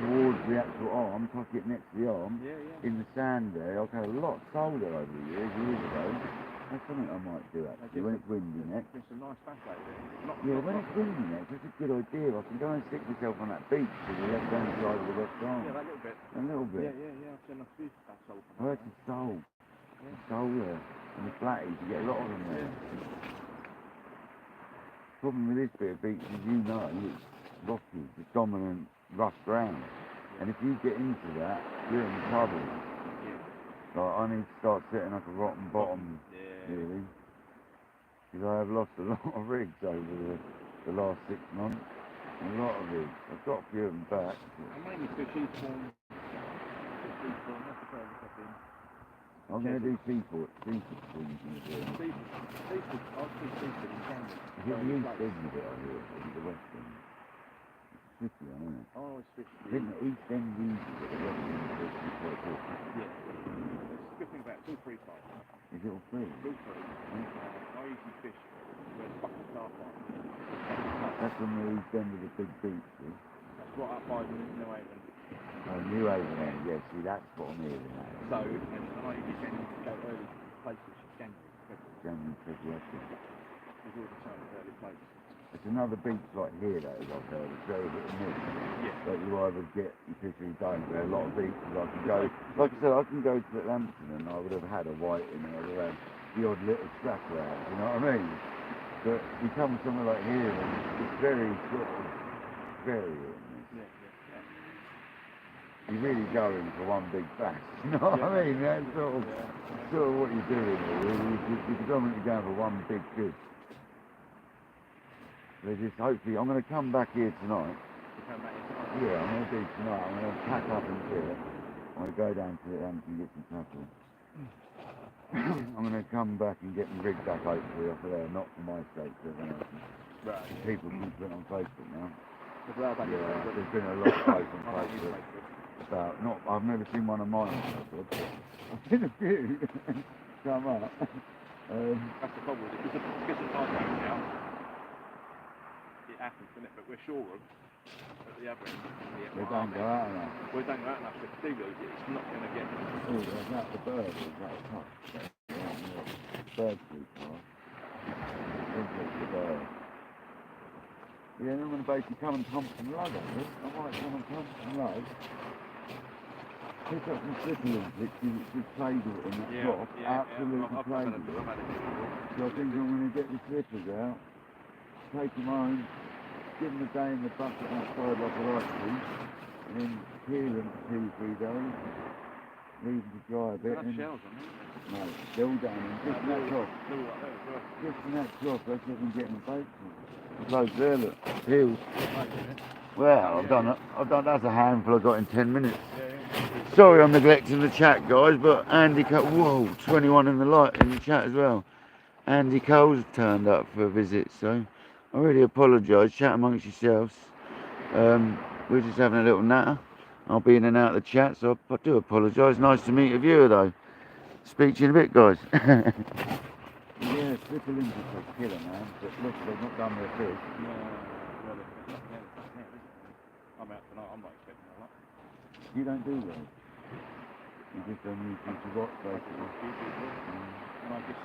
towards the actual arm, tuck it next to the arm, in the sand there. I've had a lot of soul there over the years ago. That's something I might do actually, when it's windy next. There's some nice bass out there. When it's windy next, that's a good idea. I can go and stick myself on that beach to the left-hand side of the west arm. Yeah, that little bit. A little bit. Yeah, I've seen a few bass soul. I heard some soul. Some soul there. And the flatties, you get a lot of them there. Problem with this bit of beach, as you know, it's rocky, it's dominant rough ground. And if you get into that, you're in trouble. Like, I need to start setting up a rotten bottom, really. Because I have lost a lot of rigs over the last 6 months. A lot of rigs. I've got a few of them back. I mainly fish Eastbourne. That's the furthest I've been. I'm going to do Seaford things. I'll do Seaford in Camden. Is it the east end of it, I hear, or the west end? It's tricky, isn't it? I always fish I think the east end uses it, the west end is quite good. Yeah. The good thing about it, it's all free fight. Is it all free? It's all free. I usually fish where the fucking staff are. That's on the east end of the big beach, see? That's right up by New Haven. Oh, New Haven end, yeah, see, that's what I'm hearing now. So, and I usually tend to go early places, January, February. There's all the time early places. It's another beach like here that is I've heard, it's very hit and miss. But you either get your fish or you don't. There are a lot of beaches I can go, like I said, I can go to Atlanton and I would have had a white in there, I would have had the odd little scrapper out, you know what I mean? But you come somewhere like here and it's very sort of, very hit and miss. You're really going for one big bass, you know what I mean? That's sort of what you're doing here. You're predominantly going for one big fish. They just hopefully, I'm going to come back here tonight. You come back here tonight? Yeah, I'm going to do tonight. I'm going to pack up and do it. I'm going to go down to Atlantic and get some tackle. I'm going to come back and get my rig back hopefully off of there, not for my sake, but everyone else's. Right. People keep putting on Facebook now. There's been a lot of posts on Facebook. I've never seen one of mine on Facebook, but I've seen a few come up. That's the problem with it. Because the tide goes out, it happens, doesn't it? But we're sure of at the other end. They don't go out enough. We don't go out enough, so if we do lose it, it's not going to get... Oh, is that the bird? Or is that a pup? Bird too far. The bird. Yeah, then I'm going to basically come and Thompson Lug on this. I might come and Thompson Lug. Pick up some slipping links, which just played with it in that drop. Absolutely played with it. So I think I'm going to get the slippers out, take them home, give them a day in the bucket outside like I like to, and then peel them for 2 or 3 days, leave them to dry a bit. They've got shells on them. No, they're all down in just in that trough. Just in that trough, that's what I'm getting the bait from. There's loads there, look, peeled. Well, I've done, that's a handful I got in 10 minutes. Sorry I'm neglecting the chat, guys, but Andy Cole, whoa, 21 in the chat as well. Andy Cole's turned up for a visit, so I really apologise. Chat amongst yourselves. We're just having a little natter. I'll be in and out of the chat, so I do apologise. Nice to meet a viewer, though. Speak to you in a bit, guys. Yeah, slipper links are a killer, man. But look, they've not done their fish. No, well, I'm out tonight. I'm not expecting a lot. You don't do those. You just don't use to watch, basically. And I just...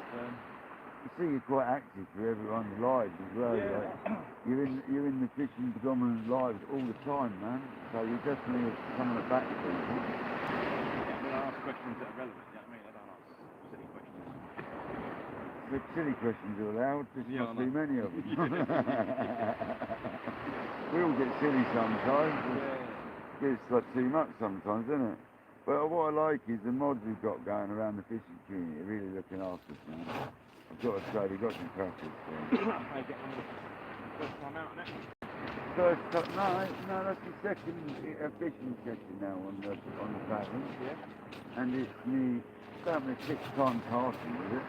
You see, you're quite active for everyone's lives as well. Yeah. Like, you're in the fishing predominant lives all the time, man. So you're definitely coming back to people. Yeah, I mean, I ask questions that are relevant. You know what I mean? I don't ask silly questions. The silly questions are allowed. There's not too many of them. We all get silly sometimes. It's like too much sometimes, isn't it? But what I like is the mods we've got going around the fishing community are really looking after us, man. I've got to say, they've got some crackers. First time out, isn't it? No, that's the second fishing session now on the paddle. Yeah. And it's me starting the 6th time casting with it.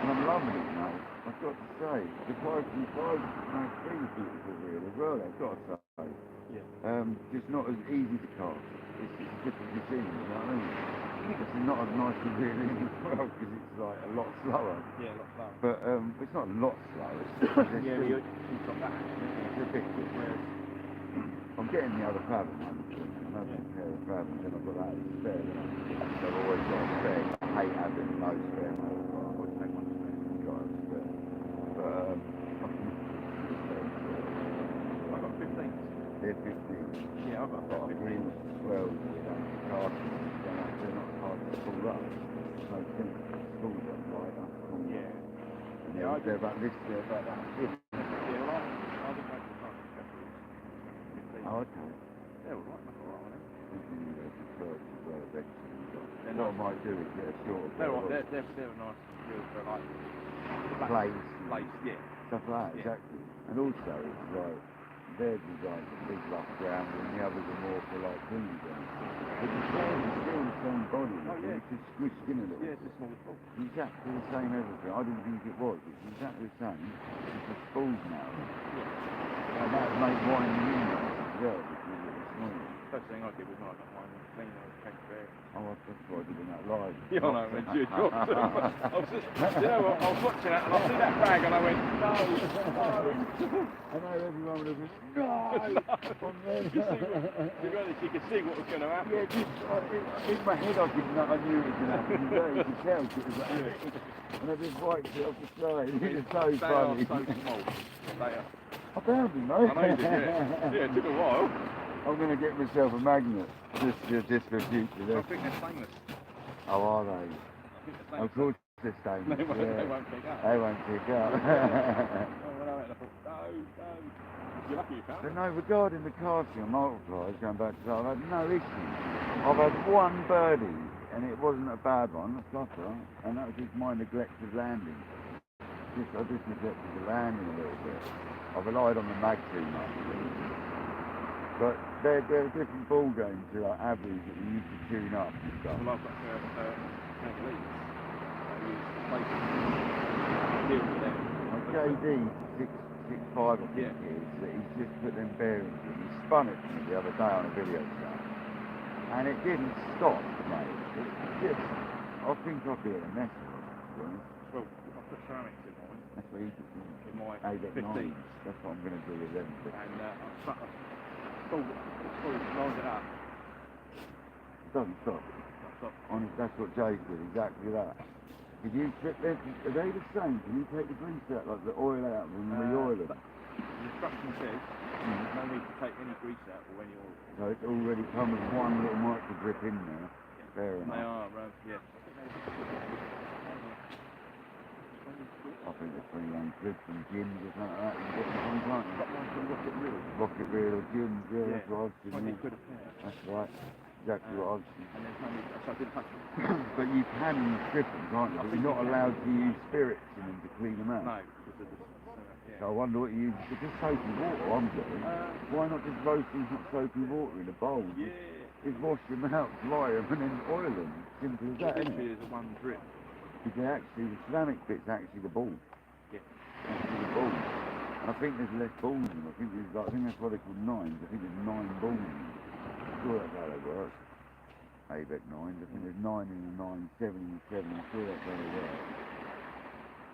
And I'm loving it, mate. I've got to say, the 5 makes really beautiful reel as well, I've got to say. Yeah. Just not as easy to cast. It's just a different machine, you know what I mean? It's not as nice to reel in as well, because it's like a lot slower. Yeah, a lot slower. But it's not a lot slower. You've got that. It's a bit different. I'm getting the other paddle, man. I'm having a pair of paddles, and I've got that as spare. So I've always got a spare. I hate having no spare, mate. I always take one spare. I've got a spare. But I've got 15. they're 15. Yeah, I've got 15. Well, you know, casting, they're not hard to pull up. No sense to pull them right up. Yeah. And they're about this, they're about that. Yeah, well, I didn't make the time to check it. Oh, okay. They're all right, that's all right, aren't they? What I might do is get a short. They're nice reels for like plates, yeah. Stuff like that, exactly. And also, it's like, they're designed for big rough ground and the others are more for like clean ground. But the scale is still the same body, it's just squished in a little. Yeah, it's a small spool. Exactly the same everything. I didn't think it was. It's exactly the same. It's the spools now. Yeah. And that would make winding in nice as well, because it was smaller. First thing I did was when I got mine clean, I was KayakDangleruk. Oh, that's why I did that live. Yeah, I know, man. I was just, you know what, I was watching that and I see that bag and I went, no. I know everyone would have been, no! On there. To be honest, you could see what was going to happen. Yeah, just in my head I knew it was going to happen. You could tell it was like, and I just wiped it off the side. It was so funny. They are so small. They are. I found him, mate. I know you did, yeah. Yeah, it took a while. I'm going to get myself a magnet, just for future. I think they're stainless. Oh, are they? I think they're stainless. Of course they're stainless. They won't pick up. They won't pick up. Oh, when I went, I thought, no. You're lucky you found But it. no, regarding the casting on multipliers, going back to that, I've had no issues. I've had one birdie, and it wasn't a bad one, a flutter, and that was just my neglect of landing. I just neglected the landing a little bit. I relied on the mag too much. But they're a different ball game to like average that we used to tune up and stuff. Well, I've got leads. Deal with them. My JD 665 I think it is, that he's just put them bearings in. He spun it to me the other day on a video set. And it didn't stop, mate. It just, I think I'd be in a mess of it, to be honest. Well, I put ceramics in mine. That's what you In my ABEC 15. 9s. That's what I'm going to do with them. And I lined it up. It doesn't stop. That's up. Honest, that's what Jake did, exactly that. Did you strip them? Are they the same? Can you take the grease out, like the oil out and re-oil them? The instruction says no need to take any grease out when you're... So it's already come with one little micro grip in there. Yeah. Fair And enough. they are, yeah. I think they're 21 quid from gyms or something like that. You can get them from, can't you? Got one from Rocket Reel. Rocket Reel or gyms, yeah, that's what I've seen. 20 quid a pair. That's right. Exactly what I've seen. And there's no need, so I didn't touch them. But you can strip them, can't you? But you're not allowed to use spirits in them to clean them out. No, because of the... So I wonder what you use. It's just soapy water, I'm getting. Why not just roasting hot soapy water in a bowl? Yeah. Just wash them out, dry them, and then oil them. Simple as that, isn't Literally it? is a one drip. Because the ceramic bit's actually the ball. Yeah. Actually the ball. And I think there's less balls in them. I think that's why they're called 9s. I think there's 9 balls in them. I'm sure that's how they work. ABEC 9s. I think there's 9 in the 9, 7 in the 7. I'm sure that's how they work.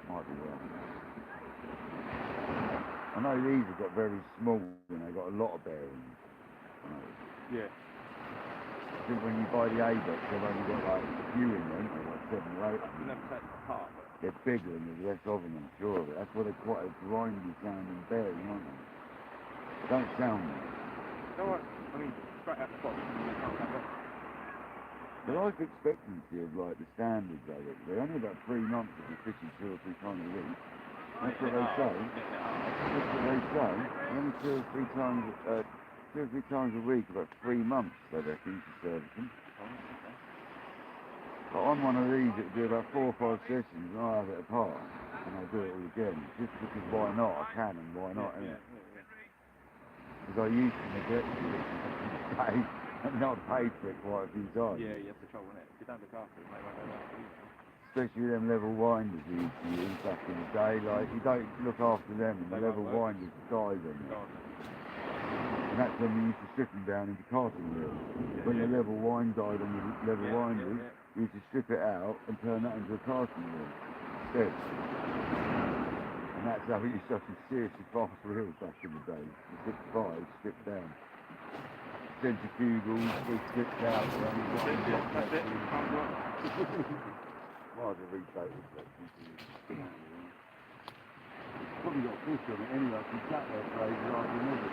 Might be wrong. I know these have got very small and they've got a lot of bearings. Yeah. I think when you buy the ABEC, they've only got like a few in them, or like 7 or 8 of them. Never take them apart, but... They're bigger and there's less of them, I'm sure of it. That's why they're quite a grindy sounding bearing, aren't they? They don't sound nice. No, I mean, straight out the box, you can't have it. The life expectancy of like the standards, I think, they're only about 3 months if you're fishing 2 or 3 times a week. That's what they say. That's what they say. Only 2 or 3 times, 2 or 3 times a week, about 3 months, they reckon, to service them. But I'm one of these that do about 4 or 5 sessions and I have it apart and I'll do it all again. Just because why not? I can and why not, innit? Because I used to neglect it and pay, and not paid for it quite a few times. Yeah, you have to trouble it. If you don't look after them, they won't know that either. Especially them level winders we used to use back in the day. Like, you don't look after them and the level winders dies on you. And that's when we used to strip them down into carting reels. When the level wind died on the level winders, we used to strip it out and turn that into a carting reel instead. And that's how we used to have some seriously fast reels back in the day. The 6.5 stripped down. Centrifugals, we stripped out. That's it. Well, the retake reflection. Probably got fish on it anyway, because sat there for ages, I remember.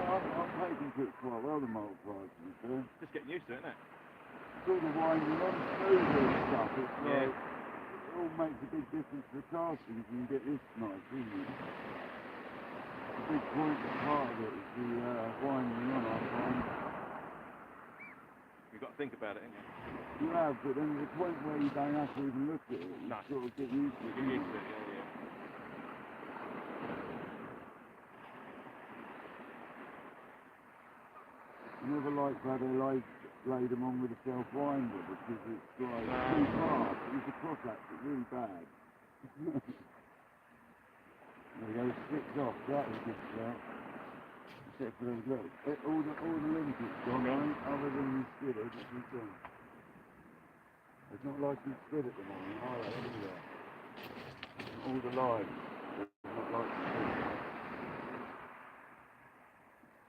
I'm taking to it quite well, the multipliers, to be fair. Just getting used to it, isn't it? It's all the winding on smoother and stuff. It's like, it all makes a big difference to the casting if you can get this nice, isn't it? The big point part of it is the winding on, I find. You've got to think about it, haven't you? You have, but then there's a point where you don't have to even look at it. You sort of get used to it. Get used to it, yeah. I never liked how they laid them on with a self-winder because it's like too fast. It used to cross-act it really bad. There we go, slipped off. That was good start. Except for those little. All the limiteds gone on, other than the skidder, which is done. It's not like you skid at the moment, are they? Anywhere. All the lines. It's not like you skid.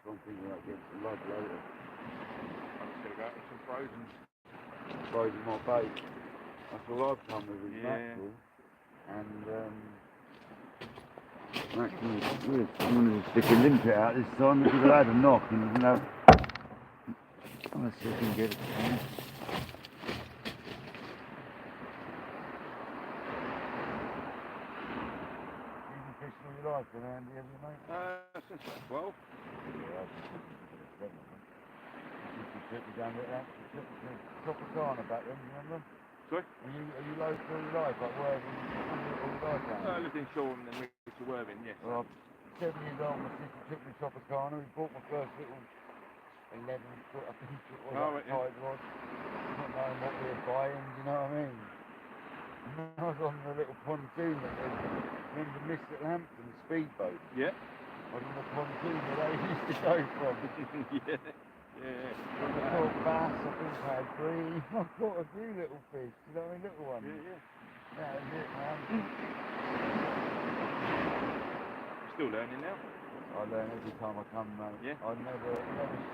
I'm thinking about getting some lug later. I'm just going to go out with some frozen. Frozen my bait. That's all I've come with is mackerel. And mackerel is good. I'm going to stick a limpet out this time because I've had a knock and there's no... Let's see if we can get it down. You've been fishing all your life around here, haven't you, mate? Since about 12. Took me down there, took me to Tropicana back then, do you remember? Sorry? Are you local all your life, like Worthing, all your life down there? I lived in Shoreham and then moved to Worthing, yes. Well, I'm 7 years old, my sister took me to Tropicana, we bought my first little 11 foot, I think it was, tide rod, not knowing what we were buying, do you know what I mean? And I was on the little pontoon that was, remember Mr. Hampton speedboat? Yeah. I was on the pontoon where they used to go from. Yeah. I caught bass, I think I had green. I caught a few little fish, you know, little ones. That was it, man. Still learning now? I learn every time I come, mate. Yeah. I never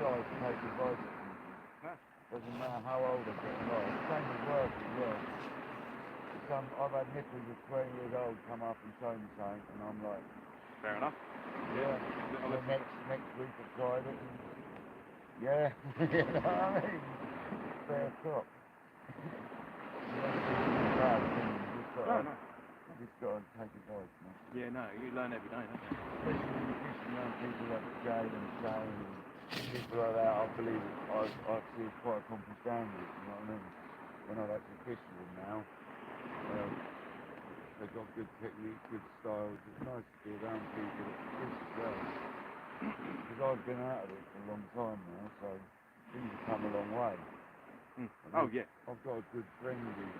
shy to take advice from people. No. Doesn't matter how old I get in life. Same with work as well. I've had nippers of 20 years old come up and show me something, and I'm like, fair enough. Yeah. The next week I tried it, and yeah, you know what I mean? Fair top. You just got to take advice, man. Yeah, no, you learn every day, don't you? Especially when you're fishing around people like Jay and Shane and people like that, I believe I see it's quite a common standard, you know what I mean? When I've actually fished with them now, they've got good technique, good styles. It's nice to be around people that fish as well. Because I've been out of it for a long time now, so things have come a long way. Oh, yeah. I've got a good friend who's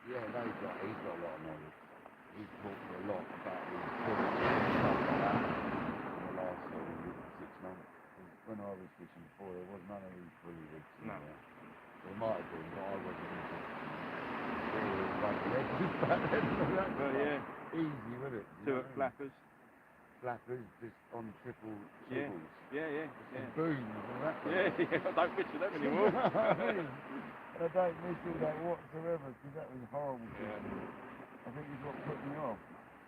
yeah, he's got a lot of knowledge. He's taught me a lot about these fish and stuff like that in the last sort of 6 months. When I was fishing before, there was none of these fully rigs in there. There might have been, but I wasn't interested in it. All the running edges back then and all that stuff. Yeah. Easy, wasn't it? Two at flappers. Flappers just on triple swivels. Yeah. And booms and that. Yeah, I don't fish with them anymore. I don't miss all that whatsoever, because that was horrible fishing. I think it's what put me off.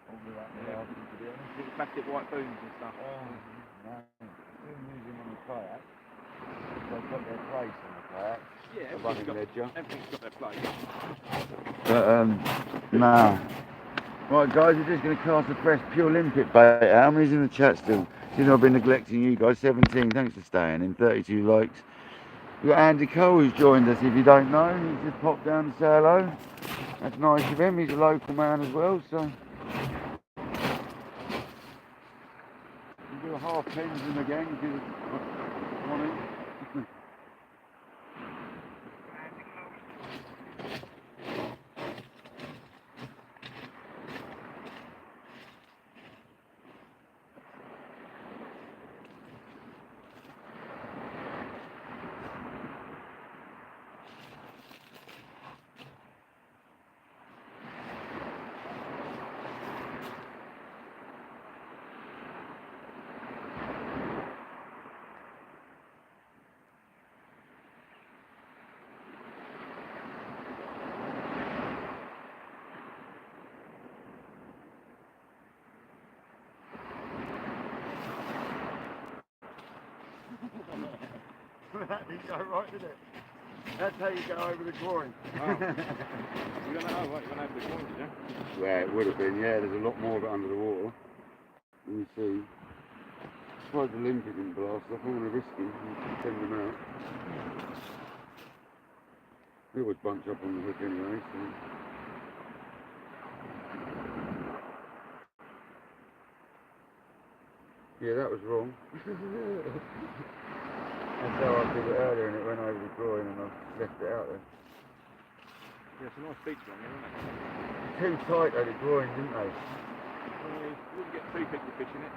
All of that last, to be honest. Little plastic white booms and stuff. Oh, no. Still use them on the kayak. They've got their place on the kayak. Yeah, everything's got their place. But, nah. Right, guys, we're just going to cast a fresh pure limpet bait. How many's in the chat still? Since I've been neglecting you guys, 17. Thanks for staying in. 32 likes. We've got Andy Cole who's joined us. If you don't know, he's just popped down to say hello. That's nice of him. He's a local man as well, so. We'll do a half pendulum again because I want it. That didn't go right, did it? That's how you go over the groin. Oh. You're going over the groin, did you? Yeah, it would have been, yeah. There's a lot more of it under the water. You see. I suppose the limpet didn't blast off. All the risky. You can send them out. They always bunch up on the hook anyway, so. Yeah, that was wrong. That's how I did it earlier, and it went over the groin, and I left it out there. Yeah, it's a nice beach one, isn't it? Too tight at the groin, didn't they? Well, you wouldn't get two people fishing it.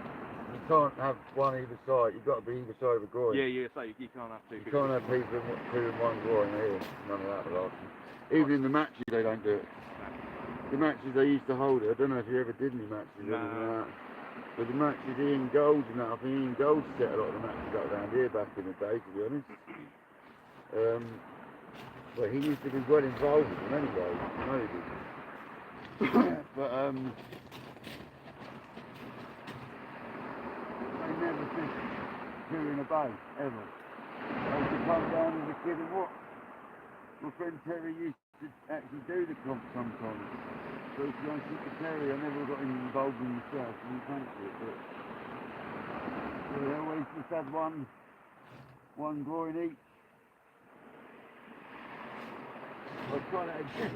You can't have one either side. You've got to be either side of the groin. Yeah, so you can't have two. You can't have people in two in one groin here. None of that will last. Even in the matches, they don't do it. The matches they used to hold it. I don't know if you ever did any matches or anything like that. But the matches, Ian Gold's and that, I think Ian Gold set a lot of the matches up around here back in the day, to be honest. But he used to be well involved with them anyway, I know he did. But, they never fished two in a boat, ever. I used to come down as a kid and watch. My friend Terry used to actually do the comp sometimes. So if you don't shoot the Terry, I never got involved in myself, I didn't fancy it, but they always just had one groin each. I was trying to again.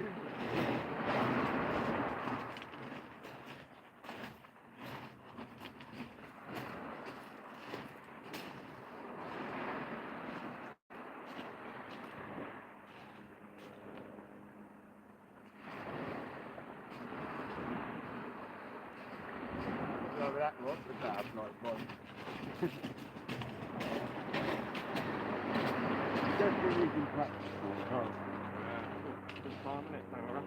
that rod, but that's like fun. Definitely you can practice for it, can't you? Good time, isn't it? Time around.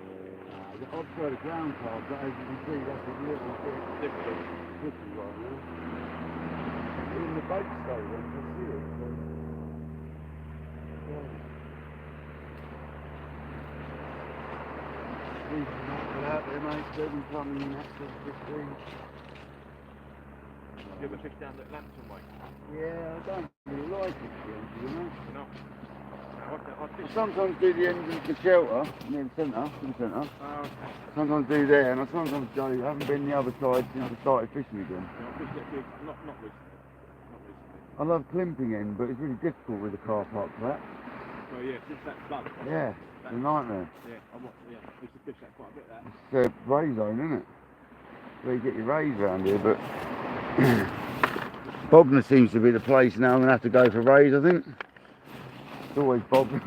The odd for the ground card, but as you can see, that's a little bit Difficult. tricky right now. Even the boat stay when you see it. So. Decent knuckle out there, mate. Steady coming in at 15. You ever fish down that lantern way? Yeah, I don't really like it, you know. No. I sometimes do the entrance to shelter, near the centre, in the centre. Oh, okay. Sometimes do there, and I sometimes go, I haven't been the other side since I started fishing again. Yeah, I fished it big. Not recently. Not recently. I love Climping End, but it's really difficult with the car park for that. Well, yeah, since that flood. Yeah, it's a nightmare. Yeah, I used to fish that quite a bit, that. It's a ray zone, isn't it? Where you get your rays around here, but Bognor seems to be the place now. I'm going to have to go for rays, I think. It's always Bognor.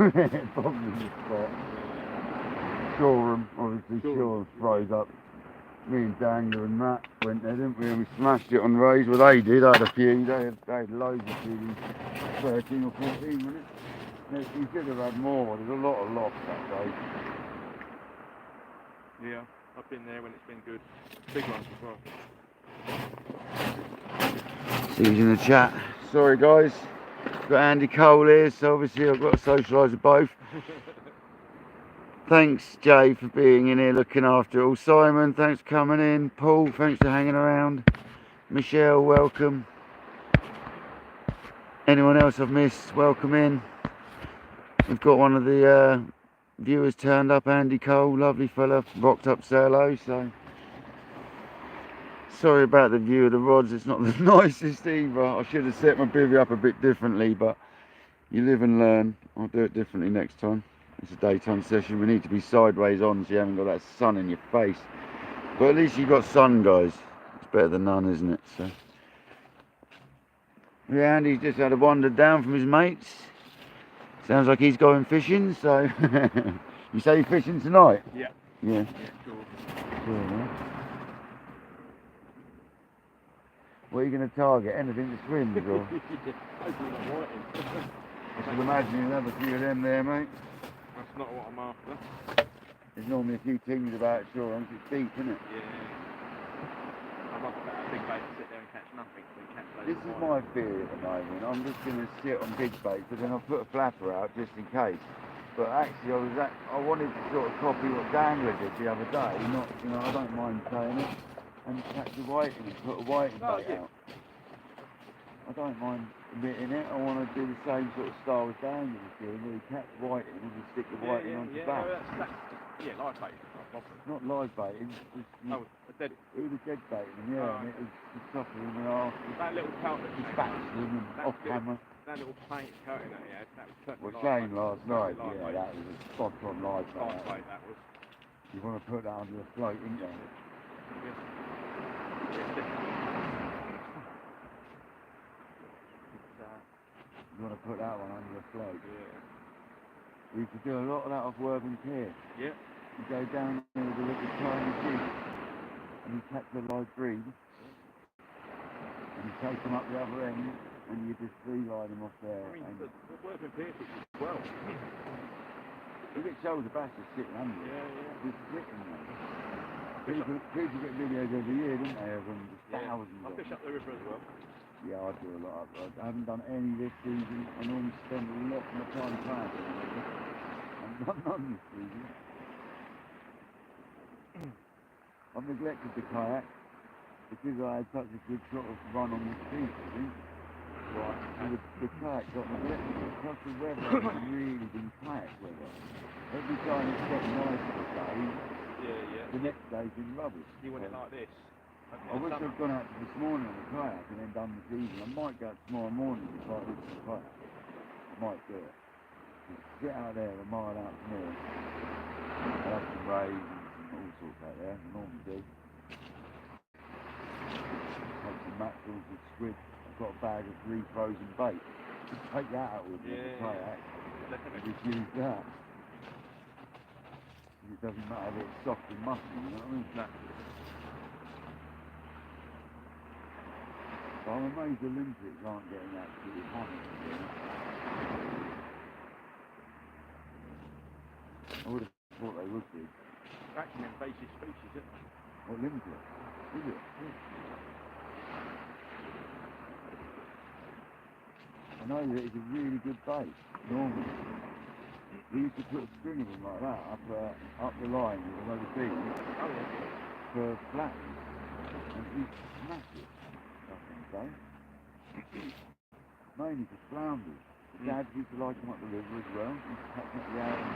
Bognor's the spot. Shoreham, obviously, Shoreham rose up. Me and Dangler and Matt went there, didn't we? And we smashed it on rays. Well, they did. I had a few. They had loads of few, 13 or 14 minutes. You should have had more. There's a lot of loft that day. Yeah, I've been there when it's been good. Big ones as well. See you in the chat. Sorry guys, got Andy Cole here, so obviously I've got to socialise with both. Thanks Jay for being in here looking after it all. Simon, thanks for coming in. Paul, thanks for hanging around. Michelle, welcome. Anyone else I've missed, welcome in. We've got one of the viewers turned up, Andy Cole, lovely fella, rocked up Serlo, so sorry about the view of the rods, it's not the nicest either. I should have set my bivvy up a bit differently, but you live and learn. I'll do it differently next time. It's a daytime session, we need to be sideways on so you haven't got that sun in your face. But at least you've got sun, guys. It's better than none, isn't it? So yeah, Andy's just had a wander down from his mates. Sounds like he's going fishing, so you say you're fishing tonight? Yeah. Yeah. Yeah, sure. Sure, man. What are you going to target? Anything that swims, or? Hopefully not whiting. I should imagine you'll have a few of them there, mate. That's not what I'm after. There's normally a few things about shore, it's deep, isn't it? Yeah. I'm not about a big bait to sit there and catch nothing. This is my theory at the moment. I'm just going to sit on big bait, but then I'll put a flapper out just in case. But actually, I wanted to sort of copy what Dangler did the other day. Not, you know, I don't mind saying it, and catch a whiting and put a whiting bait out. I don't mind admitting it. I want to do the same sort of style as Dangler was doing, where you catch whiting and just stick the whiting onto the back. Yeah, live bait. Not live baiting. Dead. It was dead baiting, yeah, and it was suffering and half. That little coat that Just backslid and off camera. That little paint coating that he had, that was certainly Well, Shane last night, yeah, bait. that was a spot on live Live bait. bait, that was. You want to put that under the float, didn't you? You want to put that one under the float. Yeah. We used to do a lot of that off Worthing Pier. Yeah. You go down there with a little tiny jig and you catch the live breed and you take them up the other end and you just free line them off there. I mean, and the Worthing Pier fish as well. you get shoulder bass just sitting under it. Yeah. Just sitting there. People get videos every year, don't they, of them, just thousands I of fish them. up the river as well. Yeah, I do a lot. I haven't done any this season. I normally spend a lot of my time kayaking. I've not done this season. I've neglected the kayak because I had such a good sort of run on the street, I think. Right. And the kayak got neglected. Plus the weather has really been kayak weather. Every time it's got nice for a day, the next day's been rubbish. You want it like this? I wish I'd gone out this morning on the kayak and then done this evening. I might go out tomorrow morning if I look at the kayak. I might do it. Get out there a mile out from here. I'll have some rays and all sorts out there. I normally do. Have some mackerels with squid. I've got a bag of refrozen bait. Just take that out with me on the kayak. And just use that. It doesn't matter if it's soft and mushy, you know what I mean? No. But I'm amazed the Olympics aren't getting absolutely hammered again. I would have thought they would be. Actually, invasive species, isn't it? Olympia, is it? I know that it's a really good bait, normally. We used to put a string of them like that up the line with another beam for flatten. And it's massive, I think so. Mainly for flounders. Dad used to like them up the river as well. He used to catch them up the Arun.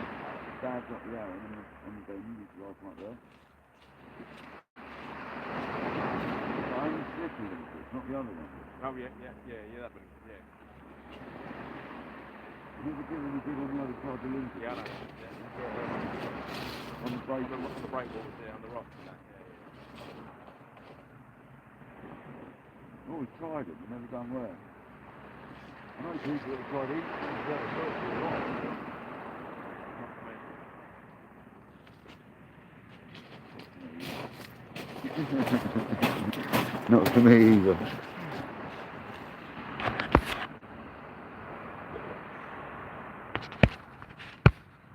Dad got the Arun and the bend, used to like them up there. But only slippery Olympics, not the other one. Oh yeah, that one, yeah. You never did any good on the other side of the Olympics. Yeah, I know. On the break. On the breakwaters there, on the rocks and that, I've always tried it, but never done well. I know people that have tried each that have worked for a while. Not for me either.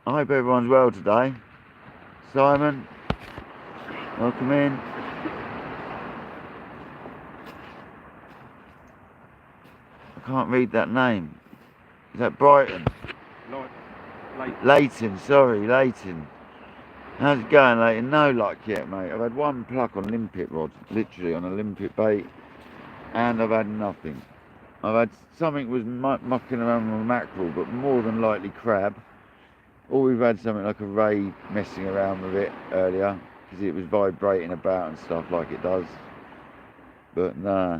I hope everyone's well today. Simon, welcome in. I can't read that name. Is that Brighton? Leighton, sorry, Leighton. How's it going, Leighton? No luck yet, mate. I've had one pluck on limpet rod, literally on a limpet bait, and I've had nothing. I've had something was mucking around with mackerel, but more than likely crab. Or we've had something like a ray messing around with it earlier, because it was vibrating about and stuff like it does. But nah,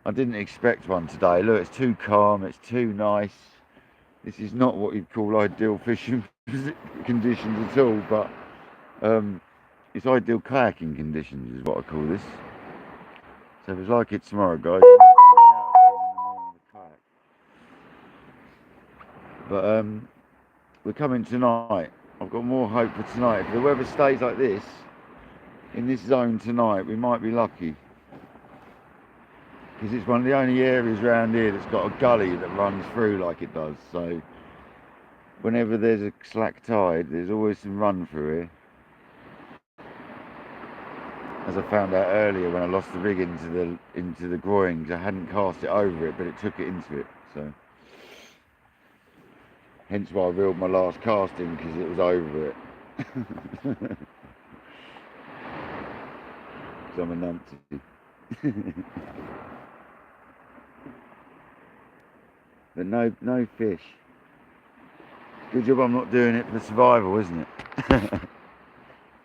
I didn't expect one today. Look, it's too calm, it's too nice. This is not what you'd call ideal fishing conditions at all, but it's ideal kayaking conditions is what I call this. So if it's like it tomorrow, guys, but we're coming tonight. I've got more hope for tonight. If the weather stays like this in this zone tonight, we might be lucky, because it's one of the only areas around here that's got a gully that runs through like it does. So whenever there's a slack tide, there's always some run through here, as I found out earlier when I lost the rig into the groin, because I hadn't cast it over it, but it took it into it. So hence why I reeled my last casting, because it was over it. Because I'm a numpty. But no fish. Good job I'm not doing it for survival, isn't it?